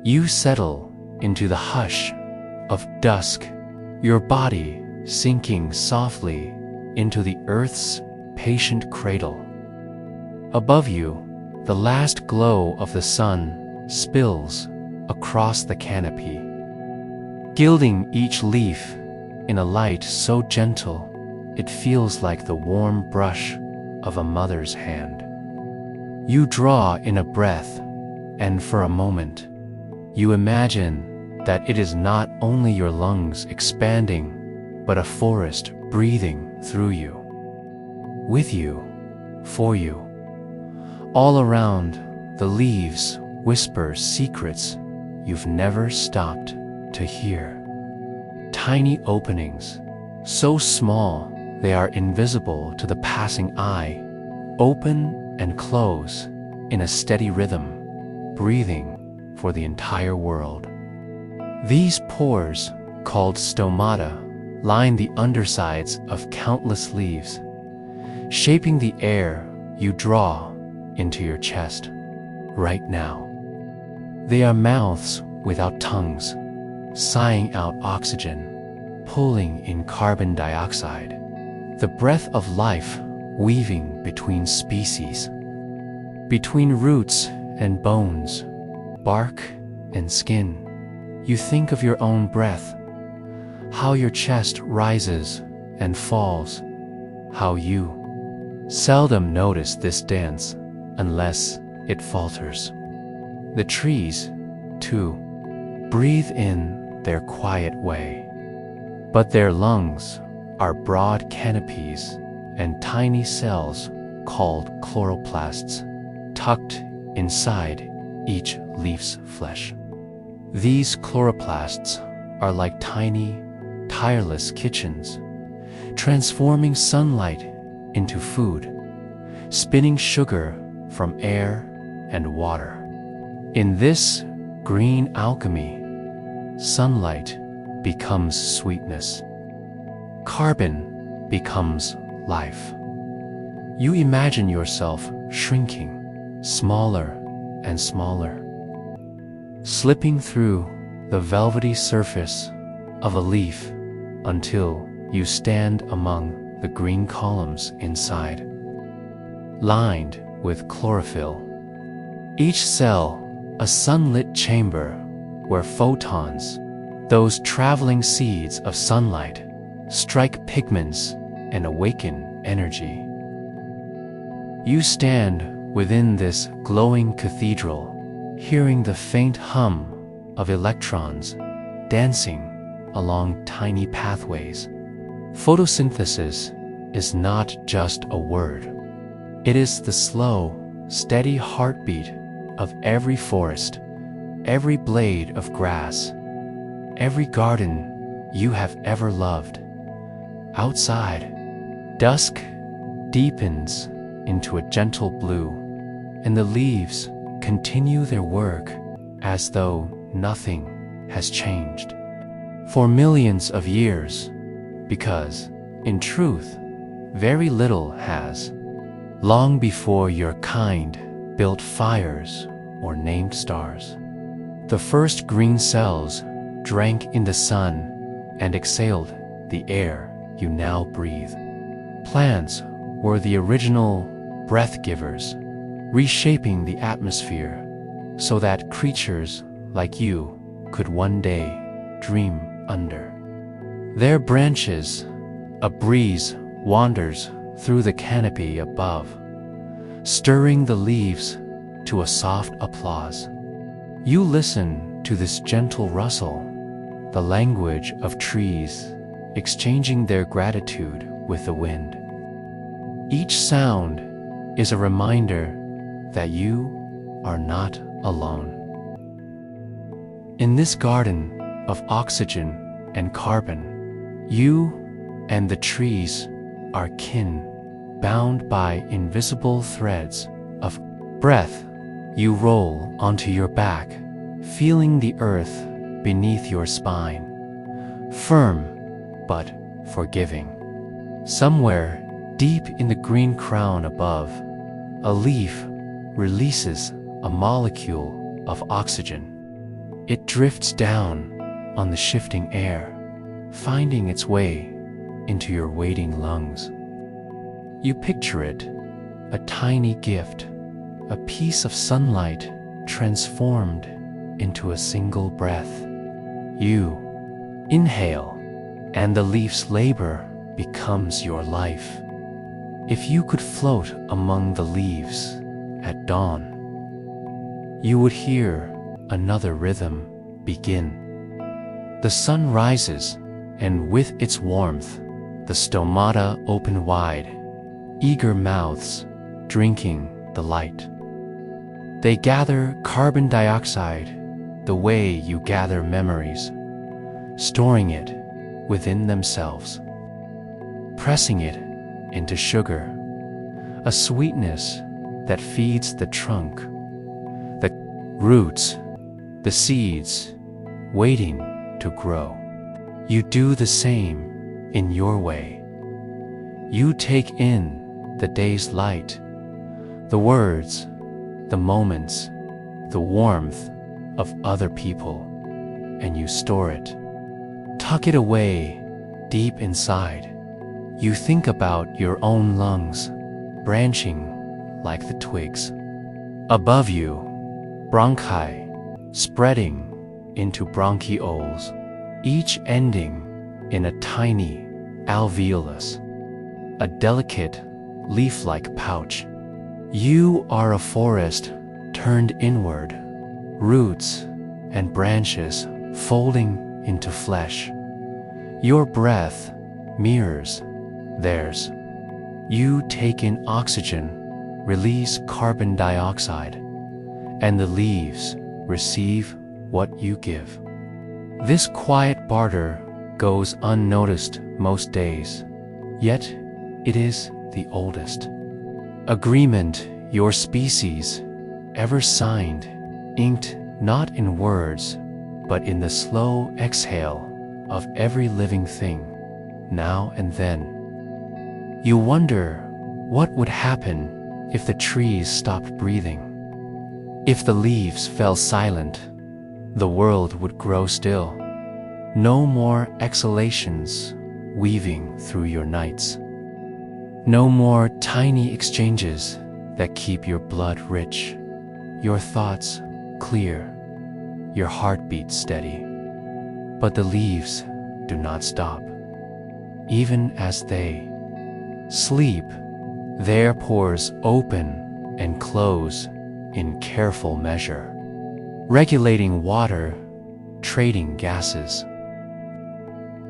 You settle into the hush of dusk, your body sinking softly into the earth's patient cradle. Above you, the last glow of the sun spills across the canopy, gilding each leaf in a light so gentle it feels like the warm brush of a mother's hand. You draw in a breath, and for a moment, you imagine that it is not only your lungs expanding, but a forest breathing through you, with you, for you. All around, the leaves whisper secrets you've never stopped to hear. Tiny openings, so small they are invisible to the passing eye, open and close in a steady rhythm, breathing for the entire world. These pores, called stomata, line the undersides of countless leaves, shaping the air you draw into your chest right now. They are mouths without tongues, sighing out oxygen, pulling in carbon dioxide, the breath of life weaving between species, between roots and bones, bark and skin. You think of your own breath, how your chest rises and falls, how you seldom notice this dance unless it falters. The trees, too, breathe in their quiet way, but their lungs are broad canopies and tiny cells called chloroplasts, tucked inside each leaf's flesh. These chloroplasts are like tiny, tireless kitchens, transforming sunlight into food, spinning sugar from air and water. In this green alchemy, sunlight becomes sweetness. Carbon becomes life. You imagine yourself shrinking, smaller and smaller, slipping through the velvety surface of a leaf until you stand among the green columns inside, lined with chlorophyll. Each cell a sunlit chamber where photons, those traveling seeds of sunlight, strike pigments and awaken energy. You stand within this glowing cathedral, hearing the faint hum of electrons dancing along tiny pathways. Photosynthesis is not just a word. It is the slow, steady heartbeat of every forest, every blade of grass, every garden you have ever loved. Outside, dusk deepens into a gentle blue, and the leaves continue their work as though nothing has changed for millions of years, because, in truth, very little has. Long before your kind built fires or named stars, the first green cells drank in the sun and exhaled the air you now breathe. Plants were the original breath givers, reshaping the atmosphere so that creatures like you could one day dream under. Their branches, a breeze wanders through the canopy above, stirring the leaves to a soft applause. You listen to this gentle rustle, the language of trees exchanging their gratitude with the wind. Each sound is a reminder that you are not alone. In this garden of oxygen and carbon, you and the trees are kin, bound by invisible threads of breath. You roll onto your back, feeling the earth beneath your spine, firm but forgiving. Somewhere deep in the green crown above, a leaf releases a molecule of oxygen, It drifts down on the shifting air, finding its way into your waiting lungs. You picture it, a tiny gift, a piece of sunlight transformed into a single breath. You inhale, and the leaf's labor becomes your life. If you could float among the leaves at dawn, you would hear another rhythm begin. The sun rises, and with its warmth, the stomata open wide, eager mouths drinking the light. They gather carbon dioxide the way you gather memories, storing it within themselves, pressing it into sugar, a sweetness that feeds the trunk, the roots, the seeds, waiting to grow. You do the same in your way. You take in the day's light, the words, the moments, the warmth of other people, and you store it. Tuck it away deep inside. You think about your own lungs, branching like the twigs. Above you, bronchi spreading into bronchioles, each ending in a tiny alveolus, a delicate leaf-like pouch. You are a forest turned inward, roots and branches folding into flesh. Your breath mirrors theirs. You take in oxygen, release carbon dioxide, and the leaves receive what you give. This quiet barter goes unnoticed most days, yet it is the oldest agreement your species ever signed, inked not in words, but in the slow exhale of every living thing. Now and then, you wonder what would happen if the trees stopped breathing. If the leaves fell silent, the world would grow still. No more exhalations weaving through your nights. No more tiny exchanges that keep your blood rich, your thoughts clear, your heartbeat steady. But the leaves do not stop. Even as they sleep, their pores open and close in careful measure, regulating water, trading gases,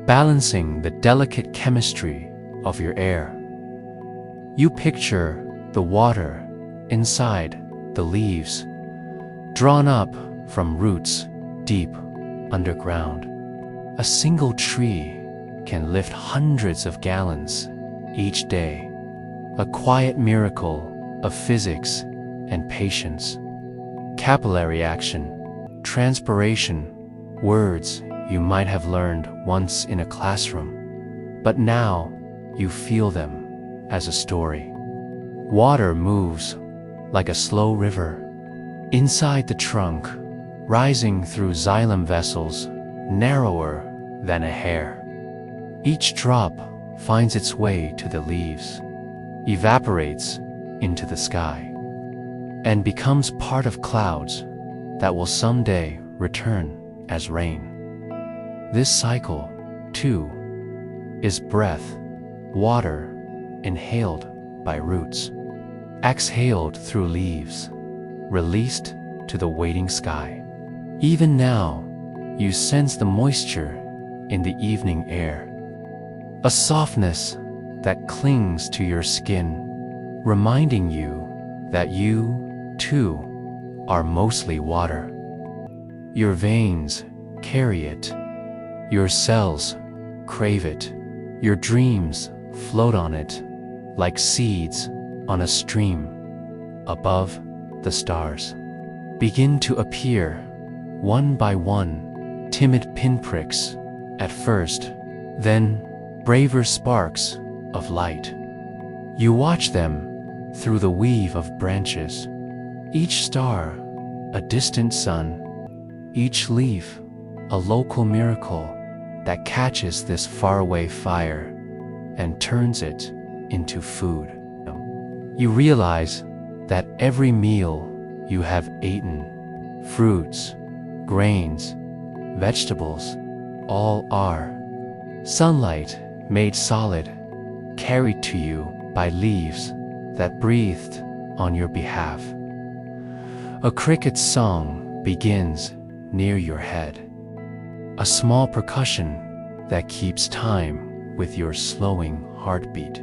balancing the delicate chemistry of your air. You picture the water inside the leaves, drawn up from roots deep underground. A single tree can lift hundreds of gallons each day, a quiet miracle of physics and patience. Capillary action, transpiration, words you might have learned once in a classroom, but now you feel them as a story. Water moves like a slow river inside the trunk, rising through xylem vessels narrower than a hair. Each drop finds its way to the leaves, evaporates into the sky, and becomes part of clouds that will someday return as rain. This cycle, too, is breath, water inhaled by roots, exhaled through leaves, released to the waiting sky. Even now, you sense the moisture in the evening air, a softness that clings to your skin, reminding you that you, too, are mostly water. Your veins carry it, your cells crave it, your dreams float on it like seeds on a stream. Above, the stars begin to appear, one by one, timid pinpricks at first, then braver sparks of light. You watch them through the weave of branches, each star a distant sun, each leaf a local miracle that catches this faraway fire and turns it into food. You realize that every meal you have eaten, fruits, grains, vegetables, all are sunlight made solid, carried to you by leaves that breathed on your behalf. A cricket's song begins near your head, a small percussion that keeps time with your slowing heartbeat.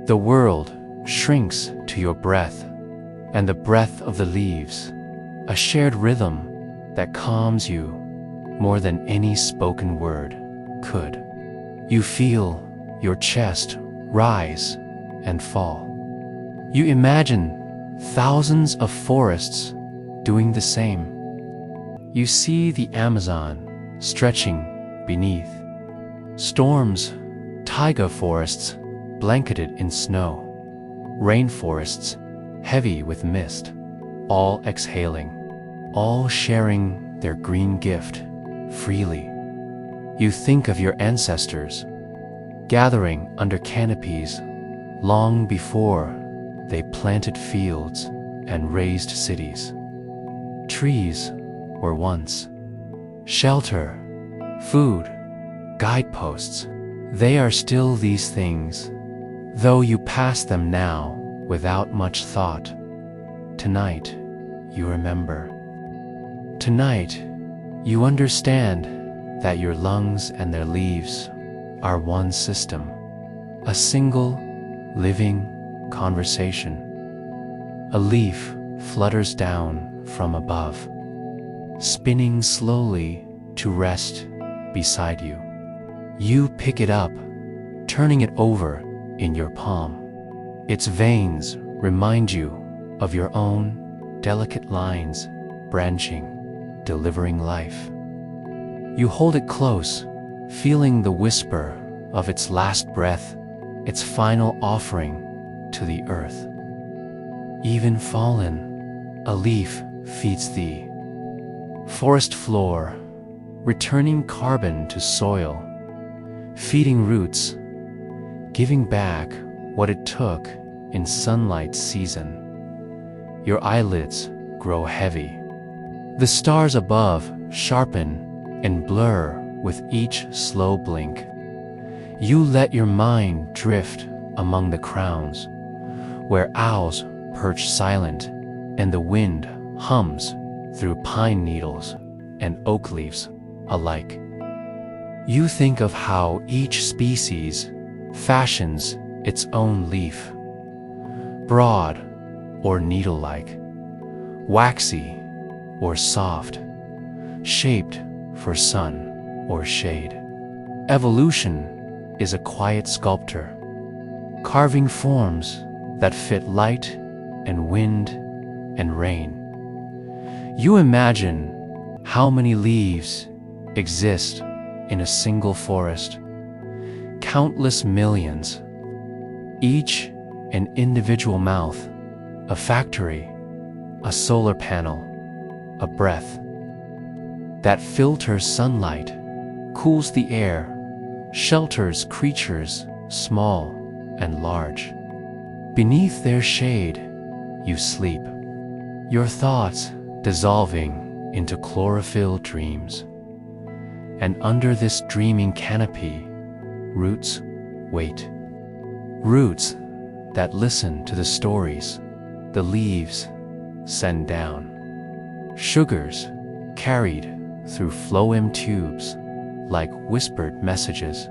The world shrinks to your breath and the breath of the leaves, a shared rhythm that calms you more than any spoken word could. You feel your chest rise and fall. You imagine thousands of forests doing the same. You see the Amazon stretching beneath, storms, taiga forests blanketed in snow, rainforests heavy with mist, all exhaling, all sharing their green gift freely. You think of your ancestors gathering under canopies long before they planted fields and raised cities. Trees were once shelter, food, guideposts. They are still these things, though you pass them now without much thought. Tonight, you remember. Tonight, you understand that your lungs and their leaves are one system, a single, living conversation. A leaf flutters down from above, spinning slowly to rest beside you. You pick it up, turning it over in your palm. Its veins remind you of your own delicate lines branching, delivering life. You hold it close, feeling the whisper of its last breath, its final offering to the earth. Even fallen, a leaf feeds thee. Forest floor, returning carbon to soil, feeding roots, giving back what it took in sunlight season. Your eyelids grow heavy. The stars above sharpen and blur with each slow blink. You let your mind drift among the crowns, where owls perch silent and the wind hums through pine needles and oak leaves alike. You think of how each species fashions its own leaf, broad or needle-like, waxy or soft, shaped for sun or shade. Evolution is a quiet sculptor, carving forms that fit light and wind and rain. You imagine how many leaves exist in a single forest, countless millions, each an individual mouth, a factory, a solar panel, a breath that filters sunlight, cools the air, shelters creatures small and large. Beneath their shade, you sleep, your thoughts dissolving into chlorophyll dreams. And under this dreaming canopy, roots wait. Roots that listen to the stories the leaves send down. Sugars carried through phloem tubes like whispered messages.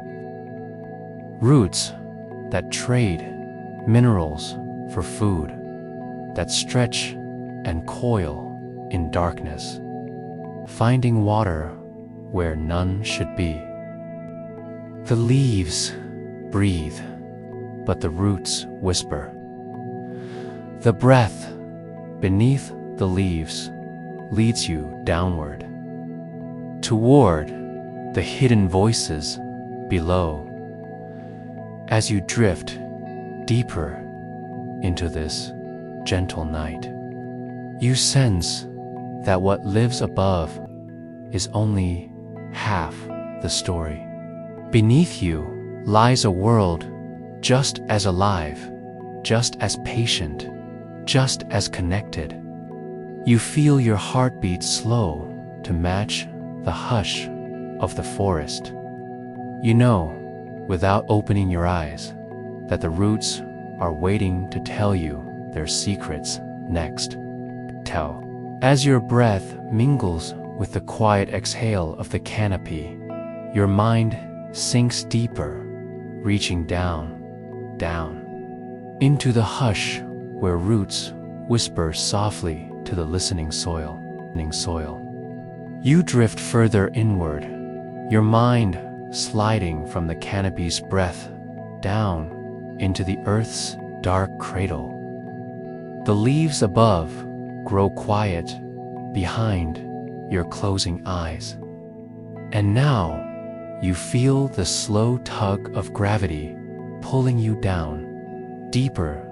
Roots that trade minerals for food, that stretch and coil in darkness, finding water where none should be. The leaves breathe, but the roots whisper. The breath beneath the leaves leads you downward, toward the hidden voices below. As you drift deeper into this gentle night, you sense that what lives above is only half the story. Beneath you lies a world just as alive, just as patient, just as connected. You feel your heartbeat slow to match the hush of the forest. You know, without opening your eyes, that the roots are waiting to tell you their secrets next. Tell. As your breath mingles with the quiet exhale of the canopy, your mind sinks deeper, reaching down, down, into the hush where roots whisper softly to the listening soil. You drift further inward, your mind sliding from the canopy's breath down into the earth's dark cradle. The leaves above grow quiet behind your closing eyes. And now you feel the slow tug of gravity pulling you down, deeper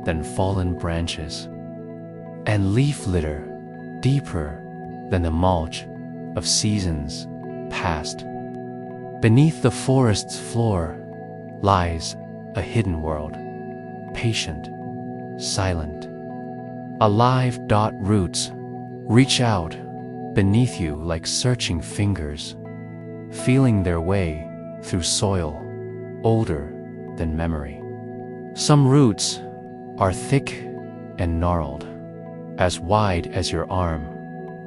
than fallen branches, and leaf litter deeper than the mulch of seasons past. Beneath the forest's floor lies a hidden world, patient, silent. Alive. Roots reach out beneath you like searching fingers, feeling their way through soil older than memory. Some roots are thick and gnarled, as wide as your arm,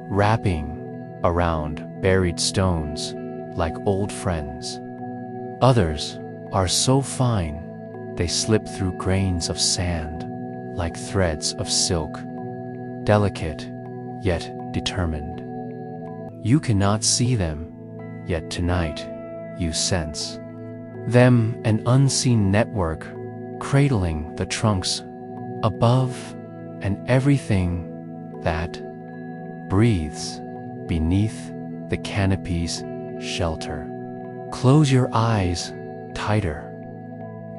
wrapping around buried stones like old friends. Others are so fine they slip through grains of sand like threads of silk, delicate yet determined. You cannot see them, yet tonight you sense them, an unseen network cradling the trunks above and everything that breathes beneath the canopy's shelter. Close your eyes tighter.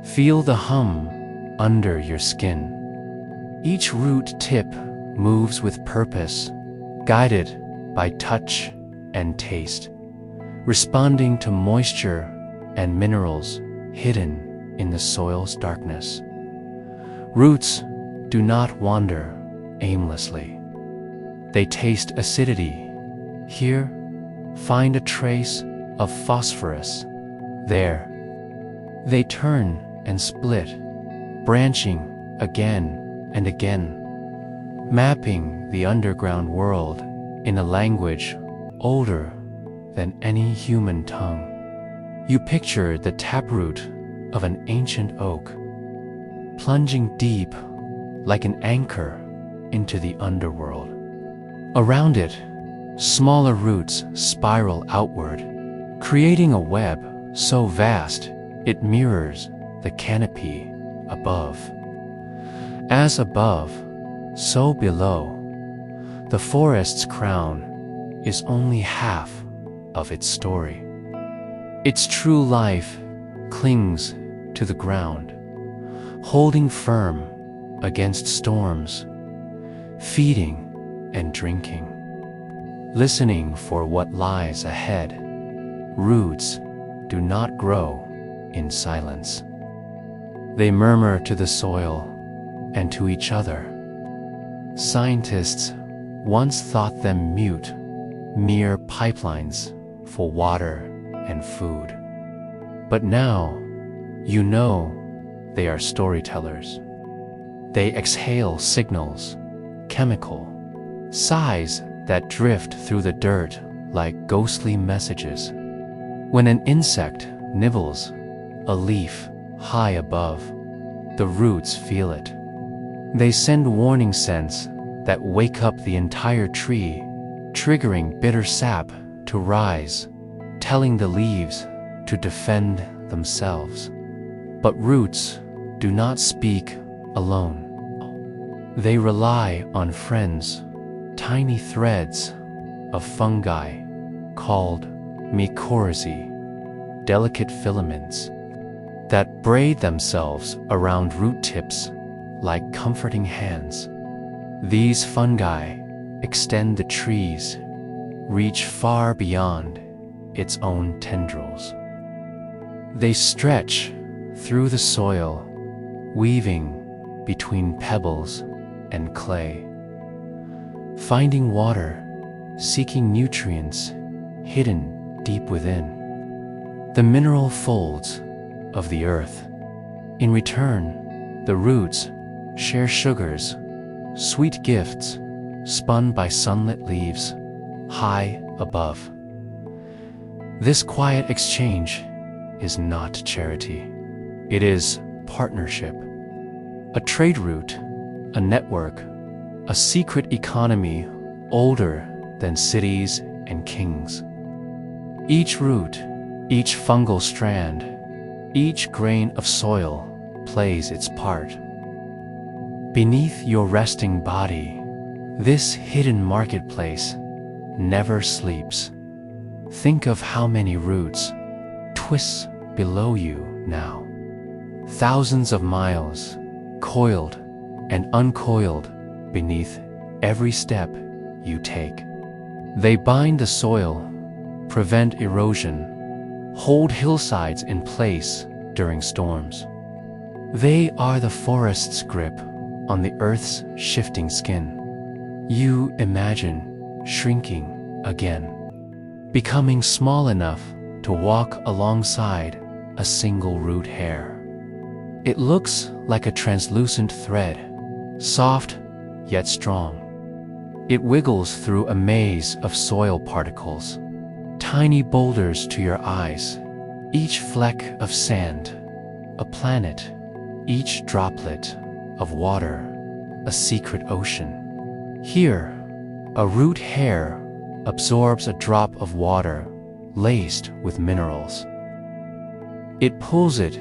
Feel the hum under your skin. Each root tip moves with purpose, guided by touch and taste, responding to moisture and minerals hidden in the soil's darkness. Roots do not wander aimlessly. They taste acidity. Here, find a trace of phosphorus. There, they turn and split, branching again and again, mapping the underground world in a language older than any human tongue. You picture the taproot of an ancient oak, plunging deep like an anchor into the underworld. Around it, smaller roots spiral outward, creating a web so vast it mirrors the canopy above. As above, so below, the forest's crown is only half of its story. Its true life clings to the ground, holding firm against storms, feeding and drinking, listening for what lies ahead. Roots do not grow in silence. They murmur to the soil and to each other. Scientists once thought them mute, mere pipelines for water and food. But now, you know they are storytellers. They exhale signals, chemical, sighs that drift through the dirt like ghostly messages. When an insect nibbles a leaf high above, the roots feel it. They send warning scents that wake up the entire tree, triggering bitter sap to rise, telling the leaves to defend themselves. But roots do not speak alone. They rely on friends, tiny threads of fungi called mycorrhizae, delicate filaments that braid themselves around root tips like comforting hands. These fungi extend the tree's reach far beyond its own tendrils. They stretch through the soil, weaving between pebbles and clay, finding water, seeking nutrients hidden deep within the mineral folds of the earth. In return, the roots share sugars, sweet gifts spun by sunlit leaves high above. This quiet exchange is not charity. It is partnership. A trade route, a network, a secret economy older than cities and kings. Each root, each fungal strand, each grain of soil plays its part. Beneath your resting body, this hidden marketplace never sleeps. Think of how many roots twist below you now. Thousands of miles, coiled and uncoiled beneath every step you take. They bind the soil, prevent erosion, hold hillsides in place during storms. They are the forest's grip on the earth's shifting skin. You imagine shrinking again, becoming small enough to walk alongside a single root hair. It looks like a translucent thread, soft yet strong. It wiggles through a maze of soil particles, tiny boulders to your eyes, each fleck of sand, a planet, each droplet of water, a secret ocean. Here, a root hair absorbs a drop of water laced with minerals. It pulls it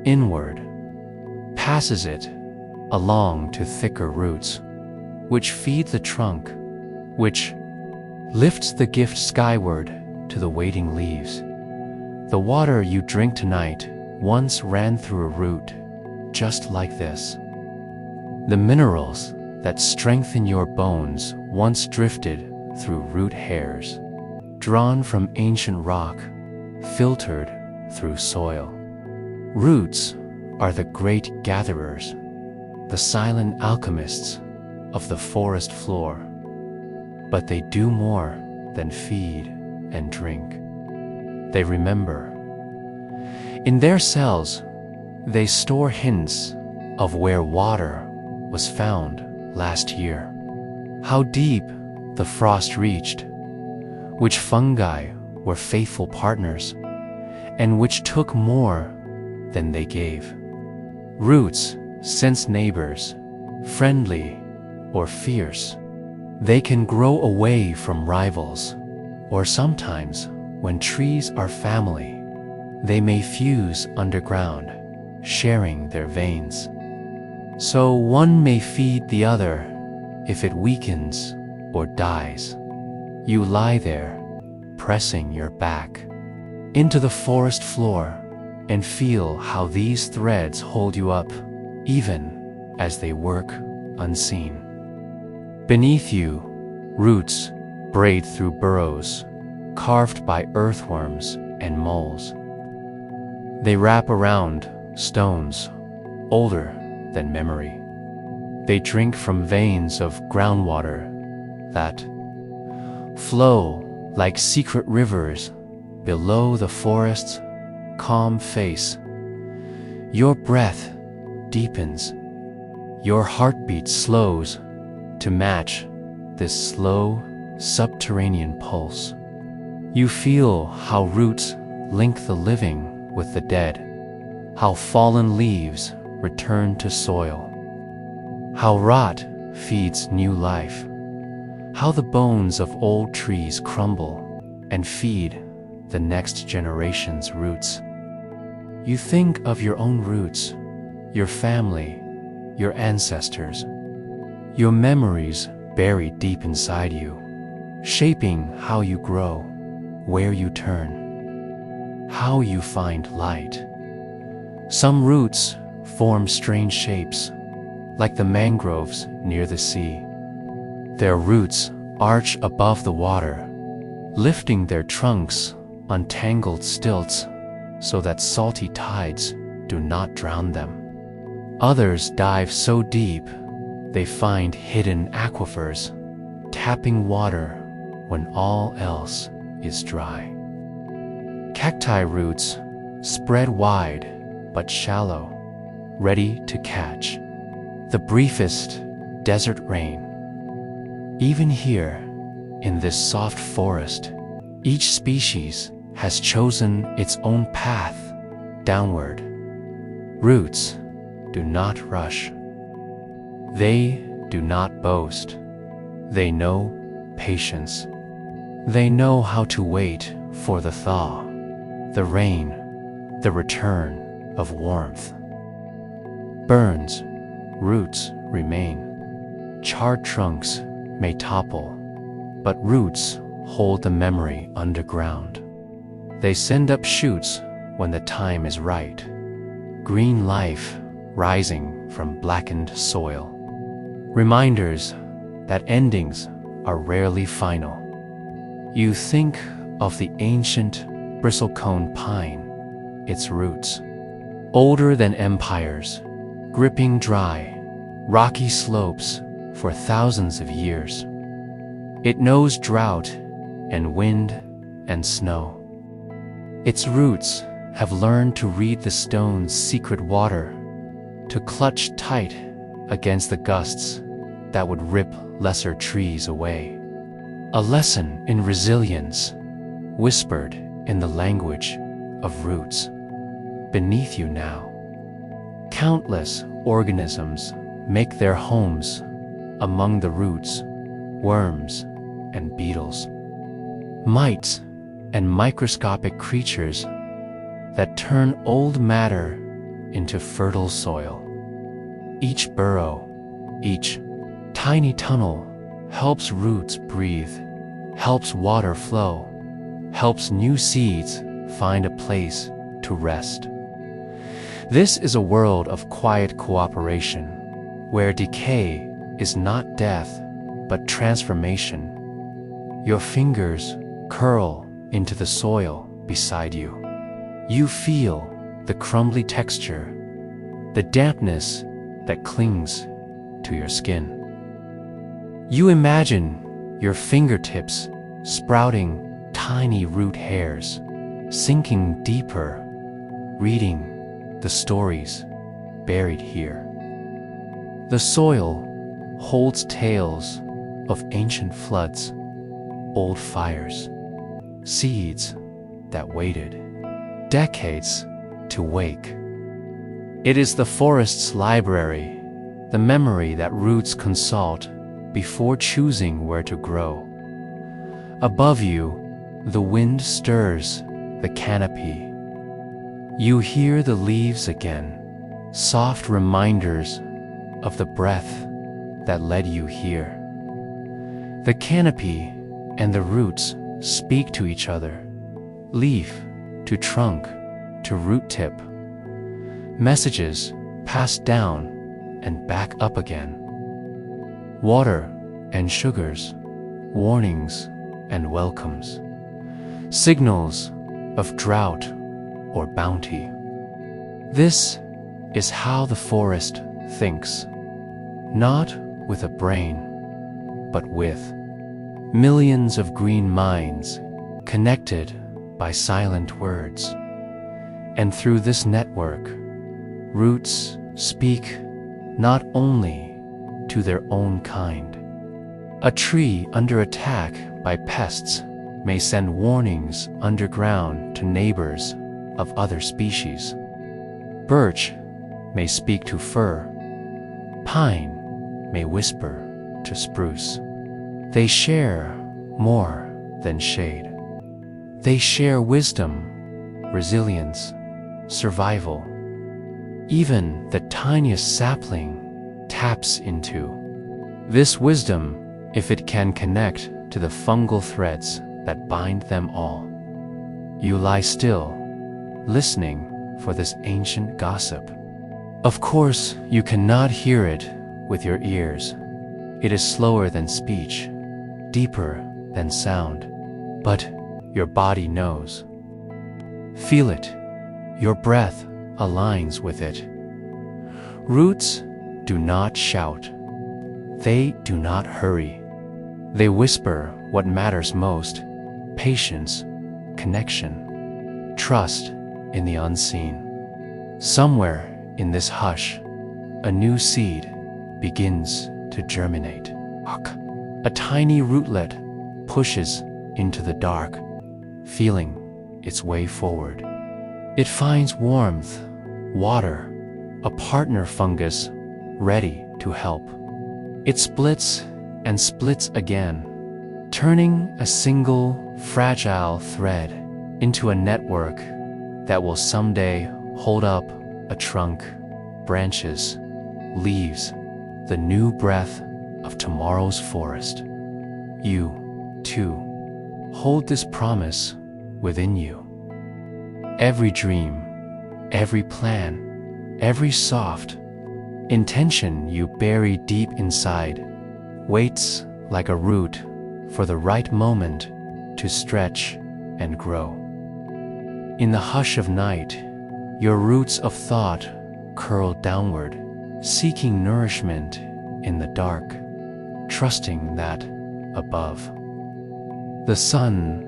inward, passes it along to thicker roots, which feed the trunk, which lifts the gift skyward to the waiting leaves. The water you drink tonight once ran through a root just like this. The minerals that strengthen your bones once drifted through root hairs, drawn from ancient rock, filtered through soil. Roots are the great gatherers, the silent alchemists of the forest floor. But they do more than feed and drink. They remember. In their cells, they store hints of where water was found last year, how deep the frost reached, which fungi were faithful partners, and which took more than they gave. Roots sense neighbors, friendly or fierce. They can grow away from rivals, or sometimes, when trees are family, they may fuse underground, sharing their veins. So one may feed the other if it weakens or dies. You lie there, pressing your back into the forest floor, and feel how these threads hold you up, even as they work unseen. Beneath you, roots braid through burrows, carved by earthworms and moles. They wrap around stones older than memory. They drink from veins of groundwater that flow like secret rivers below the forest's calm face. Your breath deepens, your heartbeat slows to match this slow subterranean pulse. You feel how roots link the living with the dead, how fallen leaves return to soil, how rot feeds new life, how the bones of old trees crumble and feed the next generation's roots. You think of your own roots, your family, your ancestors, your memories buried deep inside you, shaping how you grow, where you turn, how you find light. Some roots form strange shapes, like the mangroves near the sea. Their roots arch above the water, lifting their trunks on tangled stilts so that salty tides do not drown them. Others dive so deep they find hidden aquifers, tapping water when all else is dry. Cacti roots spread wide but shallow, ready to catch the briefest desert rain. Even here, in this soft forest, each species has chosen its own path downward. Roots do not rush. They do not boast. They know patience. They know how to wait for the thaw, the rain, the return of warmth. Burns, roots remain. Charred trunks may topple, but roots hold the memory underground. They send up shoots when the time is right. Green life rising from blackened soil. Reminders that endings are rarely final. You think of the ancient bristlecone pine, its roots, older than empires, gripping dry, rocky slopes for thousands of years. It knows drought and wind and snow. Its roots have learned to read the stone's secret water, to clutch tight against the gusts that would rip lesser trees away. A lesson in resilience, whispered in the language of roots. Beneath you now, countless organisms make their homes among the roots, worms and beetles. Mites and microscopic creatures that turn old matter into fertile soil. Each burrow, each tiny tunnel helps roots breathe, helps water flow, helps new seeds find a place to rest. This is a world of quiet cooperation, where decay is not death, but transformation. Your fingers curl into the soil beside you. You feel the crumbly texture, the dampness that clings to your skin. You imagine your fingertips sprouting tiny root hairs, sinking deeper, reading the stories buried here. The soil holds tales of ancient floods, old fires, seeds that waited decades to wake. It is the forest's library, the memory that roots consult before choosing where to grow. Above you, the wind stirs the canopy. You hear the leaves again, soft reminders of the breath that led you here. The canopy and the roots speak to each other, leaf to trunk to root tip. Messages passed down and back up again. Water and sugars, warnings and welcomes, signals of drought or bounty. This is how the forest thinks, not with a brain, but with millions of green minds connected by silent words. And through this network, roots speak not only to their own kind. A tree under attack by pests may send warnings underground to neighbors of other species. Birch may speak to fir. Pine may whisper to spruce. They share more than shade. They share wisdom, resilience, survival. Even the tiniest sapling taps into this wisdom if it can connect to the fungal threads that bind them all. You lie still, listening for this ancient gossip. Of course, you cannot hear it with your ears. It is slower than speech, deeper than sound, but your body knows. Feel it. Your breath aligns with it. Roots do not shout. They do not hurry. They whisper what matters most: patience, connection, trust in the unseen. Somewhere in this hush, a new seed begins to germinate. A tiny rootlet pushes into the dark, feeling its way forward. It finds warmth, water, a partner fungus ready to help. It splits and splits again, turning a single fragile thread into a network that will someday hold up a trunk, branches, leaves, the new breath of tomorrow's forest. You, too, hold this promise within you. Every dream, every plan, every soft intention you bury deep inside waits like a root for the right moment to stretch and grow. In the hush of night, your roots of thought curl downward, seeking nourishment in the dark, trusting that above, the sun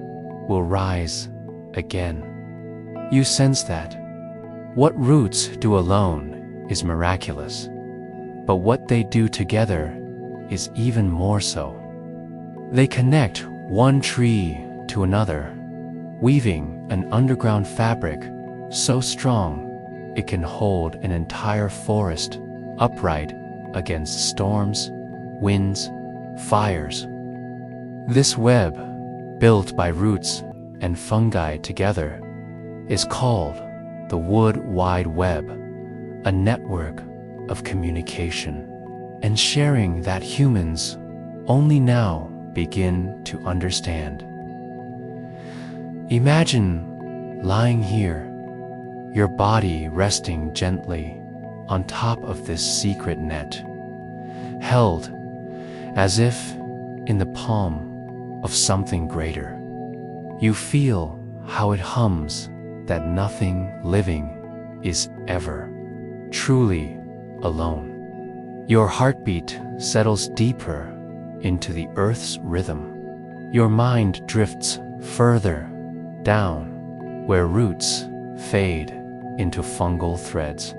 will rise again. You sense that what roots do alone is miraculous, but what they do together is even more so. They connect one tree to another, weaving an underground fabric so strong it can hold an entire forest upright against storms, winds, fires. This web, built by roots and fungi together, is called the Wood Wide Web, a network of communication and sharing that humans only now begin to understand. Imagine lying here, your body resting gently on top of this secret net, held as if in the palm of something greater. You feel how it hums that nothing living is ever truly alone. Your heartbeat settles deeper into the earth's rhythm. Your mind drifts further down where roots fade into fungal threads,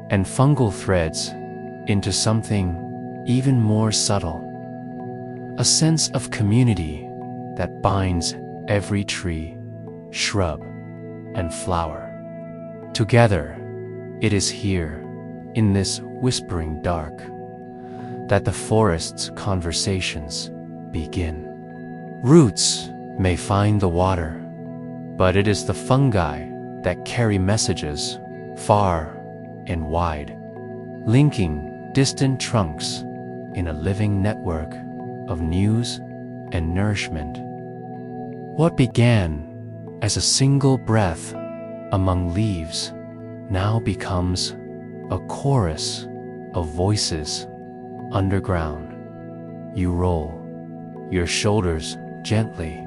and fungal threads into something even more subtle, a sense of community that binds every tree, shrub, and flower. Together, it is here, in this whispering dark, that the forest's conversations begin. Roots may find the water, but it is the fungi that carry messages far and wide, linking distant trunks in a living network of news and nourishment. What began as a single breath among leaves now becomes a chorus of voices underground. You roll your shoulders gently,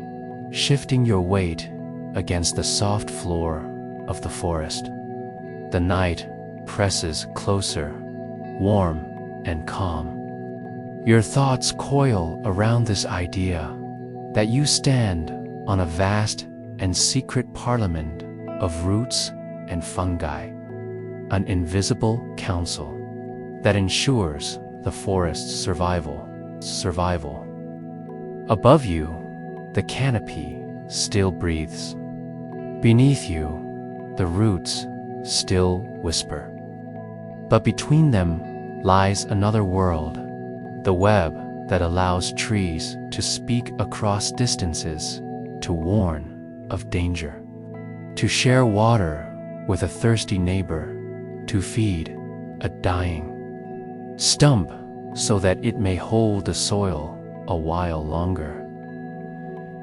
shifting your weight against the soft floor of the forest. The night presses closer, warm and calm. Your thoughts coil around this idea that you stand on a vast and secret parliament of roots and fungi, an invisible council that ensures the forest's survival. Above you, the canopy still breathes. Beneath you, the roots still whisper. But between them lies another world, the web that allows trees to speak across distances, to warn of danger, to share water with a thirsty neighbor, to feed a dying stump so that it may hold the soil a while longer.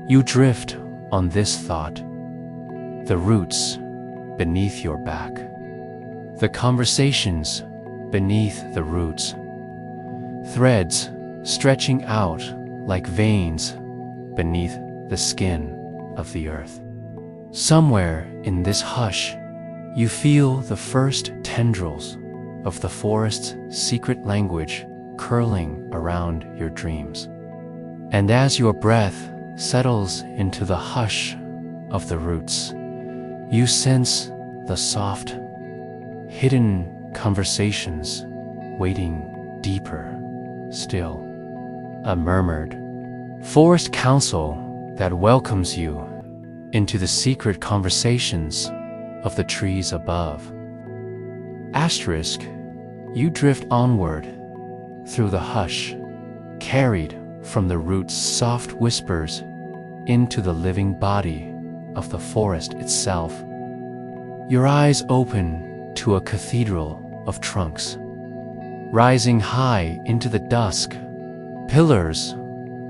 You drift on this thought, the roots beneath your back, the conversations beneath the roots, threads stretching out like veins beneath the skin of the earth. Somewhere in this hush, you feel the first tendrils of the forest's secret language curling around your dreams. And as your breath settles into the hush of the roots, you sense the soft, hidden conversations waiting deeper still. A murmured forest council that welcomes you into the secret conversations of the trees above. Asterisk, you drift onward through the hush, carried from the roots' soft whispers into the living body of the forest itself. Your eyes open to a cathedral of trunks, rising high into the dusk, pillars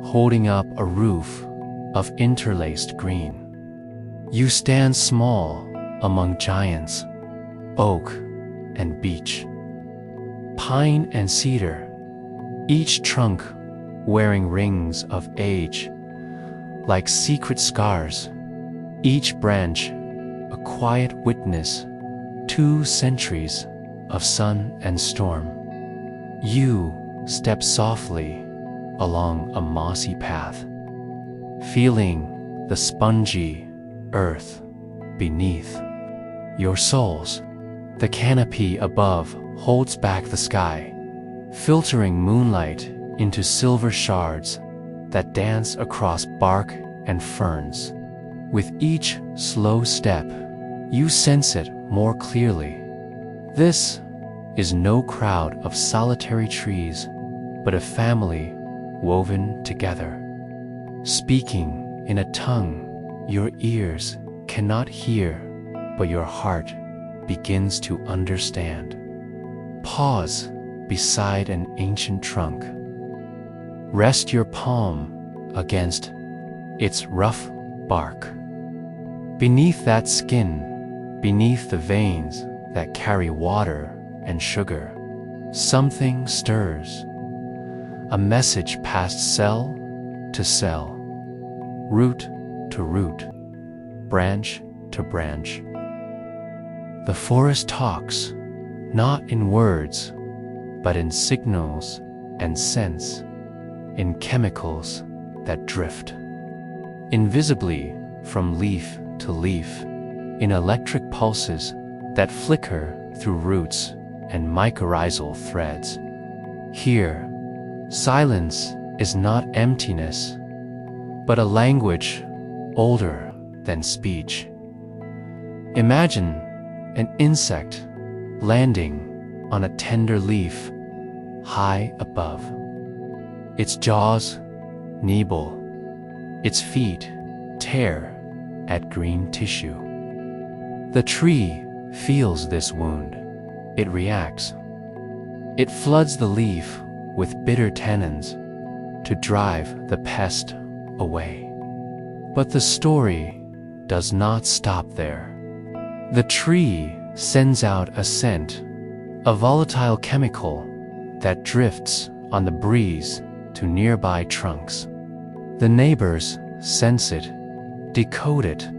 holding up a roof of interlaced green. You stand small among giants, oak and beech, pine and cedar, each trunk wearing rings of age like secret scars, each branch a quiet witness 2 centuries of sun and storm. You step softly along a mossy path, feeling the spongy earth beneath your soles. The canopy above holds back the sky, filtering moonlight into silver shards that dance across bark and ferns. With each slow step, you sense it more clearly. This is no crowd of solitary trees, but a family woven together, speaking in a tongue your ears cannot hear, but your heart begins to understand. Pause beside an ancient trunk. Rest your palm against its rough bark. Beneath that skin, beneath the veins that carry water and sugar, something stirs. A message passed cell to cell, root to root, branch to branch. The forest talks, not in words, but in signals and scents, in chemicals that drift, invisibly from leaf to leaf, in electric pulses that flicker through roots and mycorrhizal threads. Here, silence is not emptiness, but a language older than speech. Imagine an insect landing on a tender leaf high above. Its jaws nibble, its feet tear at green tissue. The tree feels this wound. It reacts. It floods the leaf with bitter tannins to drive the pest away. But the story does not stop there. The tree sends out a scent, a volatile chemical that drifts on the breeze to nearby trunks. The neighbors sense it, decode it,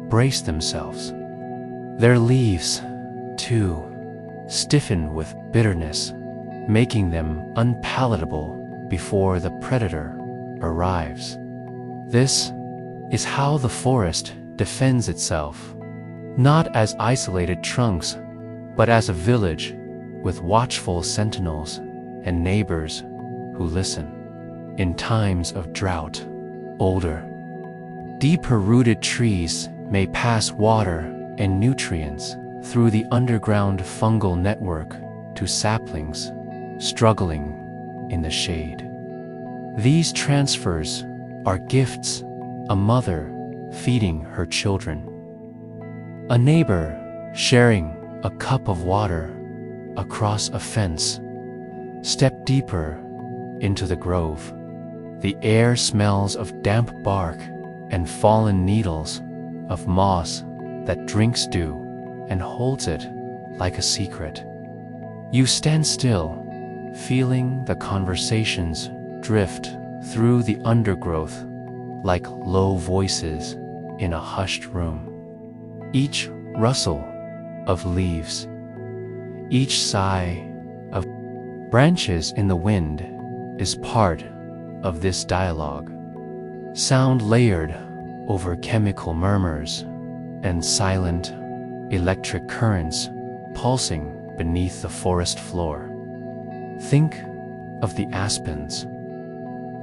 brace themselves. Their leaves, too, stiffen with bitterness, making them unpalatable before the predator arrives. This is how the forest defends itself, not as isolated trunks, but as a village with watchful sentinels and neighbors who listen. In times of drought, older, deeper-rooted trees may pass water and nutrients through the underground fungal network to saplings struggling in the shade. These transfers are gifts, a mother feeding her children, a neighbor sharing a cup of water across a fence. Step deeper into the grove. The air smells of damp bark and fallen needles, of moss that drinks dew and holds it like a secret. You stand still, feeling the conversations drift through the undergrowth like low voices in a hushed room. Each rustle of leaves, each sigh of branches in the wind is part of this dialogue. Sound layered over chemical murmurs and silent electric currents pulsing beneath the forest floor. Think of the aspens,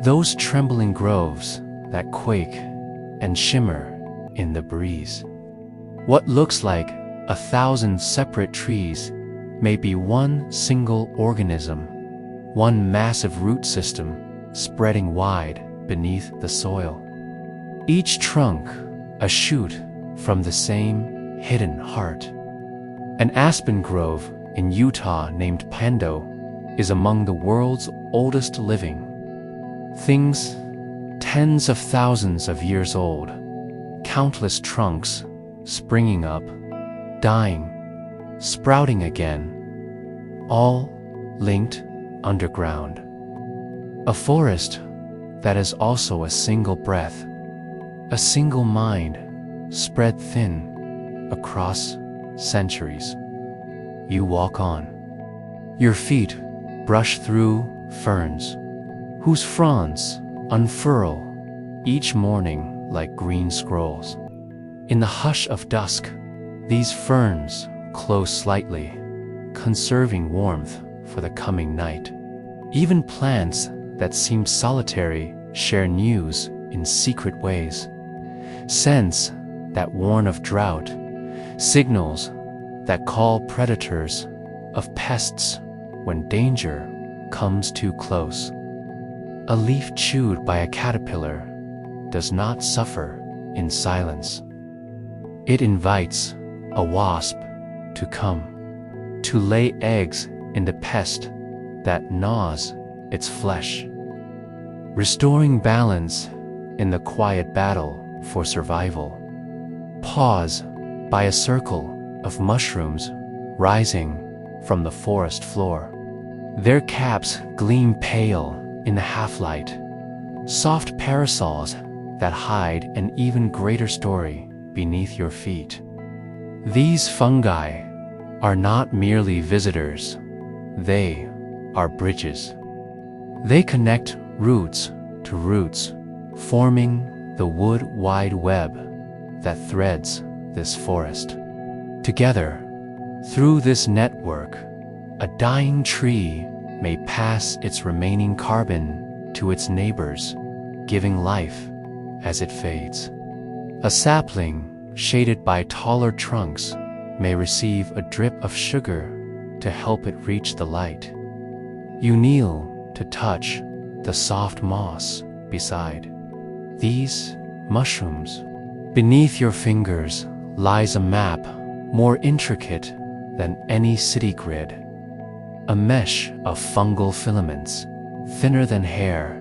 those trembling groves that quake and shimmer in the breeze. What looks like 1,000 separate trees may be one single organism, one massive root system spreading wide beneath the soil. Each trunk a shoot from the same hidden heart. An aspen grove in Utah named Pando is among the world's oldest living. Things tens of thousands of years old, countless trunks springing up, dying, sprouting again, all linked underground. A forest that is also a single breath, a single mind spread thin across centuries. You walk on. Your feet brush through ferns, whose fronds unfurl each morning like green scrolls. In the hush of dusk, these ferns close slightly, conserving warmth for the coming night. Even plants that seem solitary share news in secret ways. Scents that warn of drought, signals that call predators, of pests when danger comes too close. A leaf chewed by a caterpillar does not suffer in silence. It invites a wasp to come, to lay eggs in the pest that gnaws its flesh. Restoring balance in the quiet battle for survival. Pause by a circle of mushrooms rising from the forest floor. Their caps gleam pale in the half-light, soft parasols that hide an even greater story beneath your feet. These fungi are not merely visitors, they are bridges. They connect roots to roots, forming the wood wide web that threads this forest. Together, through this network, a dying tree may pass its remaining carbon to its neighbors, giving life as it fades. A sapling, shaded by taller trunks, may receive a drip of sugar to help it reach the light. You kneel to touch the soft moss beside these mushrooms. Beneath your fingers lies a map more intricate than any city grid. A mesh of fungal filaments, thinner than hair,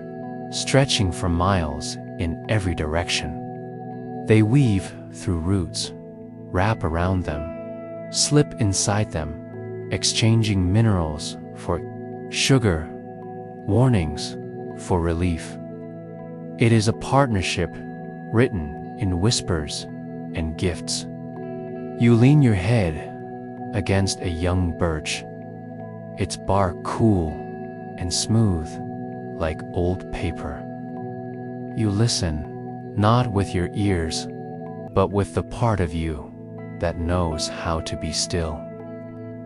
stretching for miles in every direction. They weave through roots, wrap around them, slip inside them, exchanging minerals for sugar, warnings for relief. It is a partnership written in whispers and gifts. You lean your head against a young birch, its bark cool and smooth like old paper. You listen, not with your ears, but with the part of you that knows how to be still.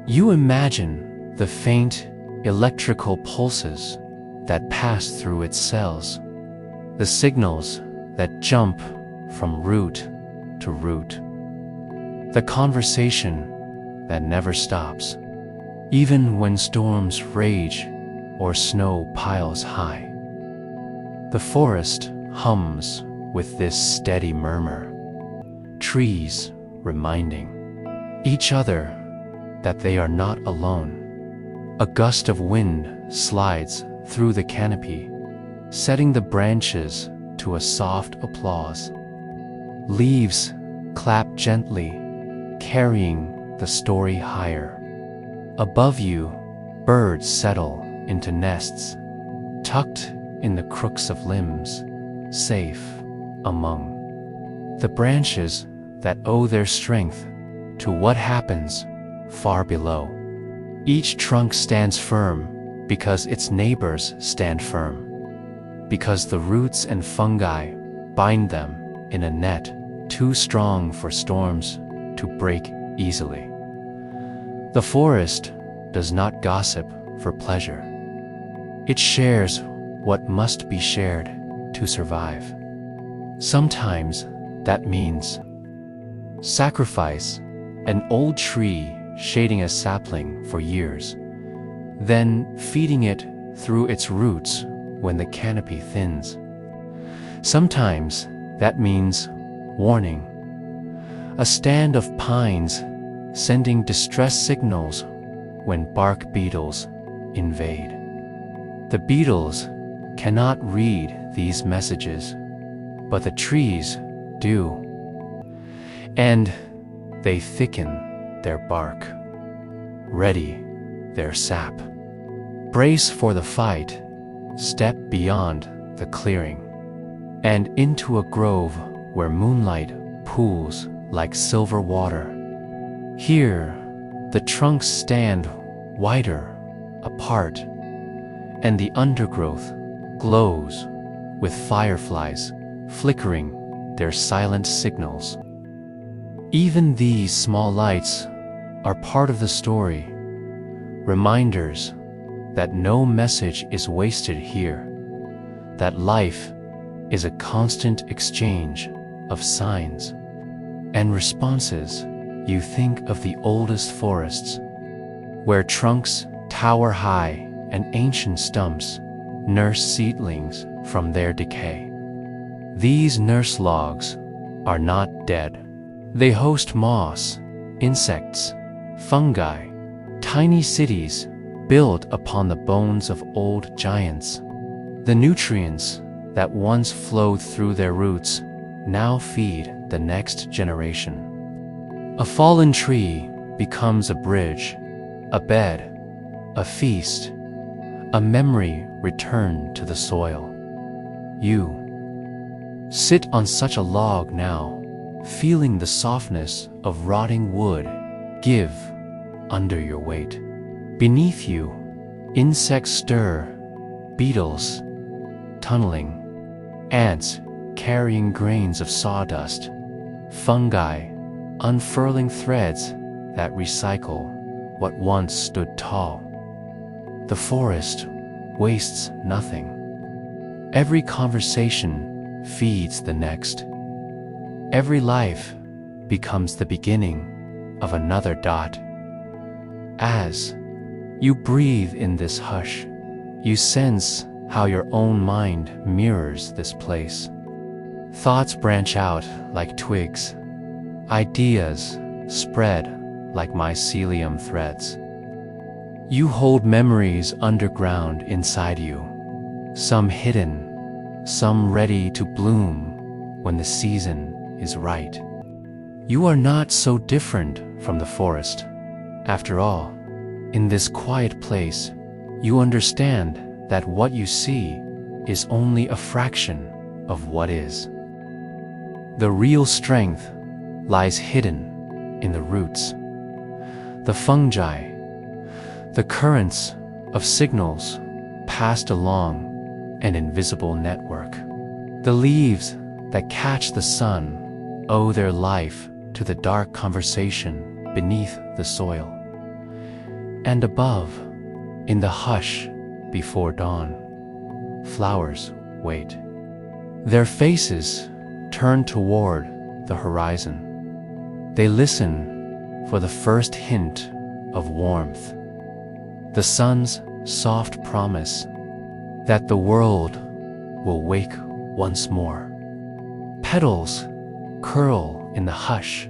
You imagine the faint electrical pulses that pass through its cells, the signals that jump from root to root, the conversation that never stops, even when storms rage or snow piles high. The forest hums with this steady murmur, trees reminding each other that they are not alone. A gust of wind slides through the canopy, setting the branches to a soft applause. Leaves clap gently, carrying the story higher. Above you, birds settle into nests, tucked in the crooks of limbs, safe among the branches that owe their strength to what happens far below. Each trunk stands firm because its neighbors stand firm, because the roots and fungi bind them in a net too strong for storms to break easily. The forest does not gossip for pleasure. It shares what must be shared to survive. Sometimes that means sacrifice, an old tree shading a sapling for years, then feeding it through its roots when the canopy thins. Sometimes that means warning, a stand of pines sending distress signals when bark beetles invade. The beetles cannot read these messages, but the trees do, and they thicken their bark, ready their sap. Brace for the fight, step beyond the clearing, and into a grove where moonlight pools like silver water. Here, the trunks stand wider apart, and the undergrowth glows with fireflies flickering their silent signals. Even these small lights are part of the story, reminders that no message is wasted here, that life is a constant exchange of signs and responses. You think of the oldest forests, where trunks tower high and ancient stumps nurse seedlings from their decay. These nurse logs are not dead. They host moss, insects, fungi, tiny cities built upon the bones of old giants. The nutrients that once flowed through their roots now feed the next generation. A fallen tree becomes a bridge, a bed, a feast, a memory returned to the soil. You sit on such a log now, feeling the softness of rotting wood give under your weight. Beneath you, insects stir, beetles tunneling, ants carrying grains of sawdust, fungi unfurling threads that recycle what once stood tall. The forest wastes nothing. Every conversation feeds the next. Every life becomes the beginning of another dot. As you breathe in this hush, you sense how your own mind mirrors this place. Thoughts branch out like twigs. Ideas spread like mycelium threads. You hold memories underground inside you, some hidden, some ready to bloom when the season is right. You are not so different from the forest. After all, in this quiet place, you understand that what you see is only a fraction of what is. The real strength lies hidden in the roots, the fungi, the currents of signals passed along an invisible network. The leaves that catch the sun owe their life to the dark conversation beneath the soil. And above, in the hush before dawn, flowers wait, their faces turned toward the horizon. They listen for the first hint of warmth, the sun's soft promise that the world will wake once more. Petals curl in the hush,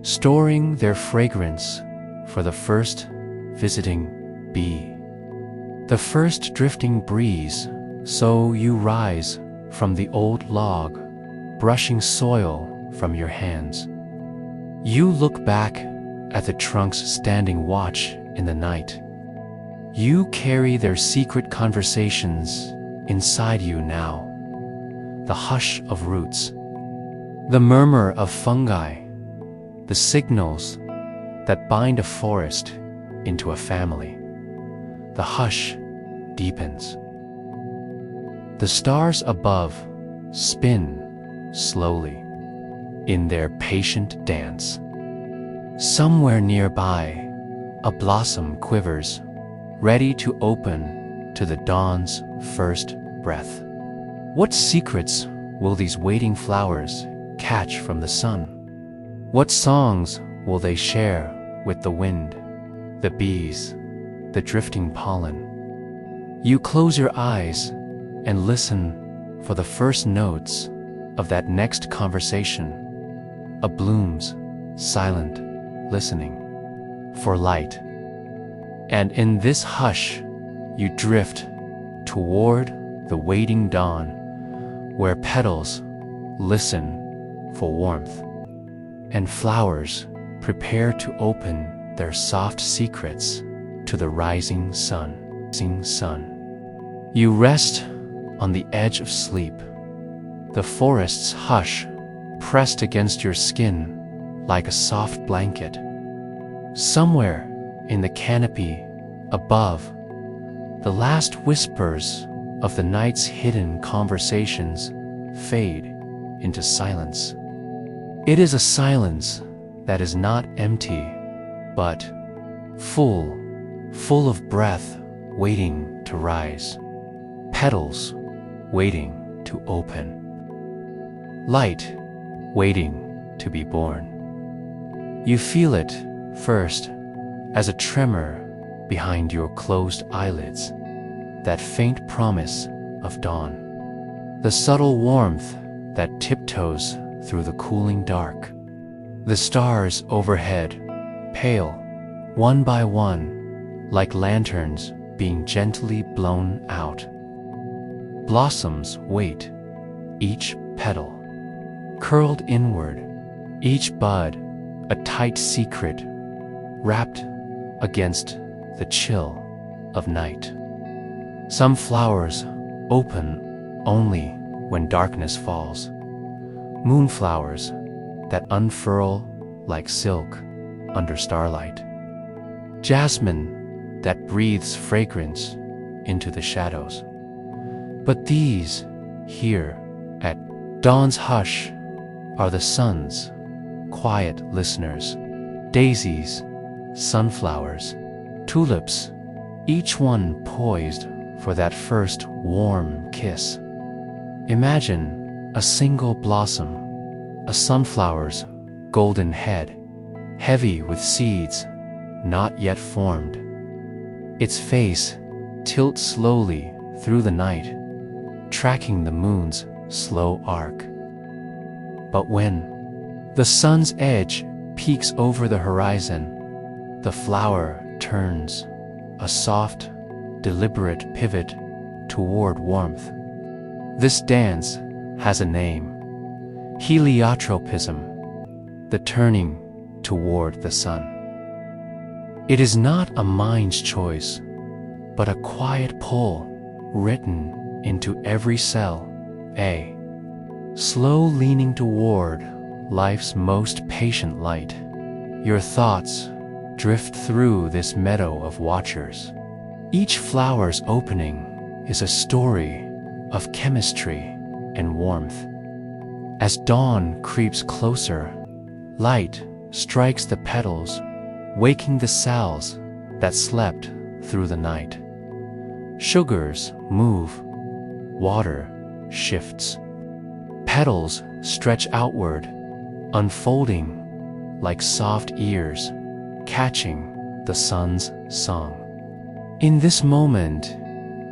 storing their fragrance for the first visiting bee, the first drifting breeze. So you rise from the old log, brushing soil from your hands. You look back at the trunks standing watch in the night. You carry their secret conversations inside you now. the hush of roots, the murmur of fungi, the signals that bind a forest into a family. The hush deepens. The stars above spin slowly in their patient dance. Somewhere nearby, a blossom quivers, ready to open to the dawn's first breath. What secrets will these waiting flowers catch from the sun? What songs will they share with the wind, the bees, the drifting pollen? You close your eyes and listen for the first notes of that next conversation, a bloom's silent listening for light. And in this hush, you drift toward the waiting dawn, where petals listen for warmth and flowers prepare to open their soft secrets to the rising sun. You rest on the edge of sleep, the forest's hush pressed against your skin like a soft blanket. Somewhere in the canopy above, the last whispers of the night's hidden conversations fade into silence. It is a silence that is not empty, but full of breath waiting to rise, petals waiting to open, light waiting to be born. You feel it first as a tremor behind your closed eyelids, that faint promise of dawn, the subtle warmth that tiptoes through the cooling dark. The stars overhead, pale, one by one, like lanterns being gently blown out. Blossoms wait, each petal curled inward, each bud a tight secret wrapped against the chill of night. Some flowers open only when darkness falls, moonflowers that unfurl like silk under starlight, jasmine that breathes fragrance into the shadows. But these, here at dawn's hush, are the sun's quiet listeners, daisies, sunflowers, tulips, each one poised for that first warm kiss. Imagine a single blossom, a sunflower's golden head, heavy with seeds not yet formed. Its face tilts slowly through the night, tracking the moon's slow arc. But when the sun's edge peeks over the horizon, the flower turns, a soft, deliberate pivot toward warmth. This dance has a name: heliotropism, the turning toward the sun. It is not a mind's choice, but a quiet pull written into every cell, a slow leaning toward life's most patient light. Your thoughts drift through this meadow of watchers. Each flower's opening is a story of chemistry and warmth. As dawn creeps closer, light strikes the petals, waking the cells that slept through the night. Sugars move, water shifts. Petals stretch outward, unfolding like soft ears, catching the sun's song. In this moment,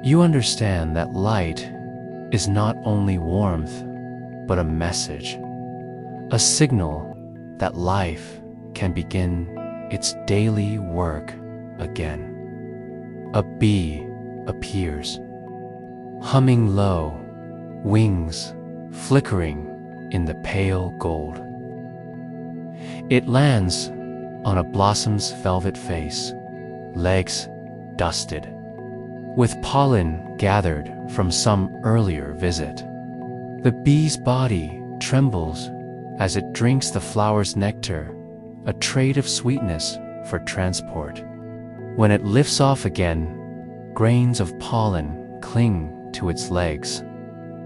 you understand that light is not only warmth, but a message, a signal that life can begin its daily work again. A bee appears, humming low, wings flickering in the pale gold. It lands on a blossom's velvet face, legs dusted, with pollen gathered from some earlier visit. The bee's body trembles as it drinks the flower's nectar, a trade of sweetness for transport. When it lifts off again, grains of pollen cling to its legs,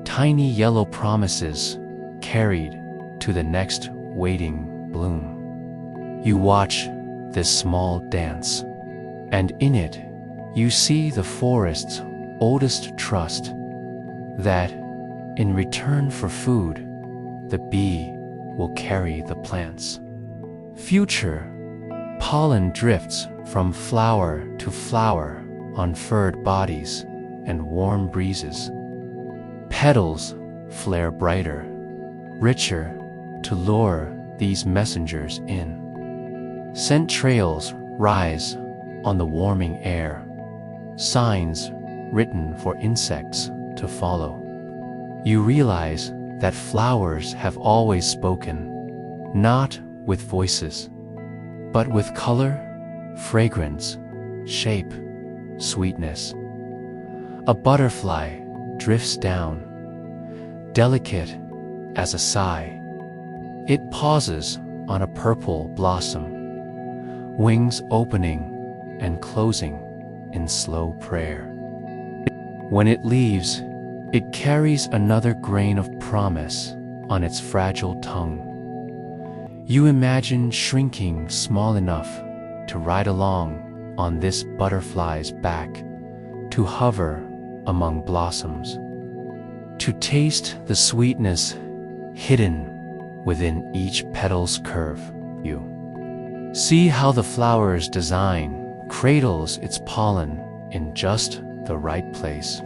tiny yellow promises carried to the next waiting bloom. You watch this small dance, and in it you see the forest's oldest trust that, in return for food, the bee will carry the plants. Future pollen drifts from flower to flower on furred bodies and warm breezes. Petals flare brighter, richer, to lure these messengers in. Scent trails rise on the warming air, signs written for insects to follow. You realize that flowers have always spoken, not with voices, but with color, fragrance, shape, sweetness. A butterfly drifts down, delicate as a sigh. It pauses on a purple blossom, wings opening and closing in slow prayer. When it leaves, it carries another grain of promise on its fragile tongue. You imagine shrinking small enough to ride along on this butterfly's back, to hover among blossoms, to taste the sweetness hidden within each petal's curve. You see how the flower's design cradles its pollen in just the right place,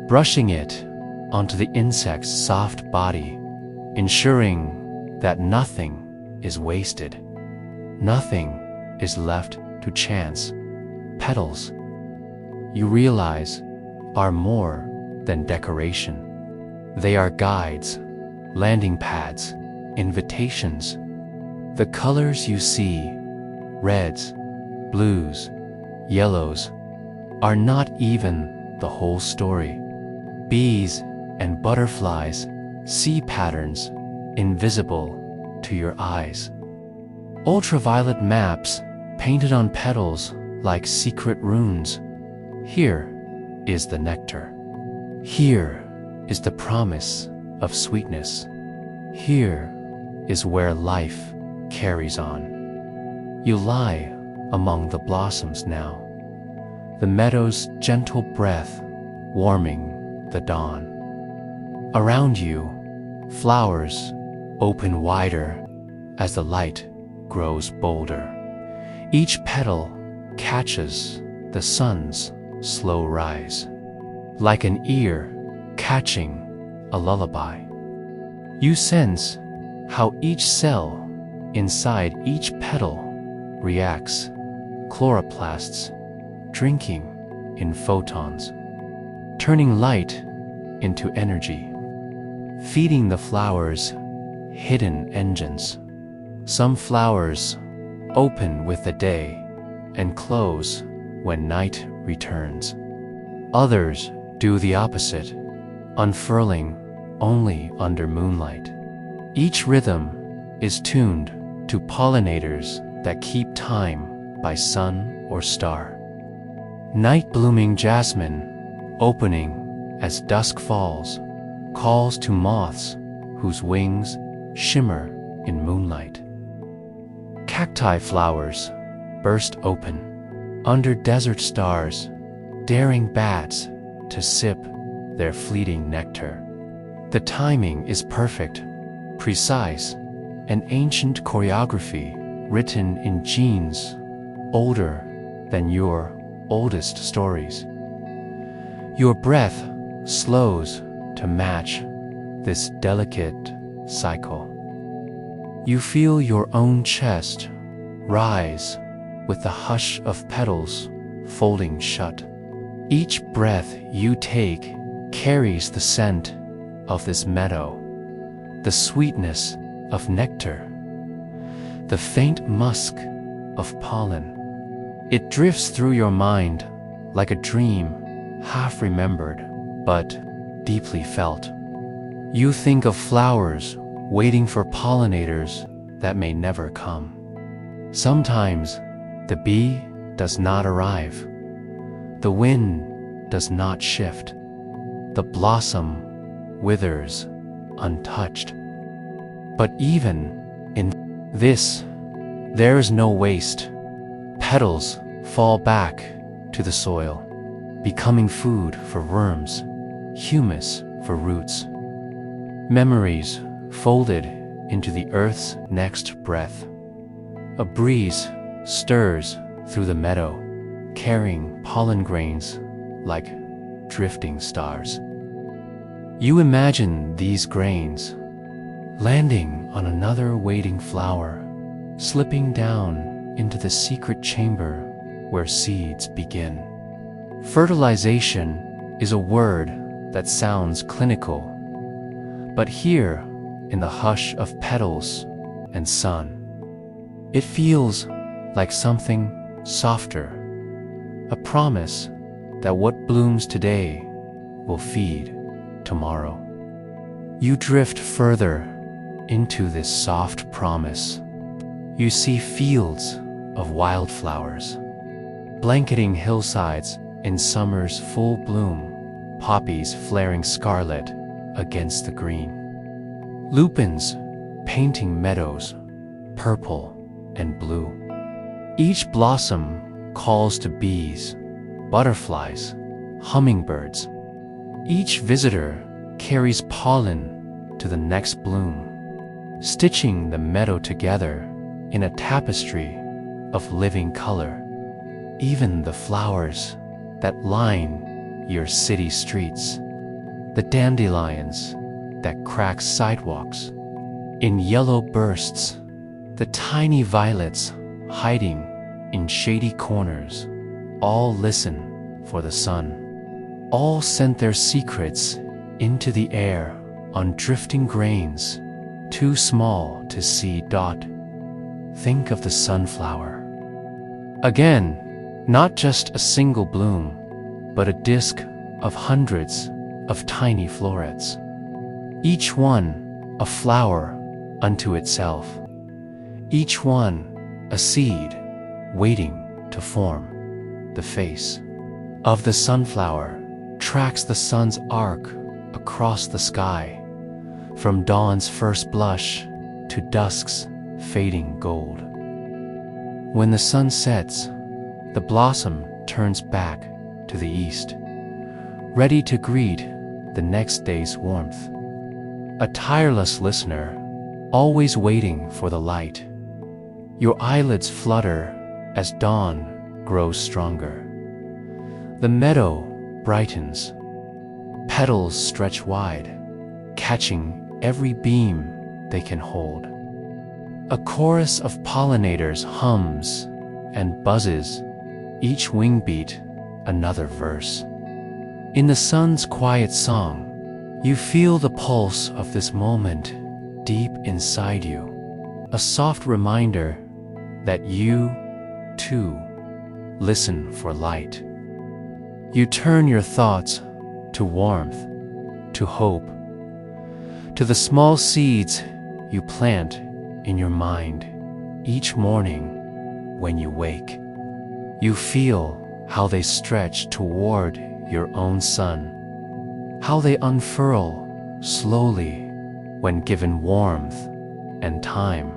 brushing it onto the insect's soft body, ensuring that nothing is wasted, nothing is left to chance. Petals, you realize, are more than decoration. They are guides, landing pads, invitations. The colors you see, reds, blues, yellows, are not even the whole story. Bees and butterflies see patterns invisible to your eyes. Ultraviolet maps painted on petals like secret runes. Here is the nectar. Here is the promise of sweetness. Here is where life carries on. You lie among the blossoms now, the meadow's gentle breath warming the dawn. Around you, flowers open wider as the light grows bolder. Each petal catches the sun's slow rise, like an ear catching a lullaby. You sense how each cell inside each petal reacts, chloroplasts drinking in photons, turning light into energy, feeding the flowers' hidden engines. Some flowers open with the day and close when night returns. Others do the opposite, unfurling only under moonlight. Each rhythm is tuned to pollinators that keep time by sun or star. Night-blooming jasmine, opening as dusk falls, calls to moths whose wings shimmer in moonlight. Cacti flowers burst open under desert stars, daring bats to sip their fleeting nectar. The timing is perfect, precise, an ancient choreography written in genes older than your oldest stories. Your breath slows to match this delicate cycle. You feel your own chest rise with the hush of petals folding shut. Each breath you take carries the scent of this meadow, the sweetness of nectar, the faint musk of pollen. It drifts through your mind like a dream, half remembered but deeply felt. You think of flowers waiting for pollinators that may never come. Sometimes the bee does not arrive. The wind does not shift. The blossom withers untouched. But even in this, there is no waste. Petals fall back to the soil, becoming food for worms, humus for roots. Memories folded into the earth's next breath. A breeze stirs through the meadow, carrying pollen grains like drifting stars. You imagine these grains landing on another waiting flower, slipping down into the secret chamber where seeds begin. Fertilization is a word that sounds clinical, but here, in the hush of petals and sun, it feels like something softer, a promise that what blooms today will feed tomorrow. You drift further into this soft promise. You see fields of wildflowers, blanketing hillsides in summer's full bloom, poppies flaring scarlet against the green, lupins painting meadows purple and blue. Each blossom calls to bees, butterflies, hummingbirds. Each visitor carries pollen to the next bloom, stitching the meadow together in a tapestry of living color. Even the flowers that line your city streets, the dandelions that crack sidewalks in yellow bursts, the tiny violets hiding in shady corners, all listen for the sun. All sent their secrets into the air on drifting grains, too small to see. Think of the sunflower. Again, not just a single bloom, but a disk of hundreds of tiny florets, each one a flower unto itself, each one a seed waiting to form. The face of the sunflower tracks the sun's arc across the sky, from dawn's first blush to dusk's fading gold. When the sun sets, the blossom turns back to the east, ready to greet the next day's warmth. A tireless listener, always waiting for the light. Your eyelids flutter as dawn grows stronger. The meadow brightens. Petals stretch wide, catching every beam they can hold. A chorus of pollinators hums and buzzes, each wing beat another verse. In the sun's quiet song, you feel the pulse of this moment deep inside you, a soft reminder that you, too, listen for light. You turn your thoughts to warmth, to hope, to the small seeds you plant in your mind each morning when you wake. You feel how they stretch toward your own sun, how they unfurl slowly when given warmth and time.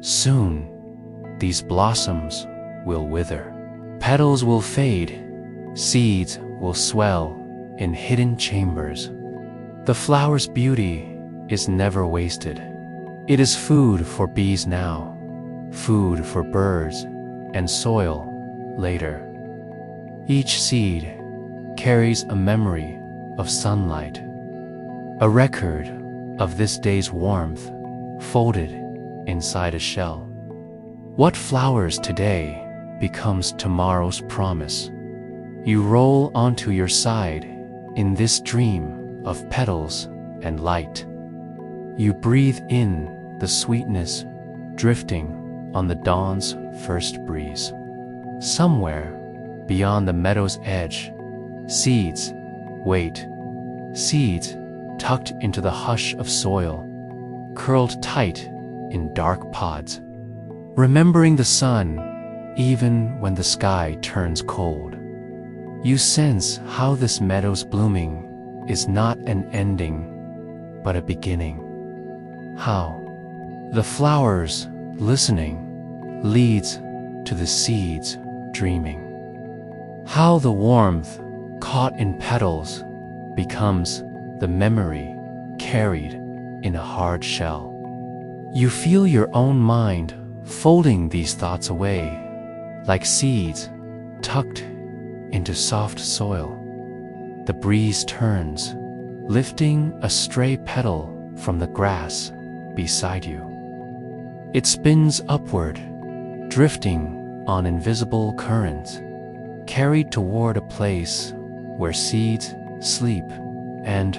Soon, these blossoms will wither, petals will fade, seeds will swell in hidden chambers. The flower's beauty is never wasted. It is food for bees now, food for birds and soil later. Each seed carries a memory of sunlight, a record of this day's warmth folded inside a shell. What flowers today becomes tomorrow's promise. You roll onto your side in this dream of petals and light. You breathe in the sweetness drifting on the dawn's first breeze. Somewhere beyond the meadow's edge, seeds wait, seeds tucked into the hush of soil, curled tight in dark pods, remembering the sun even when the sky turns cold. You sense how this meadow's blooming is not an ending, but a beginning. How the flowers, listening, leads to the seeds dreaming. How the warmth caught in petals becomes the memory carried in a hard shell. You feel your own mind folding these thoughts away, like seeds tucked into soft soil. The breeze turns, lifting a stray petal from the grass beside you. It spins upward, drifting on invisible currents, carried toward a place where seeds sleep and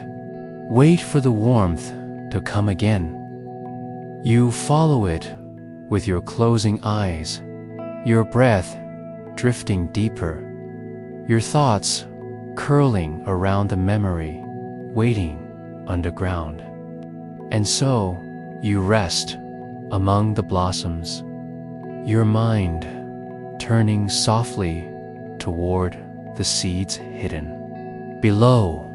wait for the warmth to come again. You follow it with your closing eyes, your breath drifting deeper, your thoughts curling around the memory, waiting underground. And so you rest among the blossoms, your mind turning softly toward the seeds hidden. Below,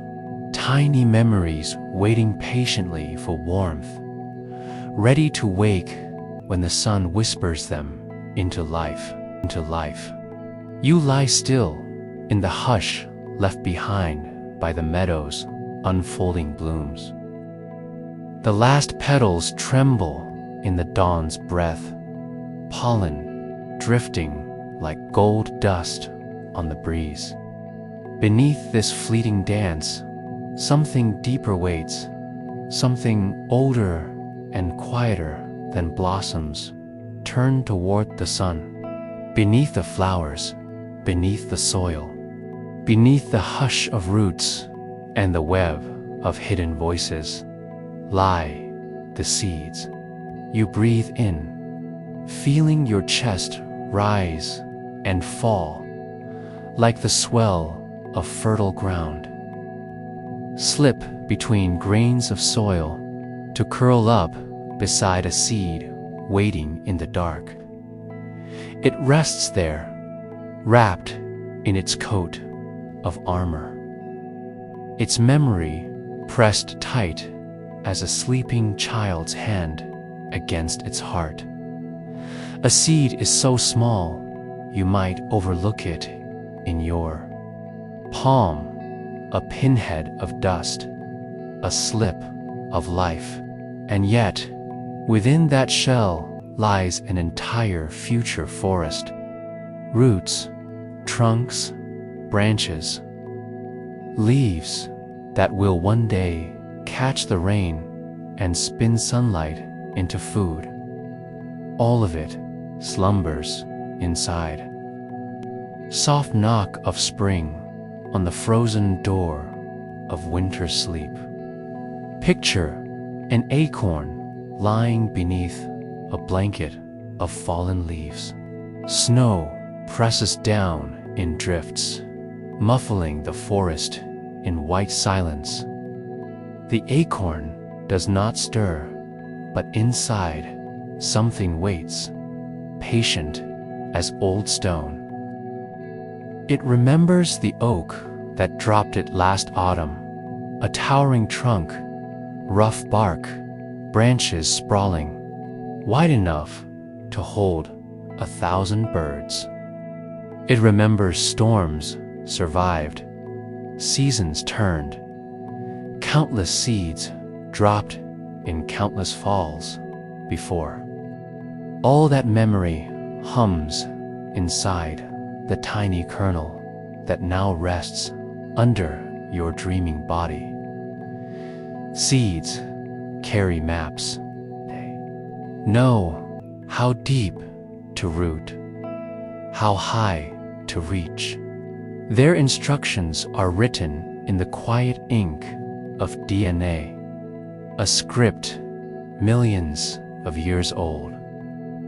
tiny memories waiting patiently for warmth, ready to wake when the sun whispers them into life. You lie still in the hush left behind by the meadow's unfolding blooms. The last petals tremble in the dawn's breath, pollen drifting like gold dust on the breeze. Beneath this fleeting dance, something deeper waits, something older and quieter than blossoms turn toward the sun. Beneath the flowers, beneath the soil, beneath the hush of roots and the web of hidden voices, lie the seeds. You breathe in, feeling your chest rise and fall like the swell of fertile ground. Slip between grains of soil to curl up beside a seed waiting in the dark. It rests there, wrapped in its coat of armor, its memory pressed tight as a sleeping child's hand against its heart. A seed is so small you might overlook it in your palm, a pinhead of dust, a slip of life. And yet, within that shell lies an entire future forest. Roots, trunks, branches, leaves that will one day catch the rain and spin sunlight into food. All of it slumbers inside. Soft knock of spring on the frozen door of winter sleep. Picture an acorn lying beneath a blanket of fallen leaves. Snow presses down in drifts, muffling the forest in white silence. The acorn does not stir, but inside something waits, patient as old stone. It remembers the oak that dropped it last autumn, a towering trunk, rough bark, branches sprawling, wide enough to hold 1,000 birds. It remembers storms survived, seasons turned, countless seeds dropped in countless falls before. All that memory hums inside the tiny kernel that now rests under your dreaming body. Seeds carry maps. They know how deep to root, how high to reach. Their instructions are written in the quiet ink of DNA, a script millions of years old.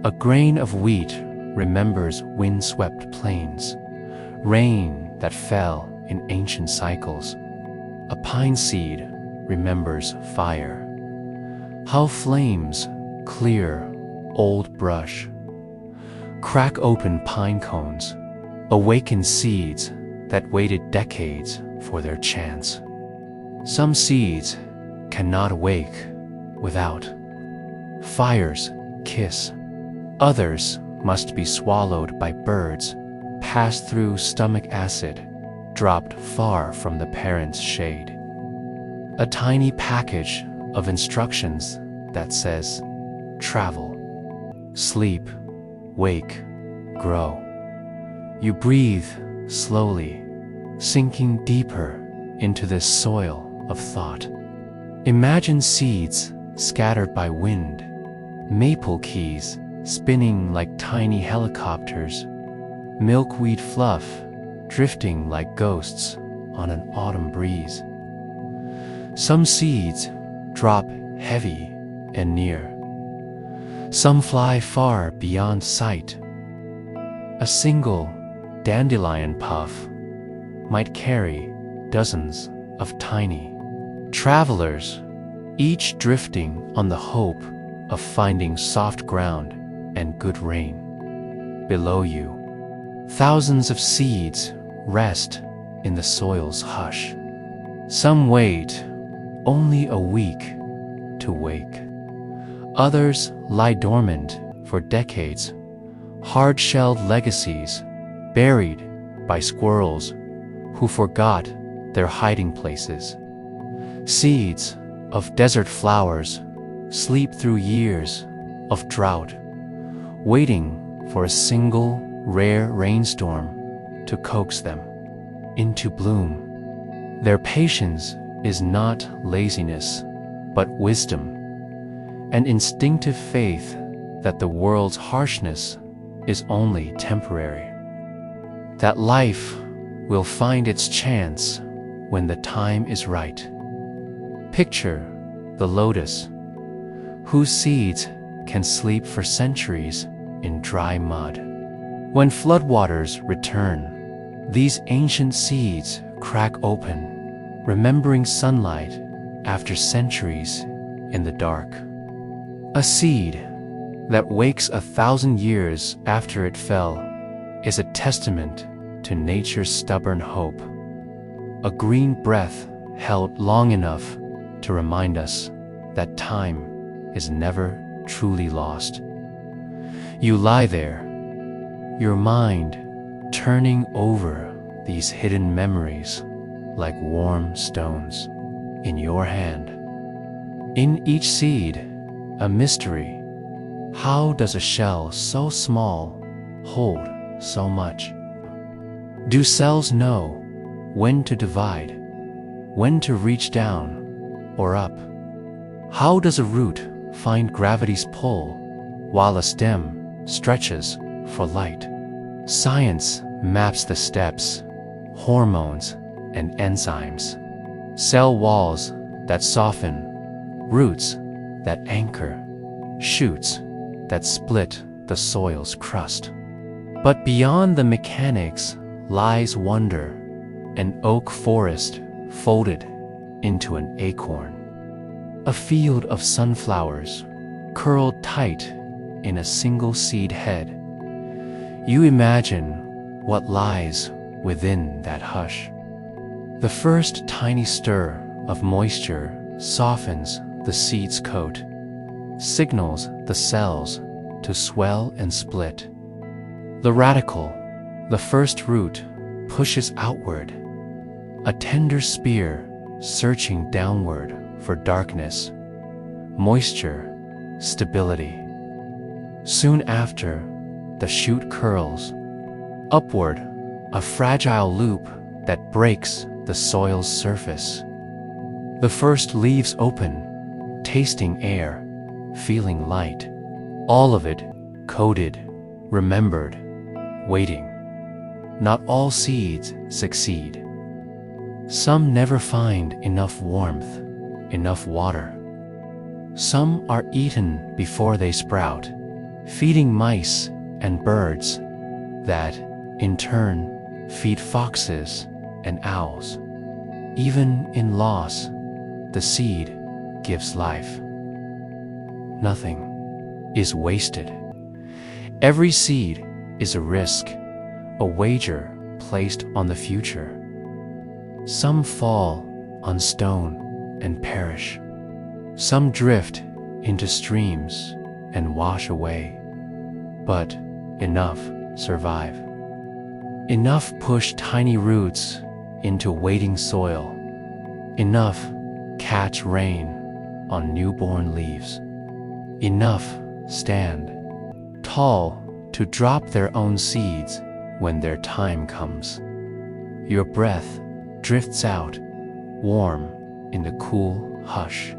A grain of wheat remembers wind-swept plains, rain that fell in ancient cycles. A pine seed remembers fire. How flames clear old brush, crack open pine cones, awaken seeds that waited decades for their chance. Some seeds cannot wake without fire's kiss. Others must be swallowed by birds, passed through stomach acid, dropped far from the parent's shade. A tiny package of instructions that says, travel, sleep, wake, grow. You breathe slowly, sinking deeper into this soil of thought. Imagine seeds scattered by wind, maple keys spinning like tiny helicopters, milkweed fluff drifting like ghosts on an autumn breeze. Some seeds drop heavy and near. Some fly far beyond sight. A single dandelion puff might carry dozens of tiny travelers, each drifting on the hope of finding soft ground and good rain. Below you, thousands of seeds rest in the soil's hush. Some wait only a week to wake. Others lie dormant for decades, hard-shelled legacies buried by squirrels who forgot their hiding places. Seeds of desert flowers sleep through years of drought, waiting for a single rare rainstorm to coax them into bloom. Their patience is not laziness, but wisdom, an instinctive faith that the world's harshness is only temporary, that life will find its chance when the time is right. Picture the lotus, whose seeds can sleep for centuries in dry mud. When floodwaters return, these ancient seeds crack open, remembering sunlight after centuries in the dark. A seed that wakes 1,000 years after it fell is a testament to nature's stubborn hope, a green breath held long enough to remind us that time is never truly lost. You lie there, your mind turning over these hidden memories like warm stones in your hand. In each seed, a mystery. How does a shell so small hold so much? Do cells know when to divide, when to reach down or up? How does a root find gravity's pull while a stem stretches for light? Science maps the steps, hormones and enzymes, cell walls that soften, roots that anchor, shoots that split the soil's crust. But beyond the mechanics lies wonder, an oak forest folded into an acorn, a field of sunflowers curled tight in a single seed head. You imagine what lies within that hush. The first tiny stir of moisture softens the seed's coat, signals the cells to swell and split. The radicle, the first root, pushes outward, a tender spear searching downward for darkness, moisture, stability. Soon after, the shoot curls upward, a fragile loop that breaks the soil's surface. The first leaves open, tasting air, feeling light, all of it coded, remembered, waiting. Not all seeds succeed. Some never find enough warmth, enough water. Some are eaten before they sprout, feeding mice and birds that, in turn, feed foxes and owls. Even in loss, the seed gives life. Nothing is wasted. Every seed is a risk, a wager placed on the future. Some fall on stone and perish. Some drift into streams and wash away. But enough survive. Enough push tiny roots into waiting soil. Enough catch rain on newborn leaves. Enough stand tall to drop their own seeds when their time comes. Your breath drifts out, warm in the cool hush.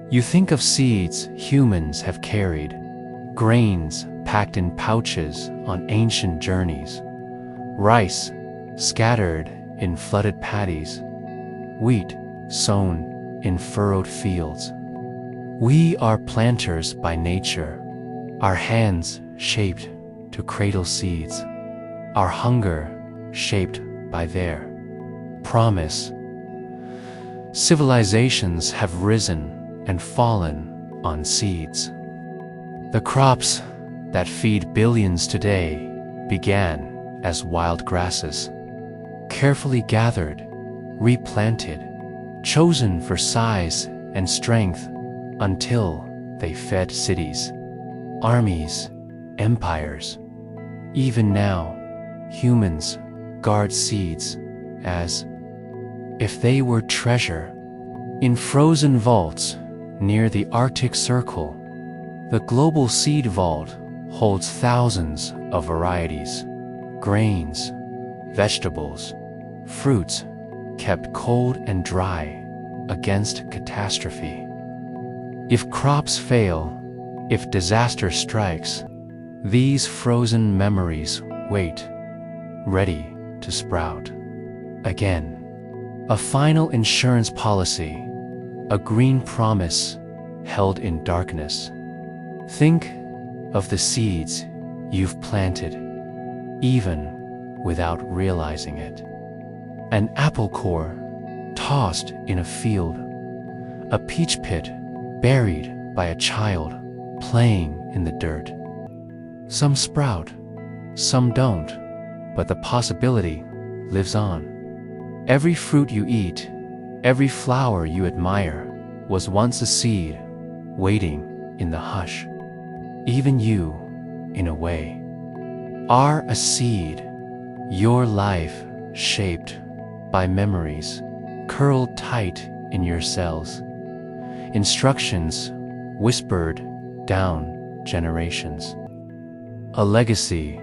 You think of seeds humans have carried, grains packed in pouches on ancient journeys, rice scattered in flooded paddies, wheat sown in furrowed fields. We are planters by nature, our hands shaped to cradle seeds, our hunger shaped by their promise. Civilizations have risen and fallen on seeds. The crops that feed billions today began as wild grasses, carefully gathered, replanted, chosen for size and strength until they fed cities, armies, empires. Even now, humans guard seeds as if they were treasure. In frozen vaults near the Arctic Circle, the global seed vault holds thousands of varieties, grains, vegetables, fruits kept cold and dry against catastrophe. If crops fail, if disaster strikes, these frozen memories wait, ready to sprout again. A final insurance policy, a green promise held in darkness. Think of the seeds you've planted, even without realizing it. An apple core tossed in a field, a peach pit buried by a child playing in the dirt. Some sprout, some don't, but the possibility lives on. Every fruit you eat, every flower you admire, was once a seed waiting in the hush. Even you, in a way, are a seed, your life shaped by memories curled tight in your cells, instructions whispered down generations, a legacy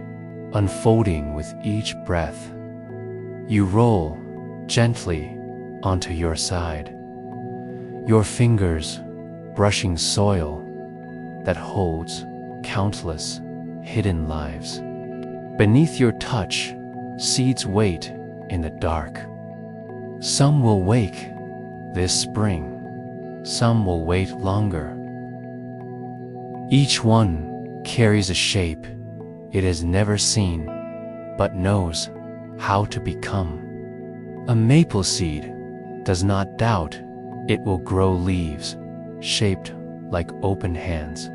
unfolding with each breath. You roll gently onto your side, your fingers brushing soil that holds countless hidden lives. Beneath your touch, seeds wait in the dark. Some will wake this spring, some will wait longer. Each one carries a shape it has never seen, but knows how to become. A maple seed does not doubt it will grow leaves shaped like open hands.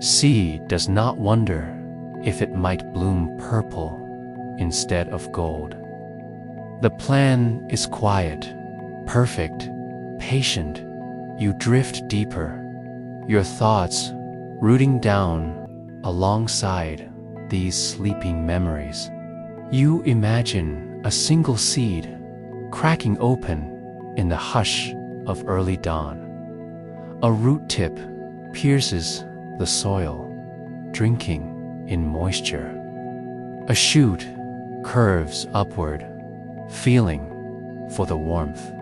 Seed does not wonder if it might bloom purple instead of gold. The plan is quiet, perfect, patient. You drift deeper, your thoughts rooting down alongside these sleeping memories. You imagine a single seed cracking open in the hush of early dawn. A root tip pierces the soil, drinking in moisture. A shoot curves upward, feeling for the warmth.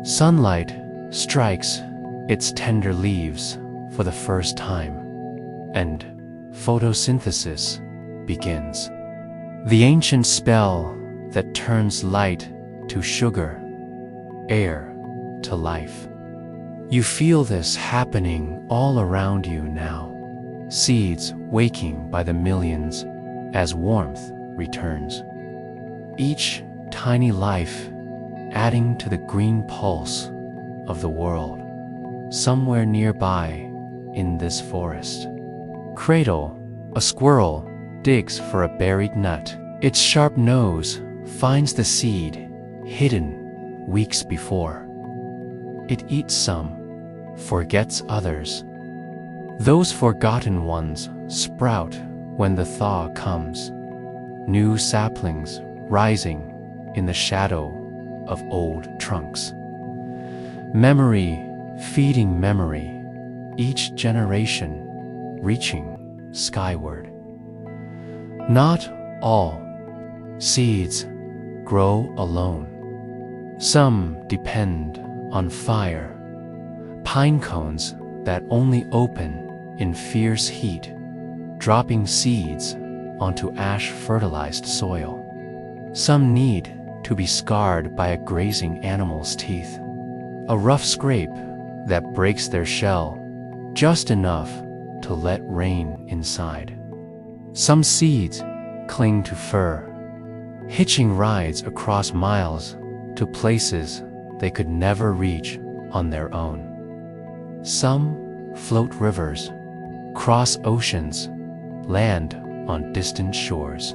Sunlight strikes its tender leaves for the first time, and photosynthesis begins. The ancient spell that turns light to sugar, air to life. You feel this happening all around you now, seeds waking by the millions as warmth returns. Each tiny life adding to the green pulse of the world, somewhere nearby in this forest. Cradle, a squirrel, digs for a buried nut. Its sharp nose finds the seed hidden weeks before. It eats some, forgets others. Those forgotten ones sprout when the thaw comes, new saplings rising in the shadow of old trunks. Memory feeding memory, each generation reaching skyward. Not all seeds grow alone. Some depend on fire, pine cones that only open in fierce heat, dropping seeds onto ash-fertilized soil. Some need to be scarred by a grazing animal's teeth, a rough scrape that breaks their shell just enough to let rain inside. Some seeds cling to fur, hitching rides across miles to places they could never reach on their own. Some float rivers, cross oceans, land on distant shores.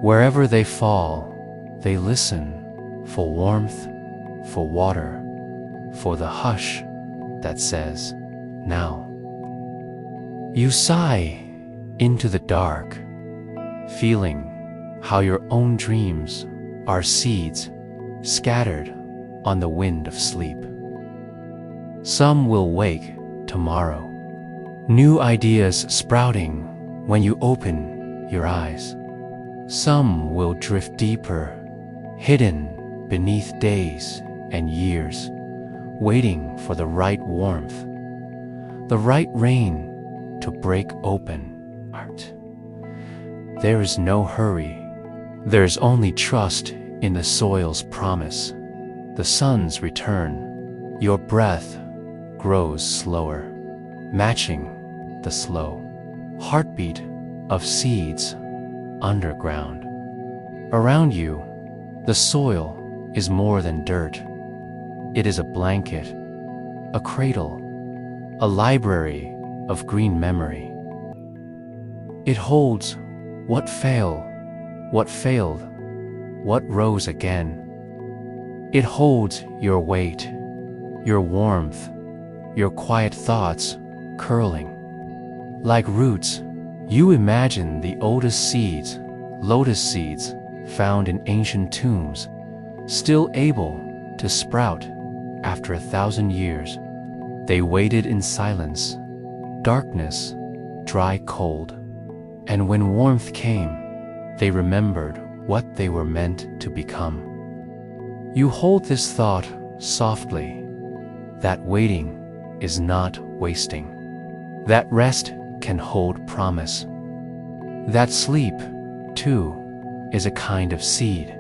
Wherever they fall, they listen for warmth, for water, for the hush that says, now. You sigh into the dark, feeling how your own dreams are seeds scattered on the wind of sleep. Some will wake tomorrow, new ideas sprouting when you open your eyes. Some will drift deeper, hidden beneath days and years, waiting for the right warmth, the right rain to break open heart. There is no hurry. There's only trust in the soil's promise, the sun's return. Your breath grows slower, matching the slow heartbeat of seeds underground. Around you, the soil is more than dirt. It is a blanket, a cradle, a library of green memory. It holds what failed, what rose again. It holds your weight, your warmth, your quiet thoughts curling. Like roots, you imagine the oldest seeds, lotus seeds found in ancient tombs, still able to sprout after 1,000 years. They waited in silence, darkness, dry cold, and when warmth came, they remembered what they were meant to become. You hold this thought softly, that waiting is not wasting, that rest can hold promise, that sleep, too, is a kind of seed,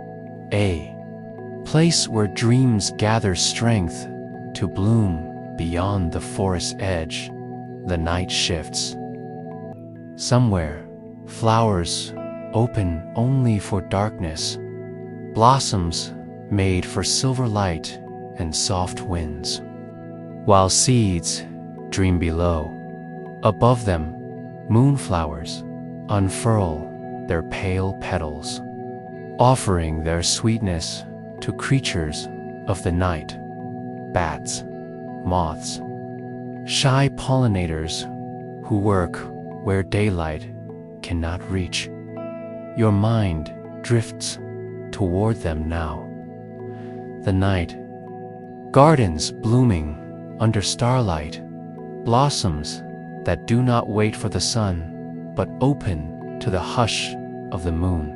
a place where dreams gather strength to bloom beyond the forest edge. The night shifts. Somewhere, flowers open only for darkness, blossoms made for silver light and soft winds, while seeds dream below. Above them, moonflowers unfurl their pale petals, offering their sweetness to creatures of the night, bats, moths, shy pollinators who work where daylight cannot reach. Your mind drifts toward them now. The night, gardens blooming under starlight, blossoms that do not wait for the sun, but open to the hush of the moon.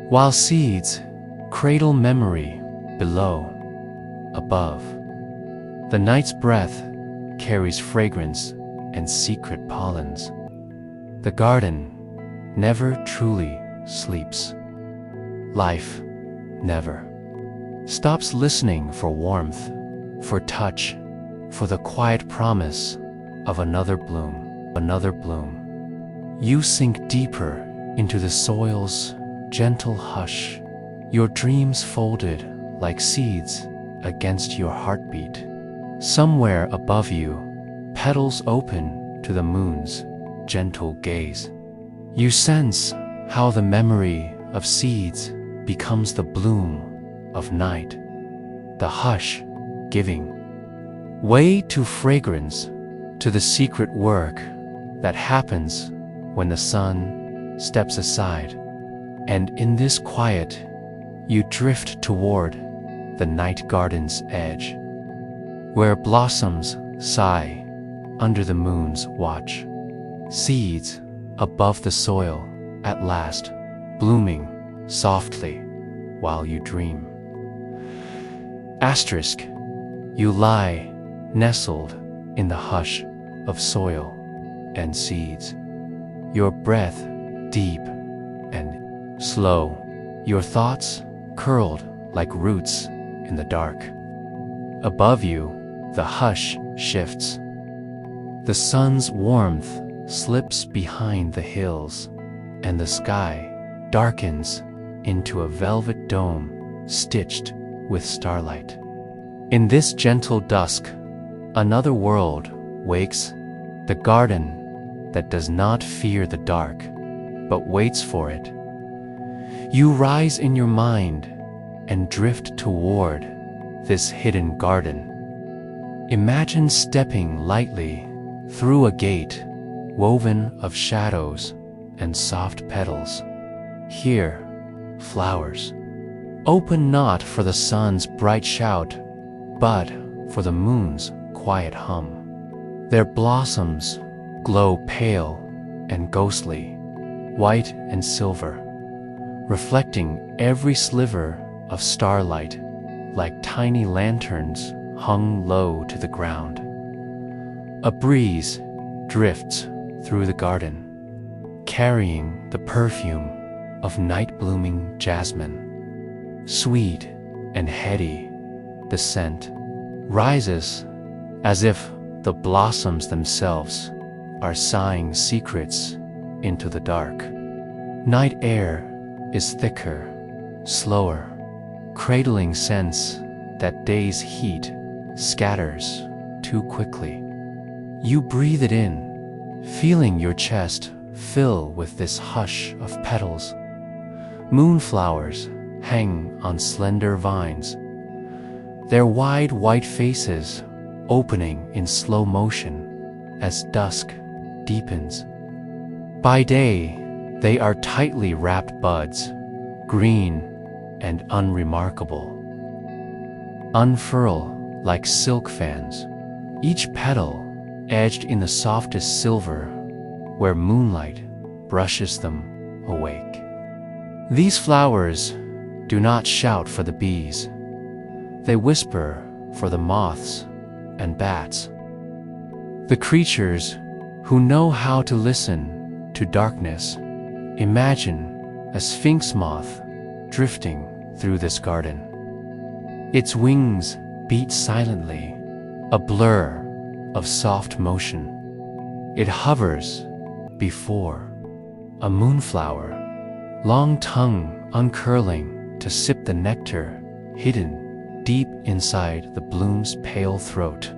While seeds cradle memory below, above, the night's breath carries fragrance and secret pollens. The garden never truly sleeps. Life never stops listening for warmth, for touch, for the quiet promise of another bloom, another bloom. You sink deeper into the soil's gentle hush, your dreams folded like seeds against your heartbeat. Somewhere above you, petals open to the moon's gentle gaze. You sense how the memory of seeds becomes the bloom of night, the hush giving way to fragrance, to the secret work that happens when the sun steps aside. And in this quiet, you drift toward the night garden's edge, where blossoms sigh under the moon's watch, seeds above the soil at last blooming softly while you dream. Asterisk, you lie nestled in the hush of soil and seeds, your breath deep and slow, your thoughts curled like roots in the dark. Above you, the hush shifts. The sun's warmth slips behind the hills, and the sky darkens into a velvet dome stitched with starlight. In this gentle dusk, another world wakes, the garden that does not fear the dark, but waits for it. You rise in your mind and drift toward this hidden garden. Imagine stepping lightly through a gate woven of shadows and soft petals. Here, flowers open not for the sun's bright shout, but for the moon's quiet hum. Their blossoms glow pale and ghostly, white and silver, reflecting every sliver of starlight like tiny lanterns hung low to the ground. A breeze drifts through the garden, carrying the perfume of night-blooming jasmine. Sweet and heady, the scent rises as if the blossoms themselves are sighing secrets into the dark. Night air is thicker, slower, cradling scents that day's heat scatters too quickly. You breathe it in, feeling your chest fill with this hush of petals. Moonflowers hang on slender vines, their wide white faces opening in slow motion as dusk deepens. By day, they are tightly wrapped buds, green and unremarkable. Unfurl like silk fans, each petal edged in the softest silver where moonlight brushes them awake. These flowers do not shout for the bees. They whisper for the moths and bats, the creatures who know how to listen to darkness. Imagine a sphinx moth drifting through this garden. Its wings beat silently, a blur of soft motion. It hovers before a moonflower, long tongue uncurling to sip the nectar hidden deep inside the bloom's pale throat.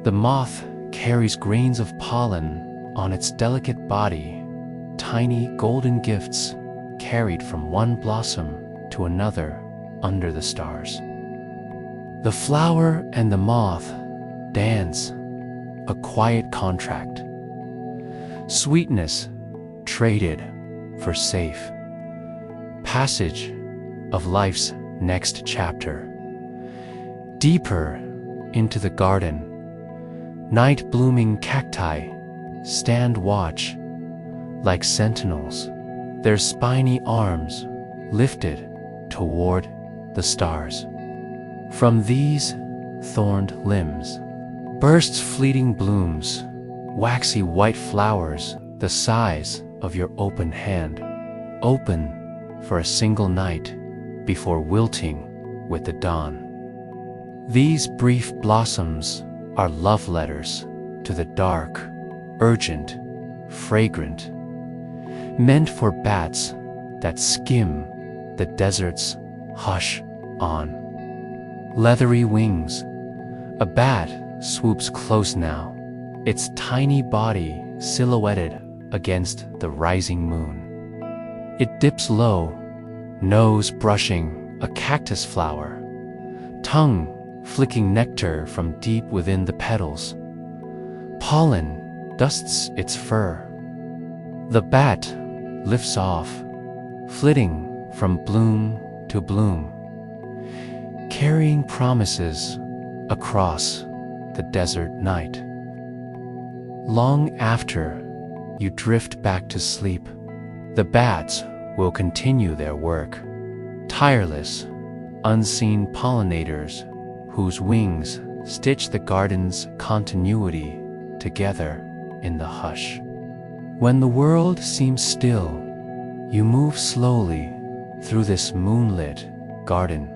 The moth carries grains of pollen on its delicate body, tiny golden gifts carried from one blossom to another under the stars. The flower and the moth dance, a quiet contract. Sweetness traded for safe passage of life's next chapter. Deeper into the garden, night-blooming cacti stand watch like sentinels, their spiny arms lifted toward the stars. From these thorned limbs bursts fleeting blooms, waxy white flowers the size of your open hand, open for a single night before wilting with the dawn. These brief blossoms are love letters to the dark, urgent, fragrant, meant for bats that skim the desert's hush on. leathery wings. A bat swoops close now, its tiny body silhouetted against the rising moon. It dips low, nose brushing a cactus flower, tongue flicking nectar from deep within the petals. Pollen dusts its fur. The bat lifts off, flitting from bloom to bloom, carrying promises across the desert night. Long after you drift back to sleep, the bats will continue their work, tireless, unseen pollinators whose wings stitch the garden's continuity together in the hush. When the world seems still, you move slowly through this moonlit garden.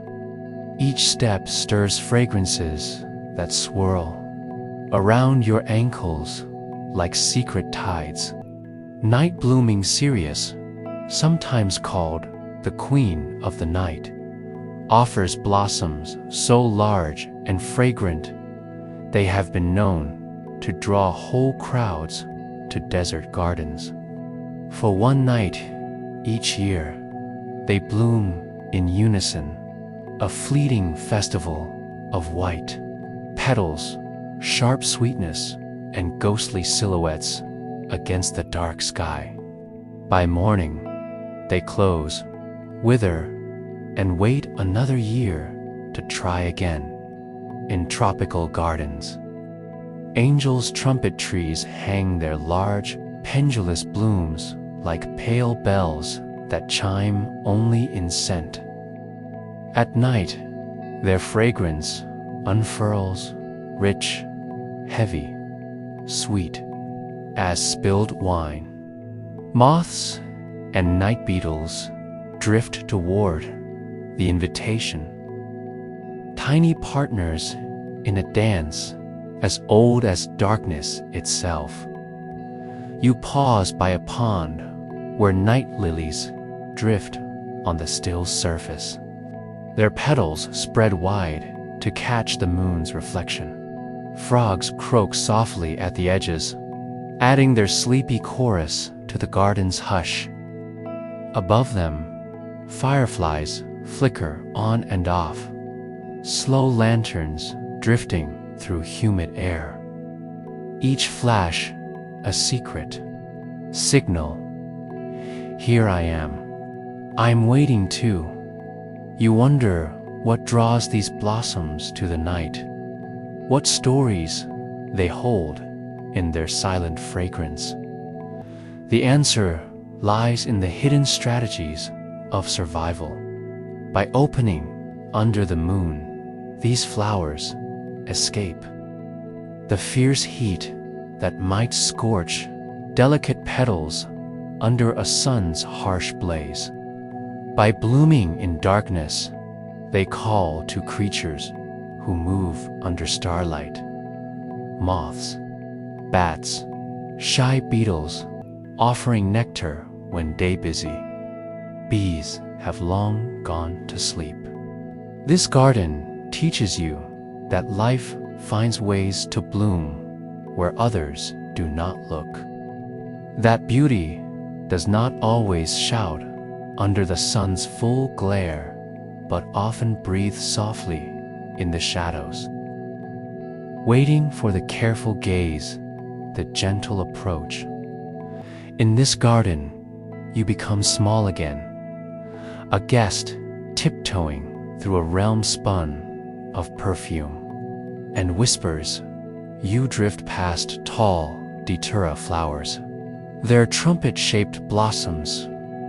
Each step stirs fragrances that swirl around your ankles like secret tides. Night blooming Sirius, sometimes called the Queen of the Night, offers blossoms so large and fragrant they have been known to draw whole crowds to desert gardens. For one night each year, they bloom in unison, a fleeting festival of white petals, sharp sweetness, and ghostly silhouettes against the dark sky. By morning, they close, wither, and wait another year to try again. In tropical gardens, angels' trumpet trees hang their large, pendulous blooms like pale bells that chime only in scent. At night, their fragrance unfurls, rich, heavy, sweet as spilled wine. Moths and night beetles drift toward the invitation, tiny partners in a dance as old as darkness itself. You pause by a pond where night lilies drift on the still surface, their petals spread wide to catch the moon's reflection. Frogs croak softly at the edges, adding their sleepy chorus to the garden's hush. Above them, fireflies flicker on and off, slow lanterns drifting through humid air. Each flash a secret signal. Here I am. I'm waiting too. You wonder what draws these blossoms to the night, what stories they hold in their silent fragrance. The answer lies in the hidden strategies of survival. By opening under the moon, these flowers escape the fierce heat that might scorch delicate petals under a sun's harsh blaze. By blooming in darkness, they call to creatures who move under starlight. Moths, bats, shy beetles, offering nectar when day busy. Bees have long gone to sleep. This garden teaches you that life finds ways to bloom where others do not look. That beauty does not always shout under the sun's full glare, but often breathes softly in the shadows, waiting for the careful gaze, the gentle approach. In this garden, you become small again, a guest tiptoeing through a realm spun of perfume and whispers. You drift past tall datura flowers, their trumpet-shaped blossoms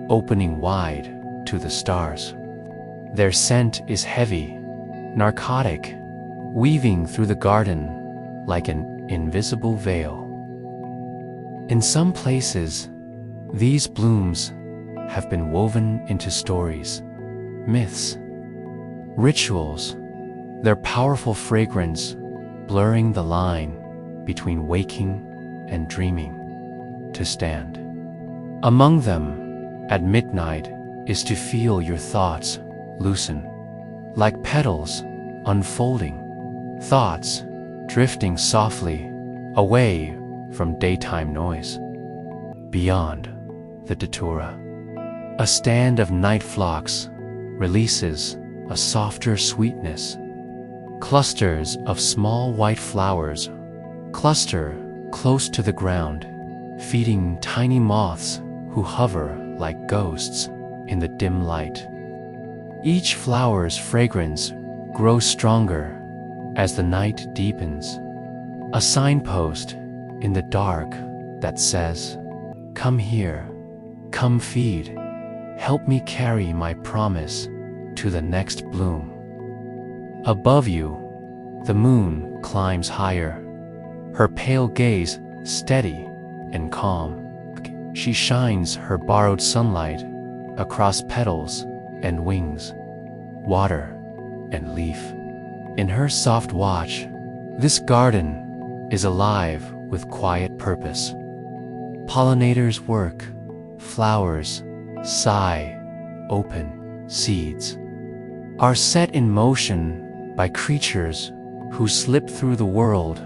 opening wide to the stars. Their scent is heavy, narcotic, weaving through the garden like an invisible veil. In some places, these blooms have been woven into stories, myths, rituals, their powerful fragrance blurring the line between waking and dreaming. To stand among them at midnight is to feel your thoughts loosen, like petals unfolding, thoughts drifting softly away from daytime noise. Beyond the datura, a stand of night phlox releases a softer sweetness. Clusters of small white flowers cluster close to the ground, feeding tiny moths who hover like ghosts in the dim light. Each flower's fragrance grows stronger as the night deepens, a signpost in the dark that says, "Come here, come feed, help me carry my promise to the next bloom." Above you, the moon climbs higher, her pale gaze steady and calm. She shines her borrowed sunlight across petals and wings, water and leaf. In her soft watch, this garden is alive with quiet purpose. Pollinators work, flowers sigh, open seeds are set in motion by creatures who slip through the world,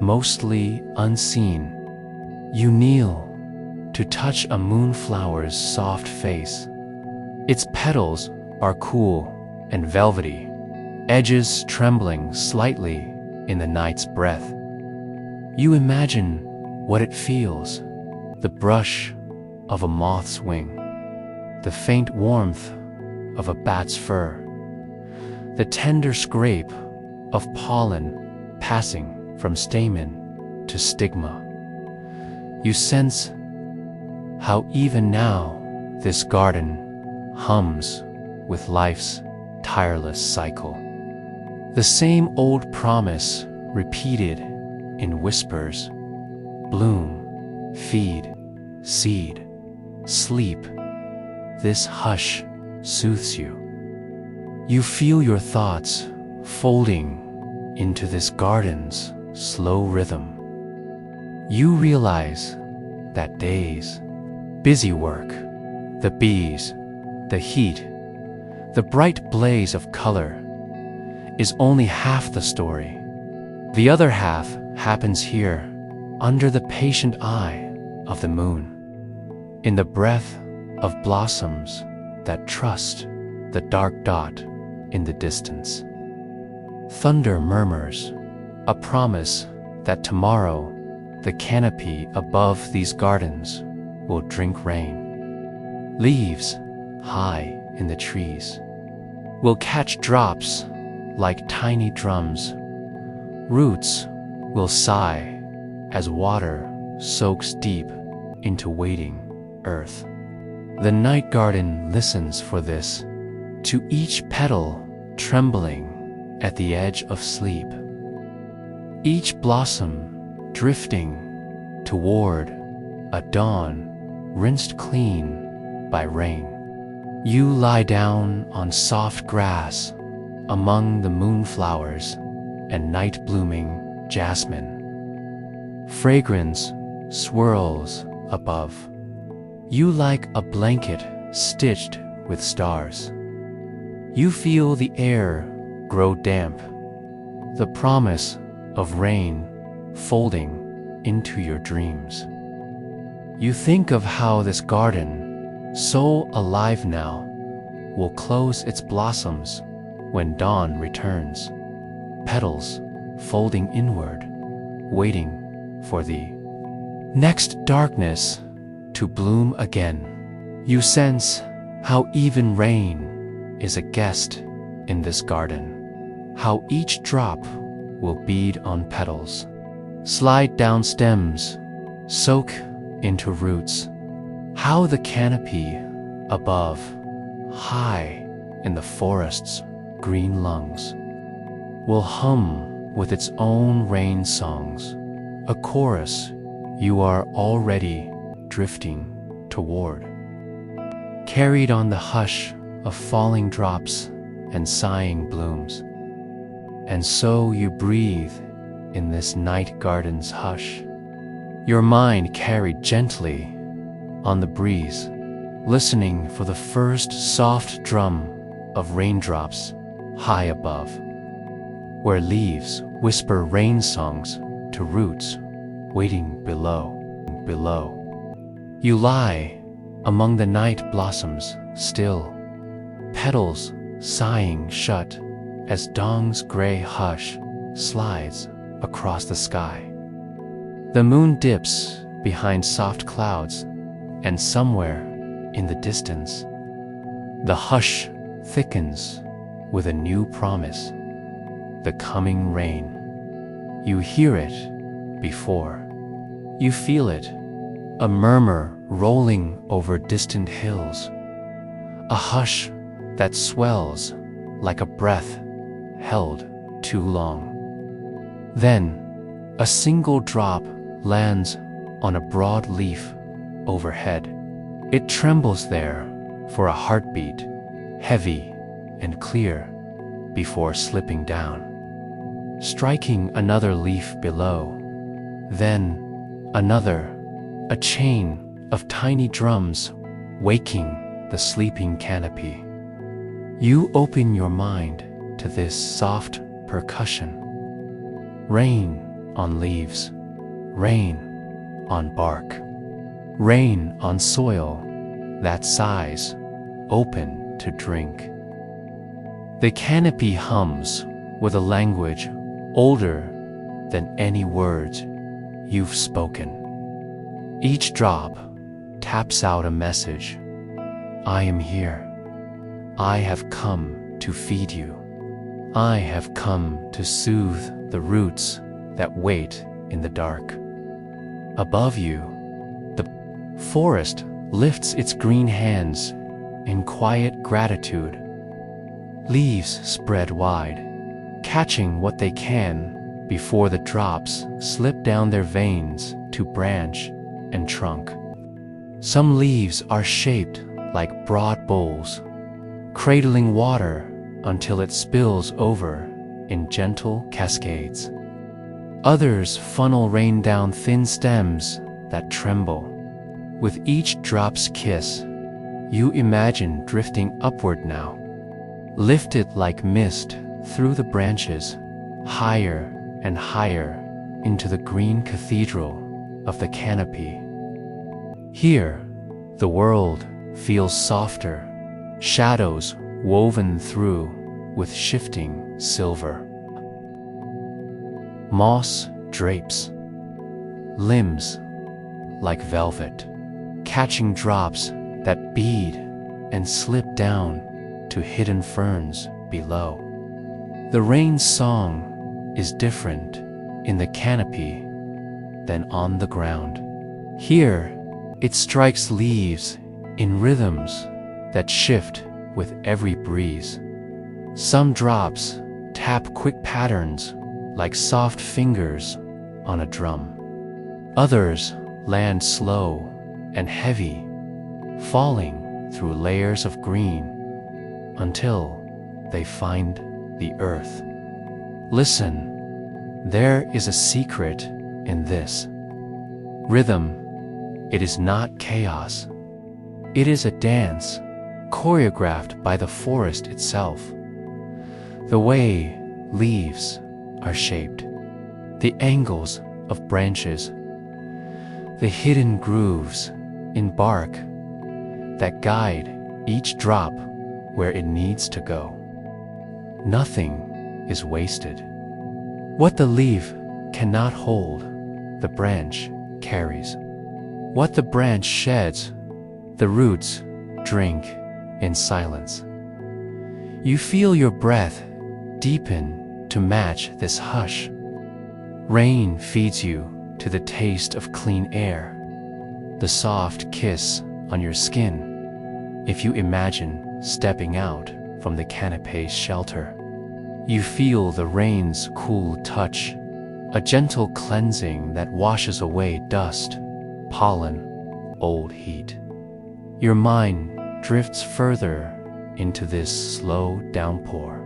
mostly unseen. You kneel to touch a moonflower's soft face. Its petals are cool and velvety, edges trembling slightly in the night's breath. You imagine what it feels: the brush of a moth's wing, the faint warmth of a bat's fur, the tender scrape of pollen passing from stamen to stigma. You sense how even now this garden hums with life's tireless cycle. The same old promise repeated in whispers: bloom, feed, seed, sleep. This hush soothes you. You feel your thoughts folding into this garden's slow rhythm. You realize that days, busy work, the bees, the heat, the bright blaze of color is only half the story. The other half happens here, under the patient eye of the moon, in the breath of blossoms that trust the dark dot in the distance. Thunder murmurs, a promise that tomorrow the canopy above these gardens will drink rain. Leaves, high in the trees, will catch drops like tiny drums. Roots will sigh as water soaks deep into waiting earth. The night garden listens for this, to each petal trembling at the edge of sleep, each blossom drifting toward a dawn rinsed clean by rain. You lie down on soft grass among the moonflowers and night-blooming jasmine. Fragrance swirls above. You like a blanket stitched with stars. You feel the air grow damp, the promise of rain folding into your dreams. You think of how this garden, so alive now, will close its blossoms when dawn returns, petals folding inward, waiting for the next darkness to bloom again. You sense how even rain is a guest in this garden, how each drop will bead on petals, slide down stems, soak into roots, how the canopy above, high in the forest's green lungs, will hum with its own rain songs, a chorus you are already drifting toward, carried on the hush of falling drops and sighing blooms. And so you breathe in this night garden's hush, your mind carried gently on the breeze, listening for the first soft drum of raindrops high above. where leaves whisper rain songs to roots waiting below. You lie among the night blossoms still, petals sighing shut as dawn's gray hush slides across the sky. The moon dips behind soft clouds, and somewhere in the distance, the hush thickens with a new promise, the coming rain. You hear it before. You feel it, a murmur rolling over distant hills, a hush that swells like a breath held too long. Then, a single drop lands on a broad leaf overhead. It trembles there for a heartbeat, heavy and clear, before slipping down, striking another leaf below. Then another, a chain of tiny drums waking the sleeping canopy. You open your mind to this soft percussion. Rain on leaves, rain on bark, rain on soil that sighs, open to drink. The canopy hums with a language older than any words you've spoken. Each drop taps out a message. I am here. I have come to feed you. I have come to soothe the roots that wait in the dark. Above you, the forest lifts its green hands in quiet gratitude. Leaves spread wide, catching what they can before the drops slip down their veins to branch and trunk. Some leaves are shaped like broad bowls, cradling water until it spills over in gentle cascades. Others funnel rain down thin stems that tremble. With each drop's kiss, you imagine drifting upward now, lifted like mist through the branches, higher and higher into the green cathedral of the canopy. Here, the world feels softer, shadows woven through with shifting silver. Moss drapes, limbs like velvet, catching drops that bead and slip down to hidden ferns below. The rain's song is different in the canopy than on the ground. Here, it strikes leaves in rhythms that shift with every breeze. Some drops tap quick patterns like soft fingers on a drum. Others land slow and heavy, falling through layers of green until they find the earth. Listen, there is a secret in this. Rhythm, it is not chaos. It is a dance choreographed by the forest itself. The way leaves are shaped, the angles of branches, the hidden grooves in bark that guide each drop where it needs to go. Nothing is wasted. What the leaf cannot hold, the branch carries. What the branch sheds, the roots drink in silence. You feel your breath deepen to match this hush. Rain feeds you to the taste of clean air, the soft kiss on your skin if you imagine stepping out from the canopy's shelter. You feel the rain's cool touch, a gentle cleansing that washes away dust, pollen, old heat. Your mind drifts further into this slow downpour.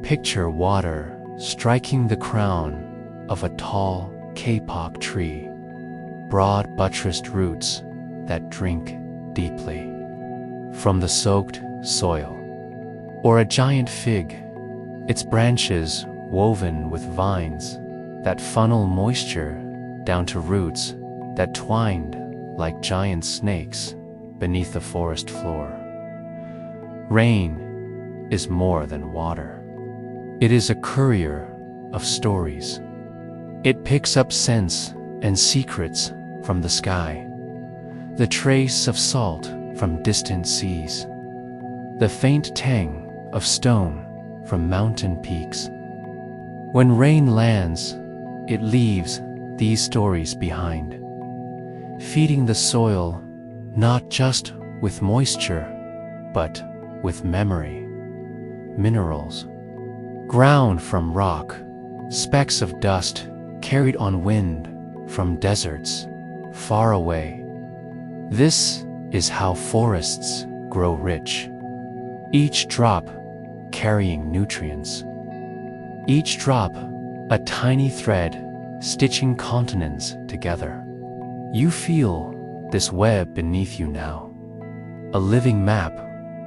Picture water striking the crown of a tall kapok tree, broad buttressed roots that drink deeply from the soaked soil. Or a giant fig, its branches woven with vines that funnel moisture down to roots that twined like giant snakes beneath the forest floor. Rain is more than water. It is a courier of stories. It picks up scents and secrets from the sky, the trace of salt from distant seas, the faint tang of stone from mountain peaks. When rain lands, it leaves these stories behind, feeding the soil not just with moisture, but with memory, minerals, ground from rock, specks of dust carried on wind from deserts far away. This is how forests grow rich, each drop carrying nutrients, each drop a tiny thread stitching continents together. You feel this web beneath you now, a living map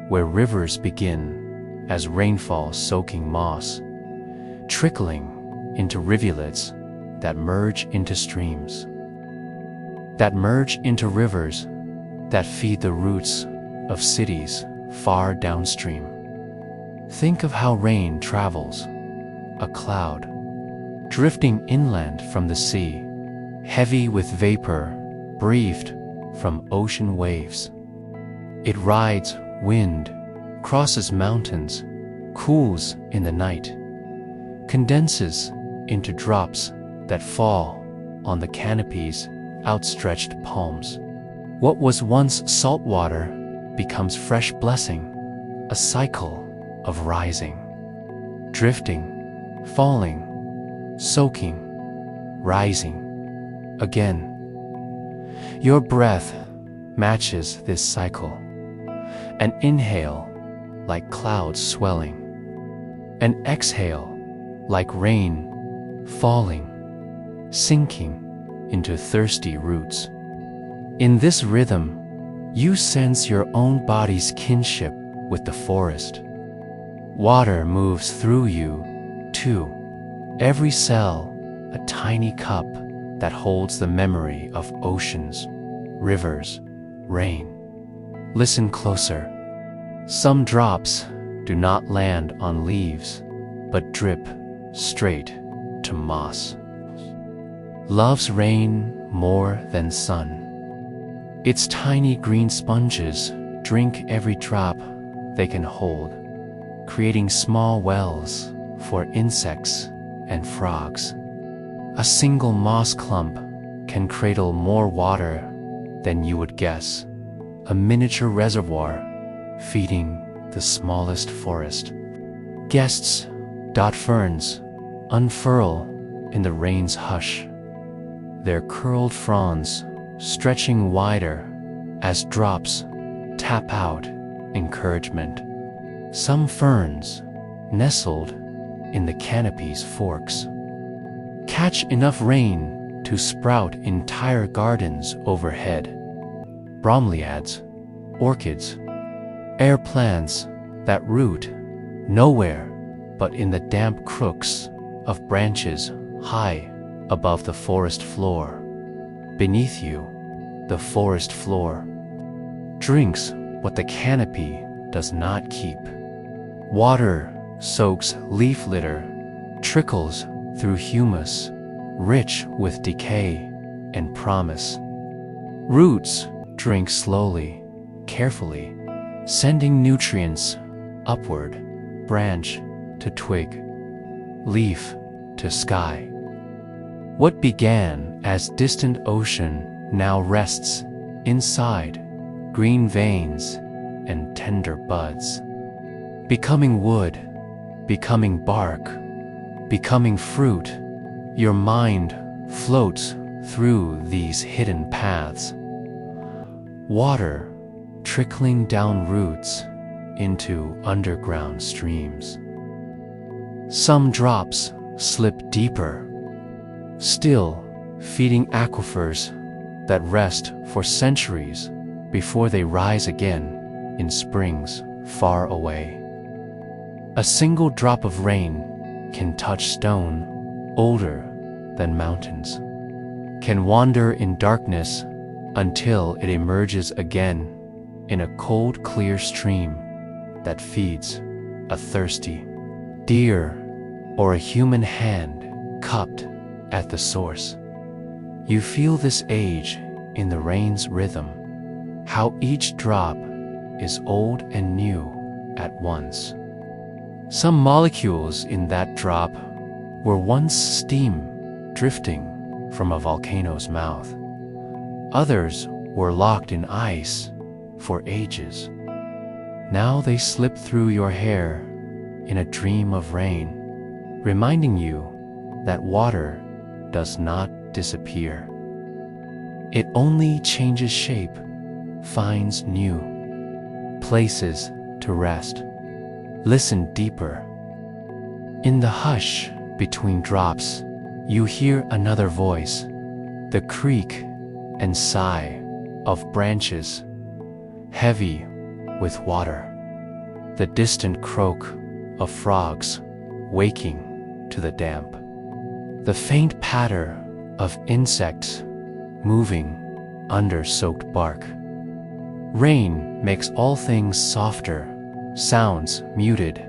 where rivers begin as rainfall soaking moss, trickling into rivulets that merge into streams, that merge into rivers that feed the roots of cities far downstream. Think of how rain travels, a cloud, drifting inland from the sea, heavy with vapor breathed from ocean waves. It rides wind, crosses mountains, cools in the night, condenses into drops that fall on the canopy's outstretched palms. What was once salt water becomes fresh blessing, a cycle of rising, drifting, falling, soaking, rising again. Your breath matches this cycle. An inhale like clouds swelling, an exhale like rain falling, sinking into thirsty roots. In this rhythm, you sense your own body's kinship with the forest. Water moves through you, too, every cell a tiny cup that holds the memory of oceans, rivers, rain. Listen closer. Some drops do not land on leaves, but drip straight to moss. Loves rain more than sun. Its tiny green sponges drink every drop they can hold, creating small wells for insects and frogs. A single moss clump can cradle more water than you would guess, a miniature reservoir feeding the smallest forest. Guests dot ferns unfurl in the rain's hush, their curled fronds stretching wider as drops tap out encouragement. Some ferns, nestled in the canopy's forks, catch enough rain to sprout entire gardens overhead. Bromeliads, orchids, air plants that root nowhere but in the damp crooks of branches high above the forest floor. Beneath you, the forest floor drinks what the canopy does not keep. Water soaks leaf litter, trickles through humus, rich with decay and promise. Roots drink slowly, carefully, sending nutrients upward, branch to twig, leaf to sky. What began as distant ocean now rests inside green veins and tender buds, becoming wood, becoming bark, becoming fruit. Your mind floats through these hidden paths. Water trickling down roots into underground streams. Some drops slip deeper, still feeding aquifers that rest for centuries before they rise again in springs far away. A single drop of rain can touch stone older than mountains, can wander in darkness until it emerges again in a cold, clear stream that feeds a thirsty deer or a human hand cupped at the source. You feel this age in the rain's rhythm, how each drop is old and new at once. Some molecules in that drop were once steam drifting from a volcano's mouth. Others were locked in ice for ages. Now they slip through your hair in a dream of rain, reminding you that water does not disappear. It only changes shape, finds new places to rest. Listen deeper. In the hush between drops, you hear another voice, the creak and sigh of branches, heavy with water, the distant croak of frogs waking to the damp, the faint patter of insects moving under soaked bark. Rain makes all things softer, sounds muted,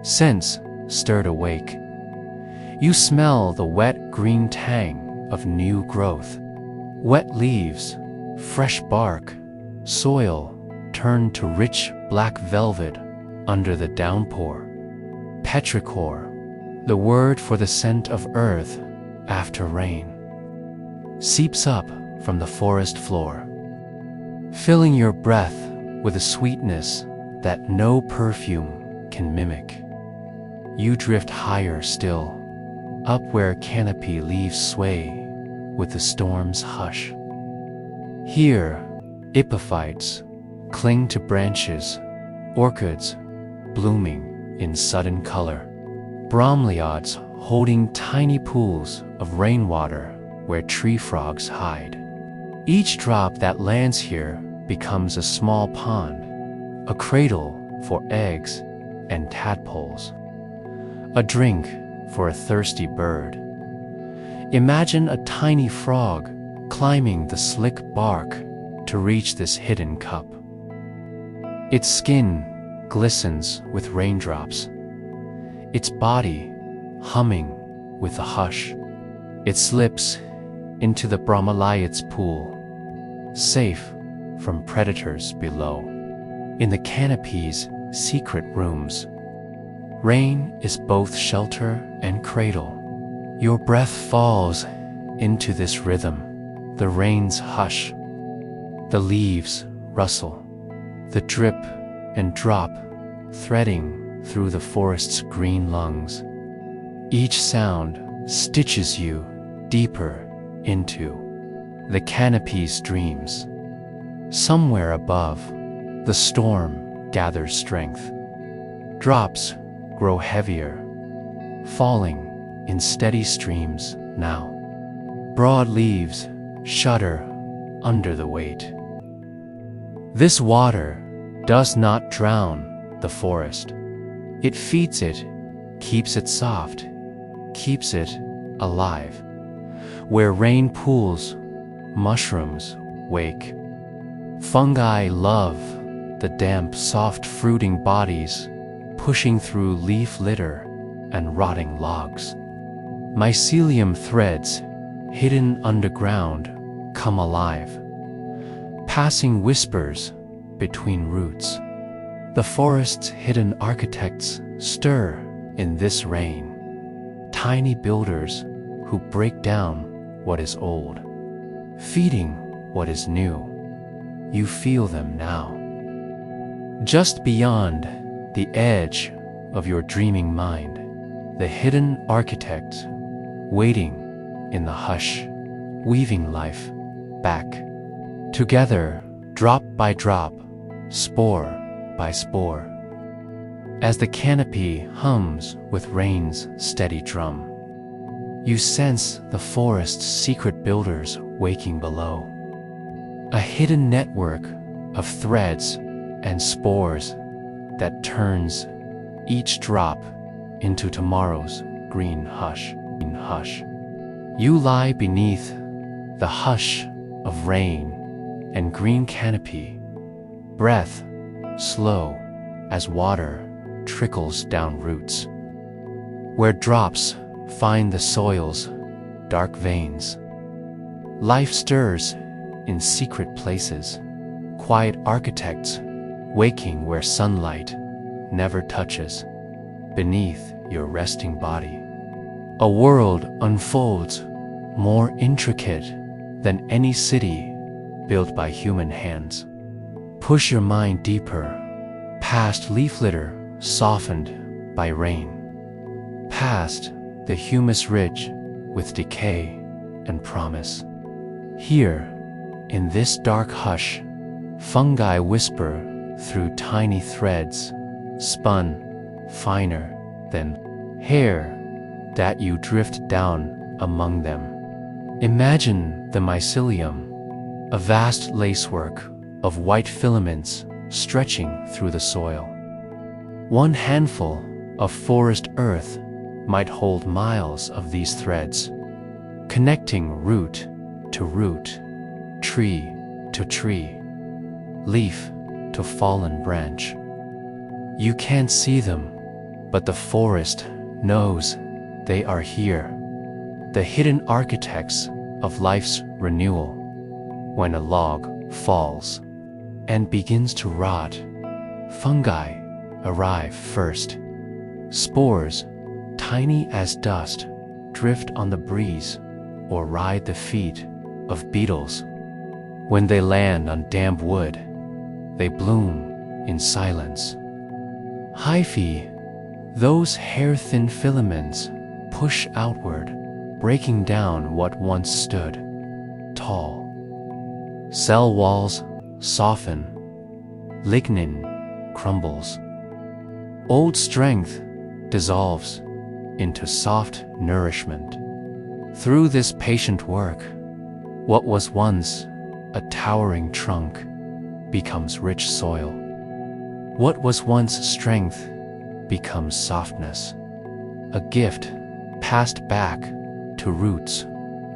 scents stirred awake. You smell the wet green tang of new growth, wet leaves, fresh bark, soil turned to rich black velvet under the downpour. Petrichor, the word for the scent of earth after rain, seeps up from the forest floor, filling your breath with a sweetness that no perfume can mimic. You drift higher still, up where canopy leaves sway with the storm's hush. Here, epiphytes cling to branches, orchids blooming in sudden color, bromeliads holding tiny pools of rainwater where tree frogs hide. Each drop that lands here becomes a small pond, a cradle for eggs and tadpoles, a drink for a thirsty bird. Imagine a tiny frog climbing the slick bark to reach this hidden cup. Its skin glistens with raindrops, its body humming with the hush. It slips into the bromeliad's pool, safe from predators below. In the canopy's secret rooms, rain is both shelter and cradle. Your breath falls into this rhythm, the rain's hush. The leaves rustle, the drip and drop threading through the forest's green lungs. Each sound stitches you deeper into the canopy's dreams. Somewhere above, the storm gathers strength. Drops grow heavier, falling in steady streams now. Broad leaves shudder under the weight. This water does not drown the forest. It feeds it, keeps it soft, keeps it alive. Where rain pools, mushrooms wake. Fungi love the damp, soft fruiting bodies pushing through leaf litter and rotting logs. Mycelium threads hidden underground come alive, passing whispers between roots. The forest's hidden architects stir in this rain, tiny builders who break down what is old, feeding what is new. You feel them now. Just beyond the edge of your dreaming mind, the hidden architect waiting in the hush, weaving life back. Together, drop by drop, spore by spore, as the canopy hums with rain's steady drum. You sense the forest's secret builders waking below, a hidden network of threads and spores that turns each drop into tomorrow's green hush. You lie beneath the hush of rain and green canopy, breath slow as water trickles down roots, where drops find the soil's dark veins. Life stirs in secret places, quiet architects waking where sunlight never touches. Beneath your resting body, a world unfolds more intricate than any city built by human hands. Push your mind deeper, past leaf litter softened by rain, past the humus ridge with decay and promise. Here, in this dark hush, fungi whisper through tiny threads, spun finer than hair, that you drift down among them. Imagine the mycelium, a vast lacework of white filaments stretching through the soil. One handful of forest earth might hold miles of these threads, connecting root to root, tree to tree, leaf to fallen branch. You can't see them, but the forest knows they are here, the hidden architects of life's renewal. When a log falls and begins to rot, fungi arrive first. Spores, tiny as dust, drift on the breeze or ride the feet of beetles. When they land on damp wood, they bloom in silence. Hyphae, those hair-thin filaments, push outward, breaking down what once stood tall. Cell walls soften, lignin crumbles. Old strength dissolves into soft nourishment. Through this patient work, what was once a towering trunk becomes rich soil. What was once strength becomes softness, a gift passed back to roots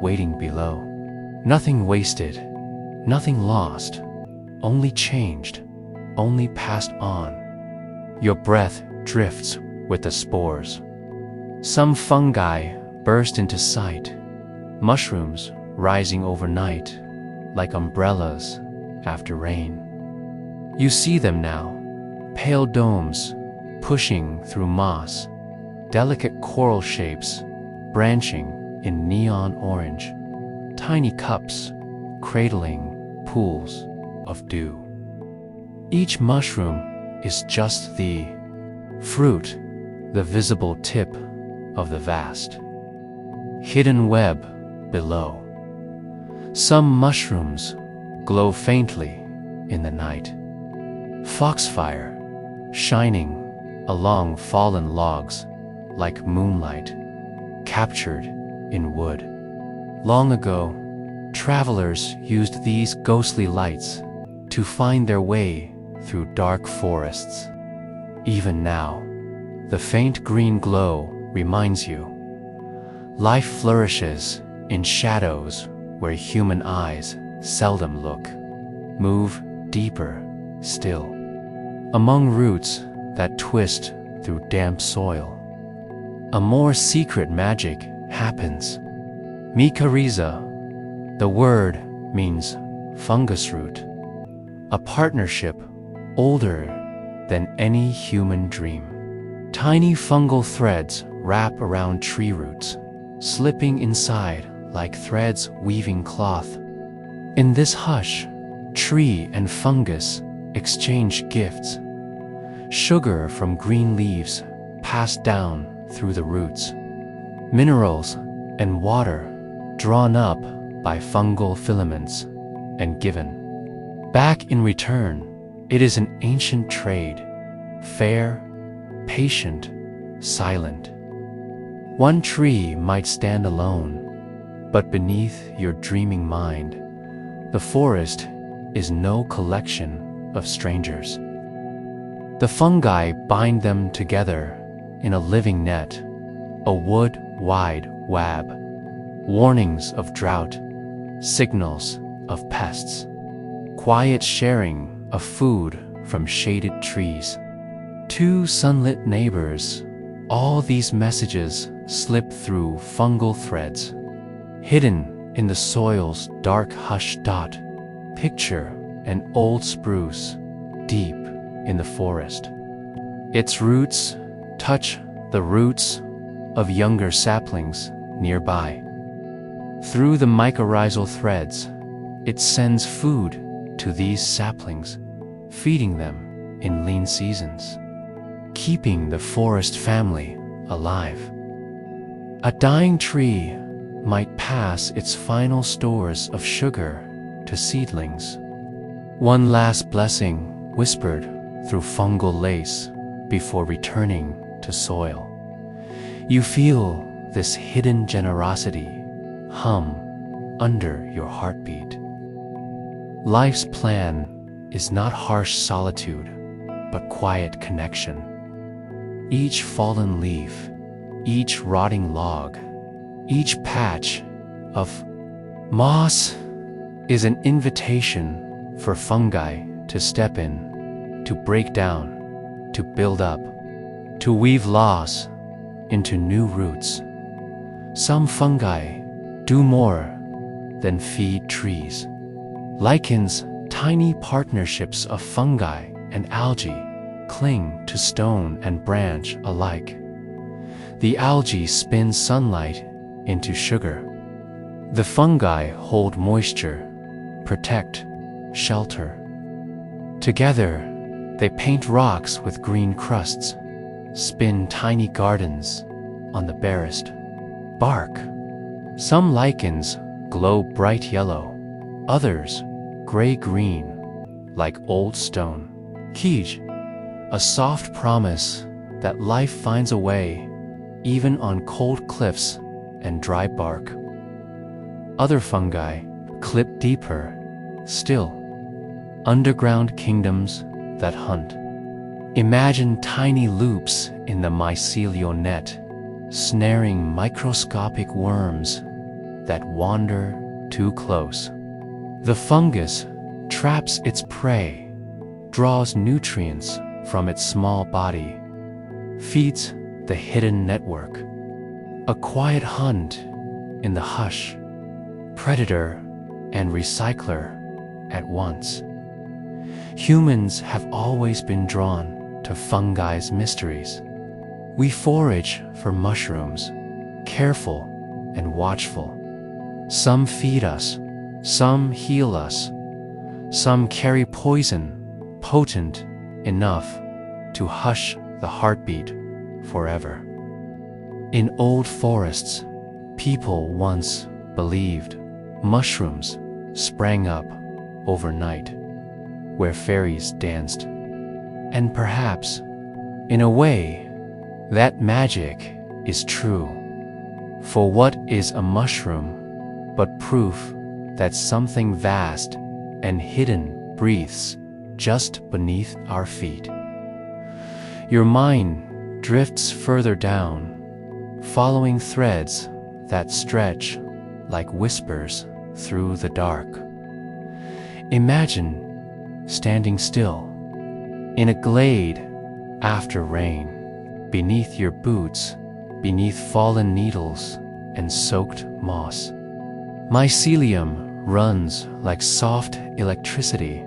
waiting below. Nothing wasted, nothing lost, only changed, only passed on. Your breath drifts with the spores. Some fungi burst into sight, mushrooms rising overnight like umbrellas after rain. You see them now, pale domes pushing through moss, delicate coral shapes branching in neon orange, tiny cups cradling pools of dew. Each mushroom is just the fruit, the visible tip of the vast hidden web below. Some mushrooms glow faintly in the night, foxfire shining along fallen logs like moonlight captured in wood. Long ago, travelers used these ghostly lights to find their way through dark forests. Even now, the faint green glow reminds you, life flourishes in shadows where human eyes seldom look. Move deeper still, among roots that twist through damp soil. A more secret magic happens. Mycorrhiza, the word means fungus root, a partnership older than any human dream. Tiny fungal threads wrap around tree roots, slipping inside like threads weaving cloth. In this hush, tree and fungus exchange gifts. Sugar from green leaves passed down through the roots. Minerals and water drawn up by fungal filaments and given back in return. It is an ancient trade, fair, patient, silent. One tree might stand alone, but beneath your dreaming mind, the forest is no collection of strangers. The fungi bind them together in a living net, a wood-wide web, warnings of drought, signals of pests, quiet sharing of food from shaded trees. Two sunlit neighbors, all these messages slip through fungal threads. Hidden in the soil's dark hush dot, picture an old spruce deep in the forest. Its roots touch the roots of younger saplings nearby. Through the mycorrhizal threads, it sends food to these saplings, feeding them in lean seasons, keeping the forest family alive. A dying tree might pass its final stores of sugar to seedlings. One last blessing whispered through fungal lace before returning to soil. You feel this hidden generosity hum under your heartbeat. Life's plan is not harsh solitude, but quiet connection. Each fallen leaf, each rotting log, each patch of moss is an invitation for fungi to step in, to break down, to build up, to weave loss into new roots. Some fungi do more than feed trees. Lichens, tiny partnerships of fungi and algae, cling to stone and branch alike. The algae spins sunlight into sugar. The fungi hold moisture, protect, shelter. Together, they paint rocks with green crusts, spin tiny gardens on the barest bark. Some lichens glow bright yellow, others gray-green, like old stone. Kij, a soft promise that life finds a way, even on cold cliffs and dry bark. Other fungi clip deeper, still, underground kingdoms that hunt. Imagine tiny loops in the mycelial net, snaring microscopic worms that wander too close. The fungus traps its prey, draws nutrients from its small body, feeds the hidden network. A quiet hunt in the hush, predator and recycler at once. Humans have always been drawn to fungi's mysteries. We forage for mushrooms, careful and watchful. Some feed us, some heal us, some carry poison potent enough to hush the heartbeat forever. In old forests, people once believed mushrooms sprang up overnight, where fairies danced. And perhaps, in a way, that magic is true. For what is a mushroom but proof that something vast and hidden breathes just beneath our feet? Your mind drifts further down, following threads that stretch like whispers through the dark. Imagine standing still in a glade after rain, beneath your boots, beneath fallen needles and soaked moss. Mycelium runs like soft electricity,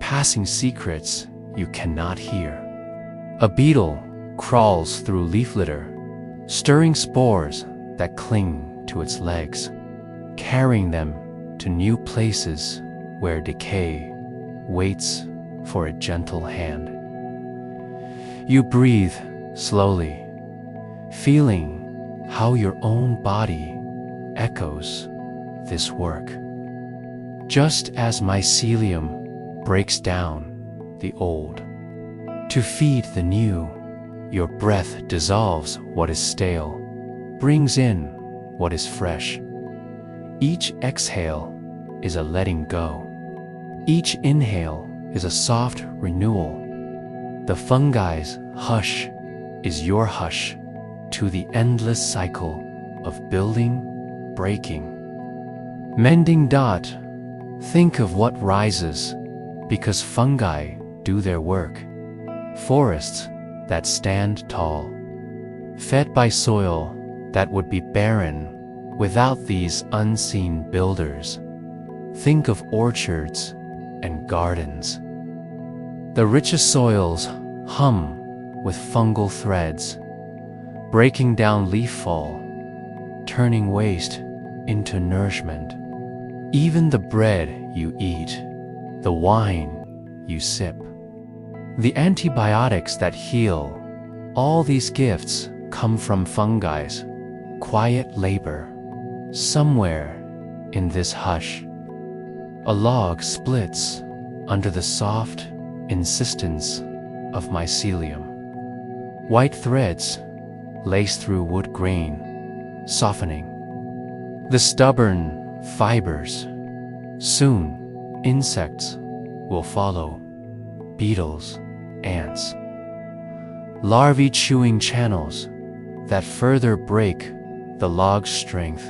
passing secrets you cannot hear. A beetle crawls through leaf litter, stirring spores that cling to its legs, carrying them to new places where decay waits for a gentle hand. You breathe slowly, feeling how your own body echoes this work. Just as mycelium breaks down the old to feed the new, your breath dissolves what is stale, brings in what is fresh. Each exhale is a letting go. Each inhale is a soft renewal. The fungi's hush is your hush to the endless cycle of building, breaking, mending. Think of what rises because fungi do their work. Forests that stand tall, fed by soil that would be barren without these unseen builders. Think of orchards and gardens. The richest soils hum with fungal threads, breaking down leaf fall, turning waste into nourishment. Even the bread you eat, the wine you sip, the antibiotics that heal, all these gifts come from fungi's quiet labor. Somewhere in this hush, a log splits under the soft insistence of mycelium. White threads lace through wood grain, softening the stubborn fibers. Soon, insects will follow, beetles, ants, larvae chewing channels that further break the log's strength.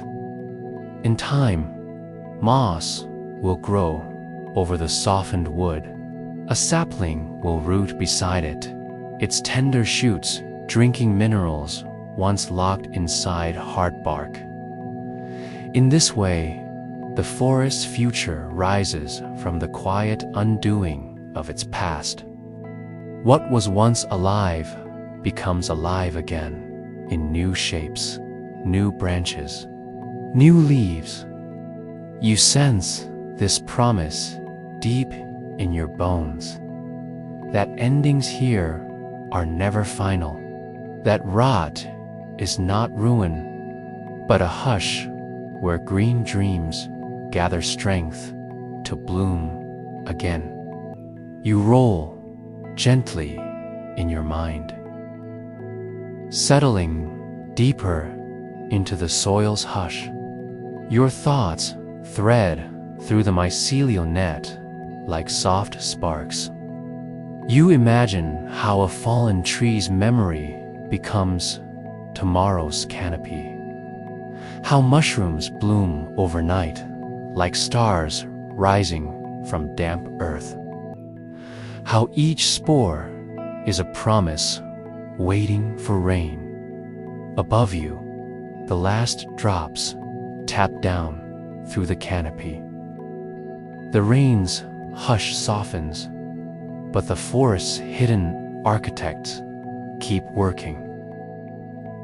In time, moss will grow over the softened wood. A sapling will root beside it, its tender shoots drinking minerals once locked inside hard bark. In this way, the forest's future rises from the quiet undoing of its past. What was once alive becomes alive again in new shapes, new branches, new leaves. You sense this promise deep in your bones, that endings here are never final, that rot is not ruin, but a hush where green dreams gather strength to bloom again. You roll gently in your mind, settling deeper into the soil's hush. Your thoughts thread through the mycelial net like soft sparks. You imagine how a fallen tree's memory becomes tomorrow's canopy, how mushrooms bloom overnight like stars rising from damp earth, how each spore is a promise waiting for rain. Above you, the last drops tap down through the canopy. The rain's hush softens, but the forest's hidden architects keep working.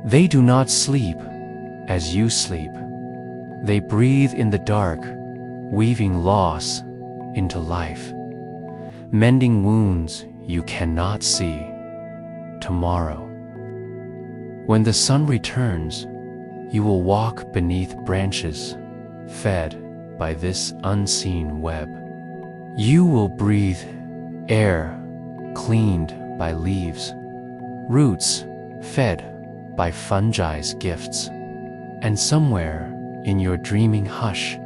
They do not sleep as you sleep. They breathe in the dark, weaving loss into life, mending wounds you cannot see. Tomorrow, when the sun returns, you will walk beneath branches fed by this unseen web. You will breathe air cleaned by leaves, roots fed by fungi's gifts, and somewhere in your dreaming hush,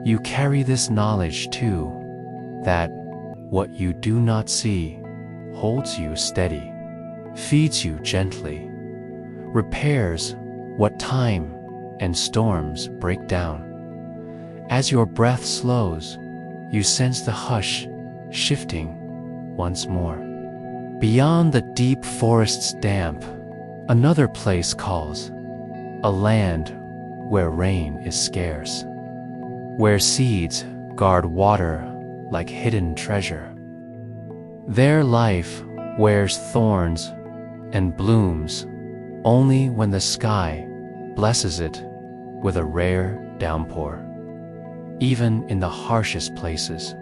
you carry this knowledge too, that what you do not see holds you steady, feeds you gently, repairs what time and storms break down. As your breath slows, you sense the hush shifting once more. Beyond the deep forest's damp, another place calls, a land where rain is scarce, where seeds guard water like hidden treasure. There life wears thorns and blooms only when the sky blesses it with a rare downpour. Even in the harshest places,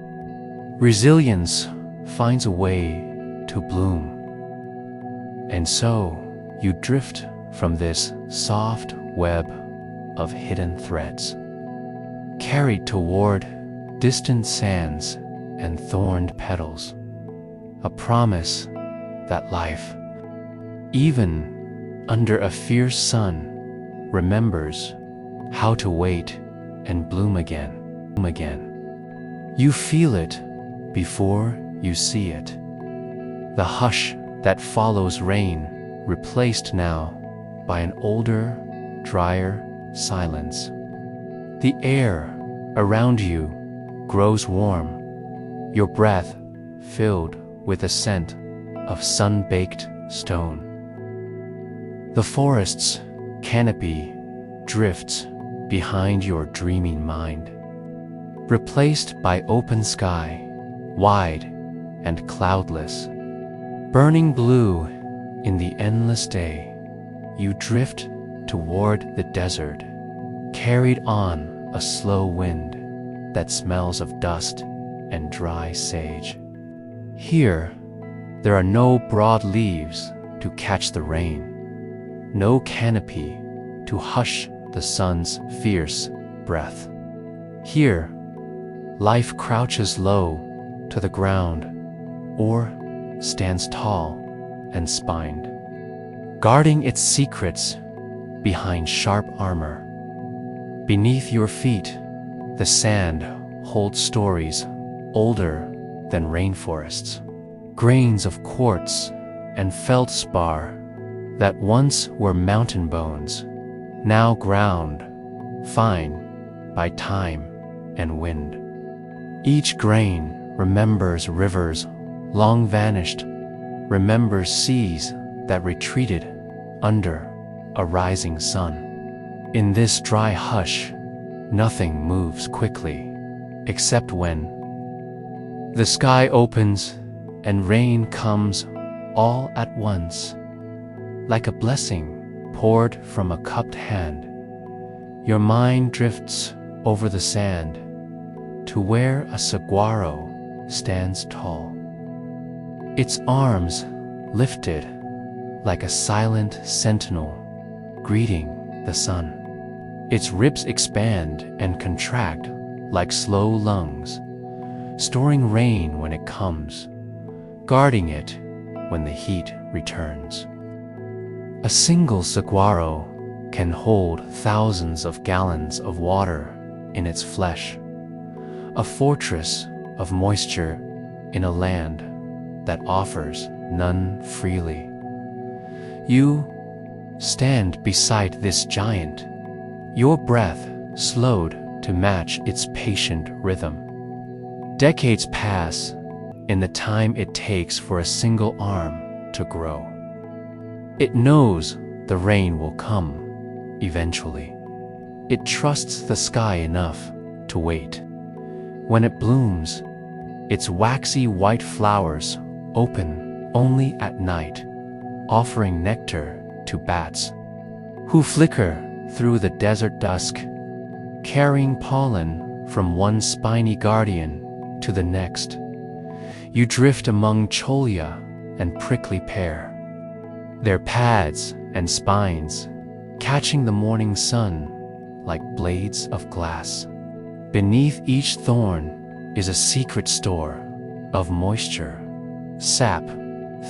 resilience finds a way to bloom. And so you drift from this soft web of hidden threads, carried toward distant sands and thorned petals, a promise that life, even under a fierce sun, remembers how to wait and bloom again. You feel it before you see it. The hush that follows rain replaced now by an older, drier silence. The air around you grows warm, your breath filled with a scent of sun-baked stone. The forest's canopy drifts behind your dreaming mind, replaced by open sky, wide and cloudless. Burning blue in the endless day, you drift toward the desert, carried on a slow wind that smells of dust and dry sage. Here, there are no broad leaves to catch the rain, no canopy to hush the sun's fierce breath. Here, life crouches low to the ground or stands tall and spined, guarding its secrets behind sharp armor. Beneath your feet, the sand holds stories older than rainforests, grains of quartz and feldspar that once were mountain bones, now ground fine by time and wind. Each grain remembers rivers long vanished, remembers seas that retreated under a rising sun. In this dry hush, nothing moves quickly, except when the sky opens and rain comes all at once, like a blessing poured from a cupped hand. Your mind drifts over the sand to where a saguaro stands tall, its arms lifted like a silent sentinel greeting the sun. Its ribs expand and contract like slow lungs, storing rain when it comes, guarding it when the heat returns. A single saguaro can hold thousands of gallons of water in its flesh, a fortress of moisture in a land that offers none freely. You stand beside this giant, your breath slowed to match its patient rhythm. Decades pass in the time it takes for a single arm to grow. It knows the rain will come eventually. It trusts the sky enough to wait. When it blooms, its waxy white flowers open only at night, offering nectar to bats who flicker through the desert dusk, carrying pollen from one spiny guardian to the next. You drift among cholla and prickly pear, their pads and spines catching the morning sun like blades of glass. Beneath each thorn is a secret store of moisture, sap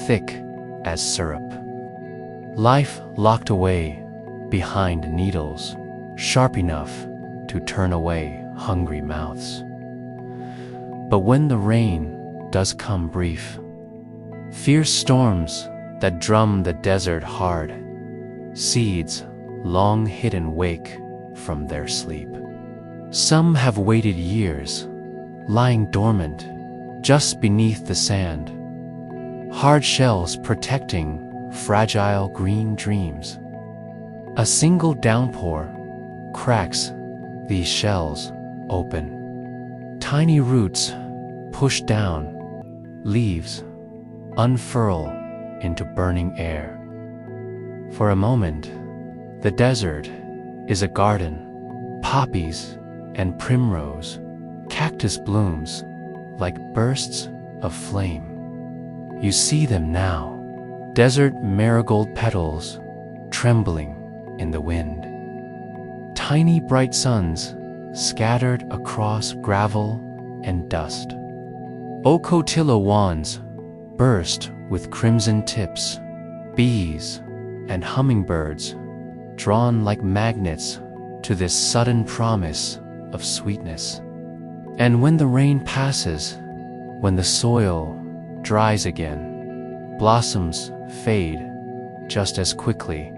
thick as syrup. Life locked away behind needles, sharp enough to turn away hungry mouths. But when the rain does come brief, fierce storms that drum the desert hard, seeds long hidden wake from their sleep. Some have waited years, lying dormant just beneath the sand, hard shells protecting fragile green dreams. A single downpour cracks these shells open. Tiny roots push down, leaves unfurl into burning air. For a moment, the desert is a garden, poppies and primrose, cactus blooms like bursts of flame. You see them now, desert marigold petals trembling in the wind. Tiny bright suns scattered across gravel and dust. Ocotillo wands burst with crimson tips, bees and hummingbirds drawn like magnets to this sudden promise of sweetness. And when the rain passes, when the soil dries again, blossoms fade, just as quickly,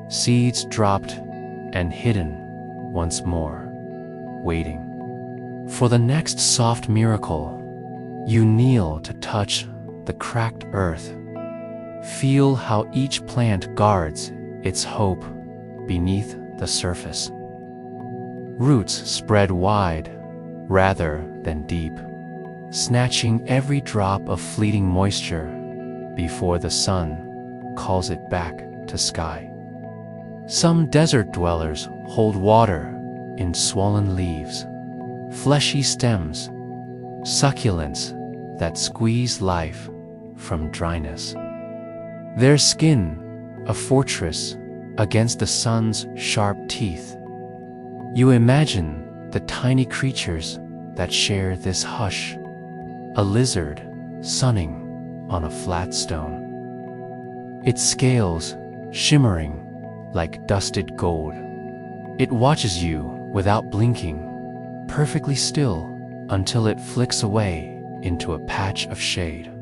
seeds dropped and hidden once more, waiting. For the next soft miracle, you kneel to touch the cracked earth. Feel how each plant guards its hope beneath the surface. Roots spread wide rather than deep, snatching every drop of fleeting moisture before the sun calls it back to sky. Some desert dwellers hold water in swollen leaves, fleshy stems, succulents that squeeze life from dryness. Their skin, a fortress against the sun's sharp teeth. You imagine the tiny creatures that share this hush, a lizard sunning on a flat stone. Its scales shimmering like dusted gold. It watches you without blinking, perfectly still until it flicks away into a patch of shade.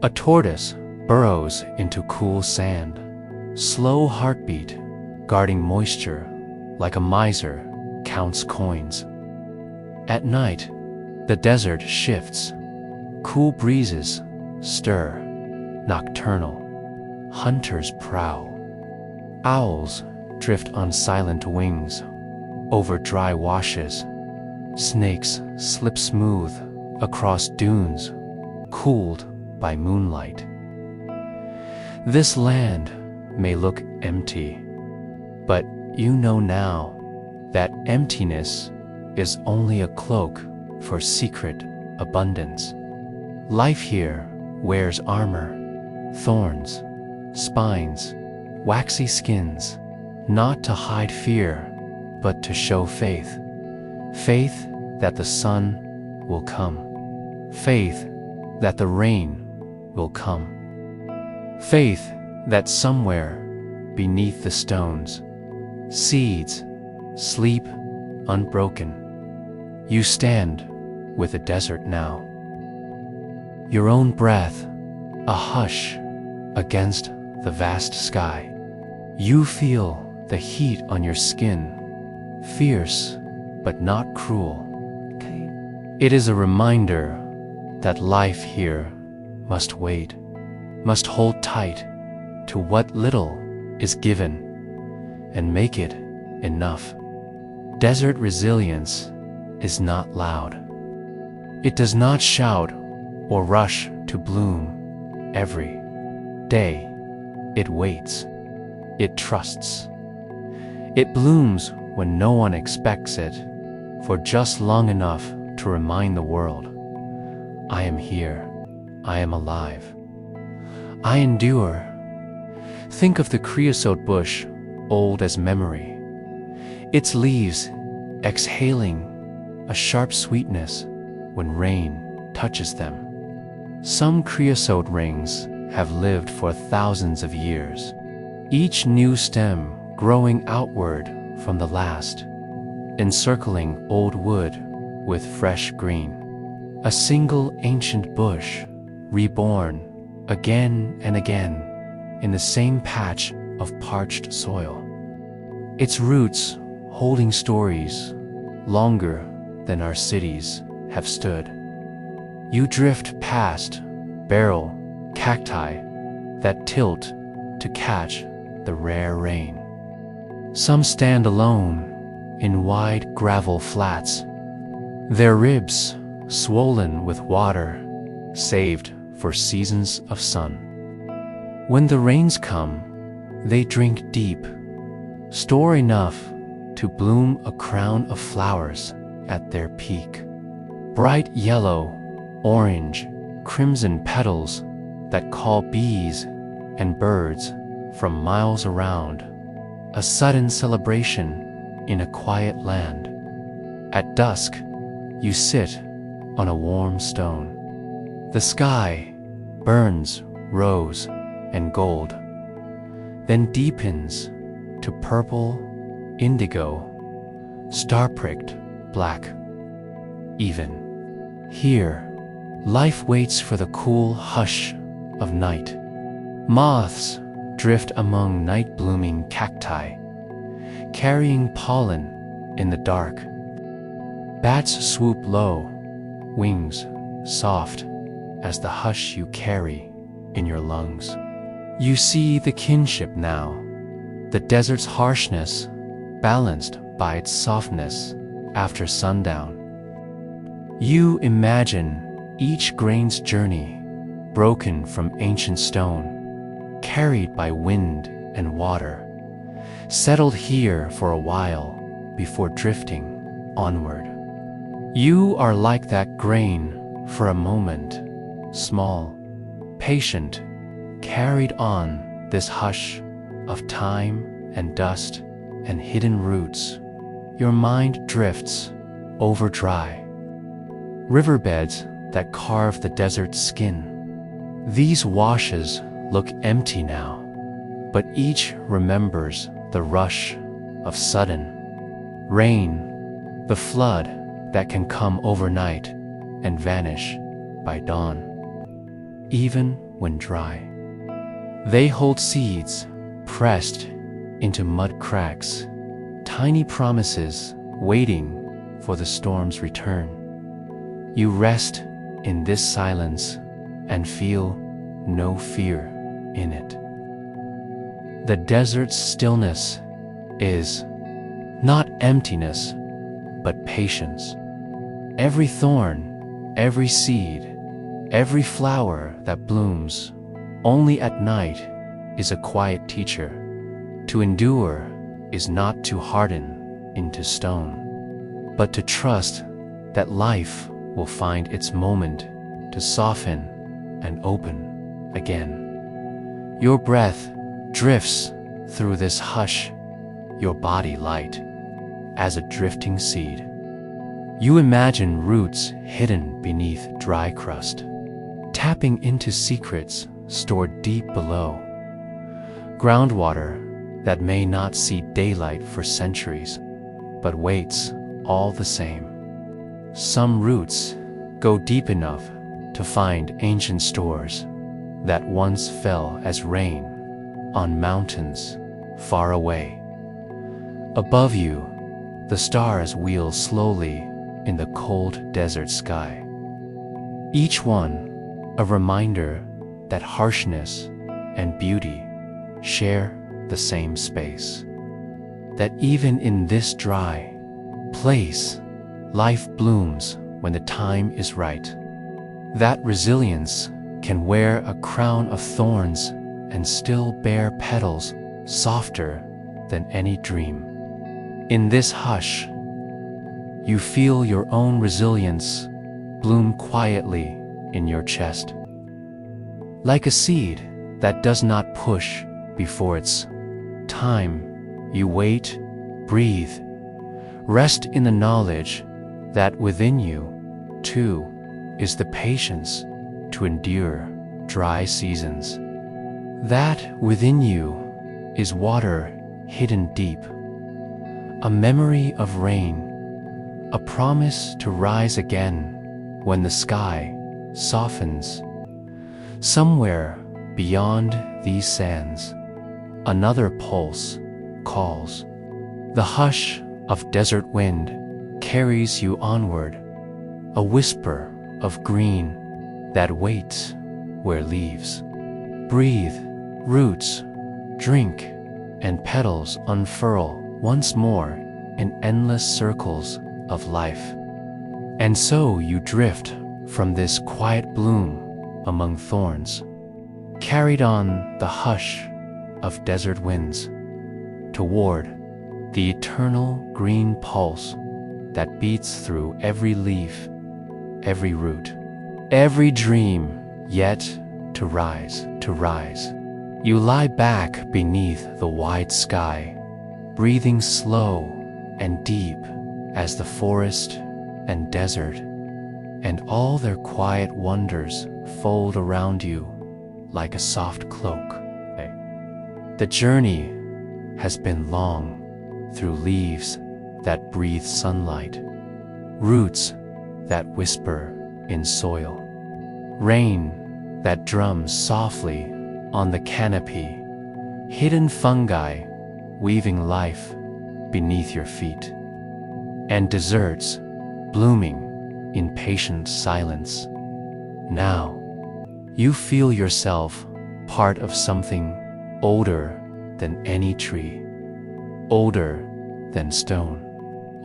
A tortoise burrows into cool sand, slow heartbeat, guarding moisture like a miser counts coins. At night, the desert shifts. Cool breezes stir, nocturnal. Hunters prowl. Owls drift on silent wings over dry washes. Snakes slip smooth across dunes, cooled by moonlight. This land may look empty, but you know now that emptiness is only a cloak for secret abundance. Life here wears armor, thorns, spines, waxy skins, not to hide fear, but to show faith. Faith that the sun will come. Faith that the rain will come. Faith that somewhere beneath the stones, seeds sleep unbroken. You stand with the desert now. Your own breath, a hush against the vast sky. You feel the heat on your skin, fierce but not cruel. It is a reminder that life here must wait, must hold tight to what little is given and make it enough. Desert resilience is not loud. It does not shout or rush to bloom every day. It waits. It trusts. It blooms when no one expects it, for just long enough to remind the world, I am here. I am alive. I endure. Think of the creosote bush, old as memory. Its leaves exhaling a sharp sweetness when rain touches them. Some creosote rings have lived for thousands of years, each new stem growing outward from the last, encircling old wood with fresh green. A single ancient bush, reborn again and again in the same patch of parched soil. Its roots holding stories longer than our cities have stood. You drift past beryl cacti that tilt to catch the rare rain. Some stand alone in wide gravel flats, their ribs swollen with water saved for seasons of sun. When the rains come, they drink deep, store enough to bloom a crown of flowers at their peak. Bright yellow, orange, crimson petals that call bees and birds from miles around. A sudden celebration in a quiet land. At dusk, you sit on a warm stone. The sky burns rose and gold, then deepens to purple, indigo, star-pricked black. Even here, life waits for the cool hush of night. Moths drift among night-blooming cacti, carrying pollen in the dark. Bats swoop low, wings soft as the hush you carry in your lungs. You see the kinship now, the desert's harshness balanced by its softness after sundown. You imagine each grain's journey, broken from ancient stone, carried by wind and water, settled here for a while before drifting onward. You are like that grain for a moment, small, patient, carried on this hush of time and dust and hidden roots. Your mind drifts over dry riverbeds that carve the desert's skin. These washes look empty now, but each remembers the rush of sudden rain, the flood that can come overnight and vanish by dawn, even when dry. They hold seeds pressed into mud cracks, tiny promises waiting for the storm's return. You rest in this silence and feel no fear in it. The desert's stillness is not emptiness, but patience. Every thorn, every seed, every flower that blooms only at night is a quiet teacher. To endure is not to harden into stone, but to trust that life will find its moment to soften and open again. Your breath drifts through this hush, your body light as a drifting seed. You imagine roots hidden beneath dry crust, tapping into secrets stored deep below. Groundwater that may not see daylight for centuries, but waits all the same. Some roots go deep enough to find ancient stores that once fell as rain on mountains far away. Above you, the stars wheel slowly in the cold desert sky. Each one a reminder that harshness and beauty share the same space. That even in this dry place, life blooms when the time is right. That resilience can wear a crown of thorns and still bear petals softer than any dream. In this hush, you feel your own resilience bloom quietly in your chest. Like a seed that does not push before its time, you wait, breathe, rest in the knowledge that within you, too, is the patience to endure dry seasons. That within you is water hidden deep, a memory of rain, a promise to rise again when the sky softens. Somewhere beyond these sands, another pulse calls. The hush of desert wind carries you onward, a whisper of green that waits where leaves breathe, roots drink, and petals unfurl once more in endless circles of life. And so you drift from this quiet bloom among thorns, carried on the hush of desert winds, toward the eternal green pulse that beats through every leaf, every root, every dream yet to rise, to rise. You lie back beneath the wide sky, breathing slow and deep as the forest and desert and all their quiet wonders fold around you like a soft cloak. The journey has been long through leaves that breathe sunlight, roots that whisper in soil, rain that drums softly on the canopy, hidden fungi weaving life beneath your feet, and deserts blooming in patient silence. Now, you feel yourself part of something older than any tree, older than stone,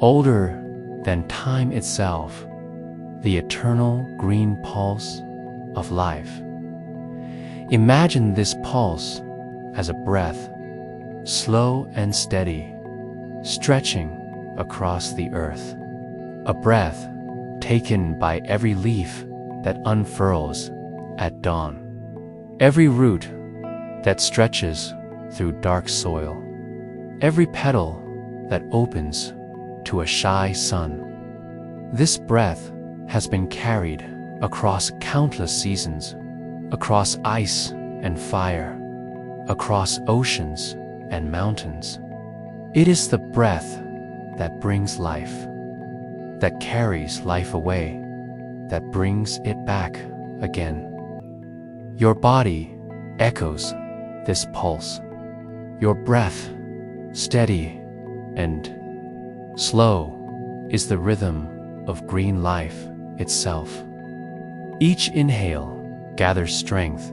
older than time itself, the eternal green pulse of life. Imagine this pulse as a breath, slow and steady, stretching across the earth. A breath taken by every leaf that unfurls at dawn, every root that stretches through dark soil, every petal that opens to a shy sun. This breath has been carried across countless seasons, across ice and fire, across oceans and mountains. It is the breath that brings life, that carries life away, that brings it back again. Your body echoes this pulse. Your breath, steady and slow, is the rhythm of green life itself. Each inhale gathers strength.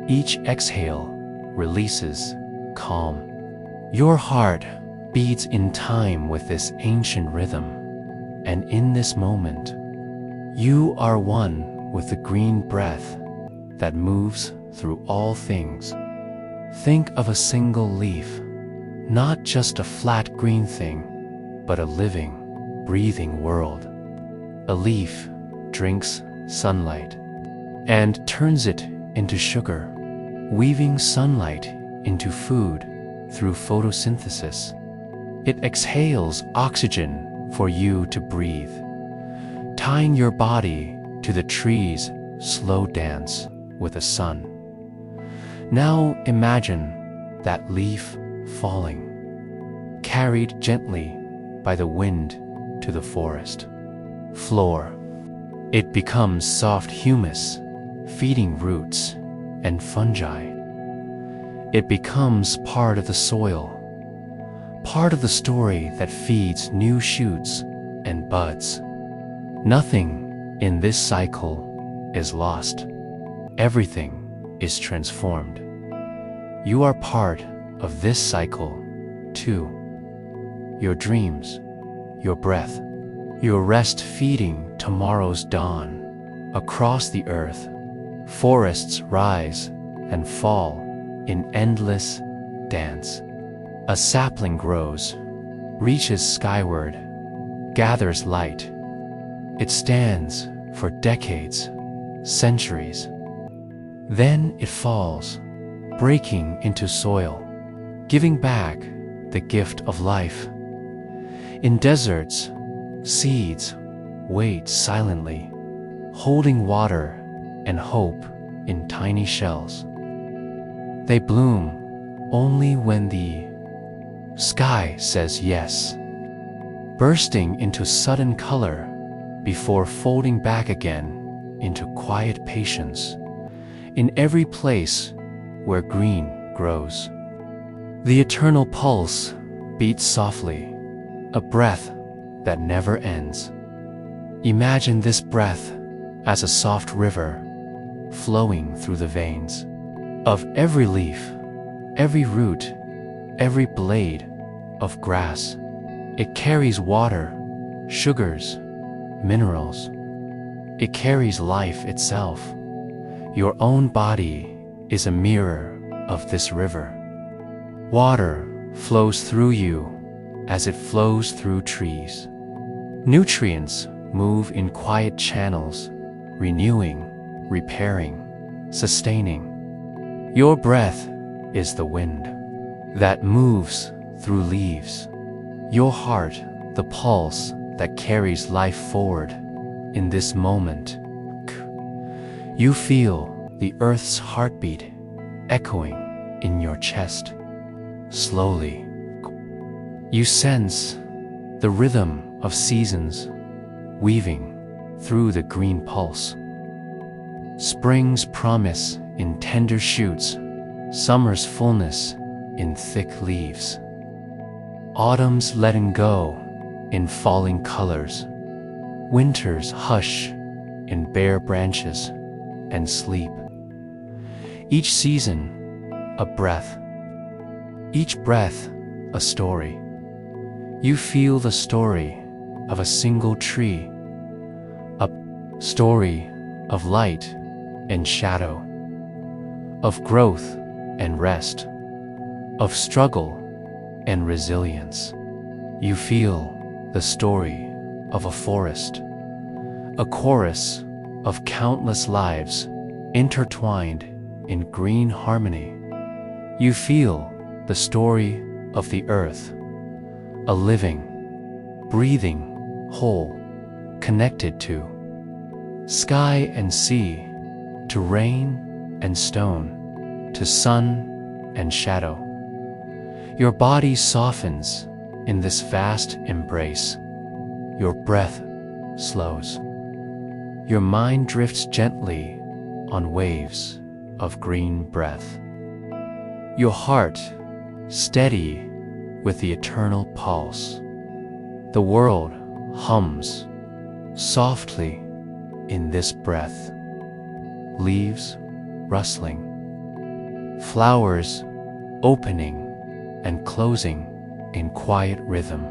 Each exhale releases calm. Your heart beats in time with this ancient rhythm, and in this moment, you are one with the green breath that moves through all things. Think of a single leaf, not just a flat green thing, but a living, breathing world. A leaf drinks sunlight and turns it into sugar, weaving sunlight into food through photosynthesis. It exhales oxygen for you to breathe, tying your body to the tree's slow dance with the sun. Now imagine that leaf falling, carried gently by the wind to the forest floor. It becomes soft humus, feeding roots and fungi. It becomes part of the soil, part of the story that feeds new shoots and buds. Nothing in this cycle is lost. Everything is transformed. You are part of this cycle, too. Your dreams, your breath, your rest feeding tomorrow's dawn. Across the earth, forests rise and fall in endless dance. A sapling grows, reaches skyward, gathers light. It stands for decades, centuries. Then it falls, breaking into soil, giving back the gift of life. In deserts, seeds wait silently, holding water and hope in tiny shells. They bloom only when the sky says yes, bursting into sudden color before folding back again into quiet patience in every place where green grows. The eternal pulse beats softly, a breath that never ends. Imagine this breath as a soft river flowing through the veins of every leaf, every root, every blade of grass. It carries water, sugars, minerals. It carries life itself. Your own body is a mirror of this river. Water flows through you as it flows through trees. Nutrients move in quiet channels, renewing, repairing, sustaining. Your breath is the wind that moves through leaves. Your heart, the pulse that carries life forward in this moment. You feel the earth's heartbeat echoing in your chest. Slowly, you sense the rhythm of seasons weaving through the green pulse. Spring's promise in tender shoots, summer's fullness in thick leaves. Autumn's letting go in falling colors. Winter's hush in bare branches and sleep. Each season, a breath. Each breath, a story. You feel the story of a single tree, a story of light and shadow, of growth and rest, of struggle and resilience. You feel the story of a forest, a chorus of countless lives intertwined in green harmony. You feel the story of the earth, a living, breathing whole, connected to sky and sea, to rain and stone, to sun and shadow. Your body softens in this vast embrace. Your breath slows. Your mind drifts gently on waves of green breath. Your heart steady with the eternal pulse. The world hums softly in this breath. Leaves rustling, flowers opening and closing in quiet rhythm.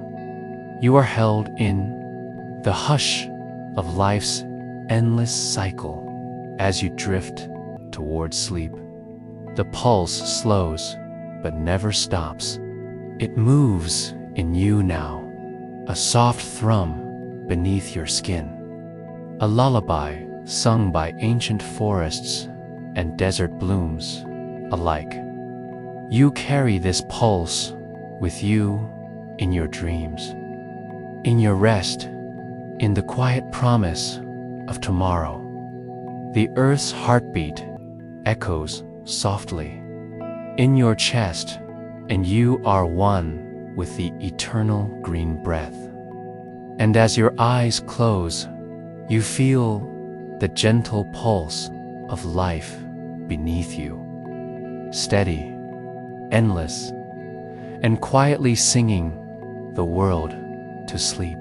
You are held in the hush of life's endless cycle as you drift toward sleep. The pulse slows but never stops. It moves in you now, a soft thrum beneath your skin, a lullaby sung by ancient forests and desert blooms alike. You carry this pulse with you in your dreams, in your rest, in the quiet promise of tomorrow. The earth's heartbeat echoes softly in your chest, and you are one with the eternal green breath. And as your eyes close, you feel the gentle pulse of life beneath you, steady, endless, and quietly singing the world to sleep.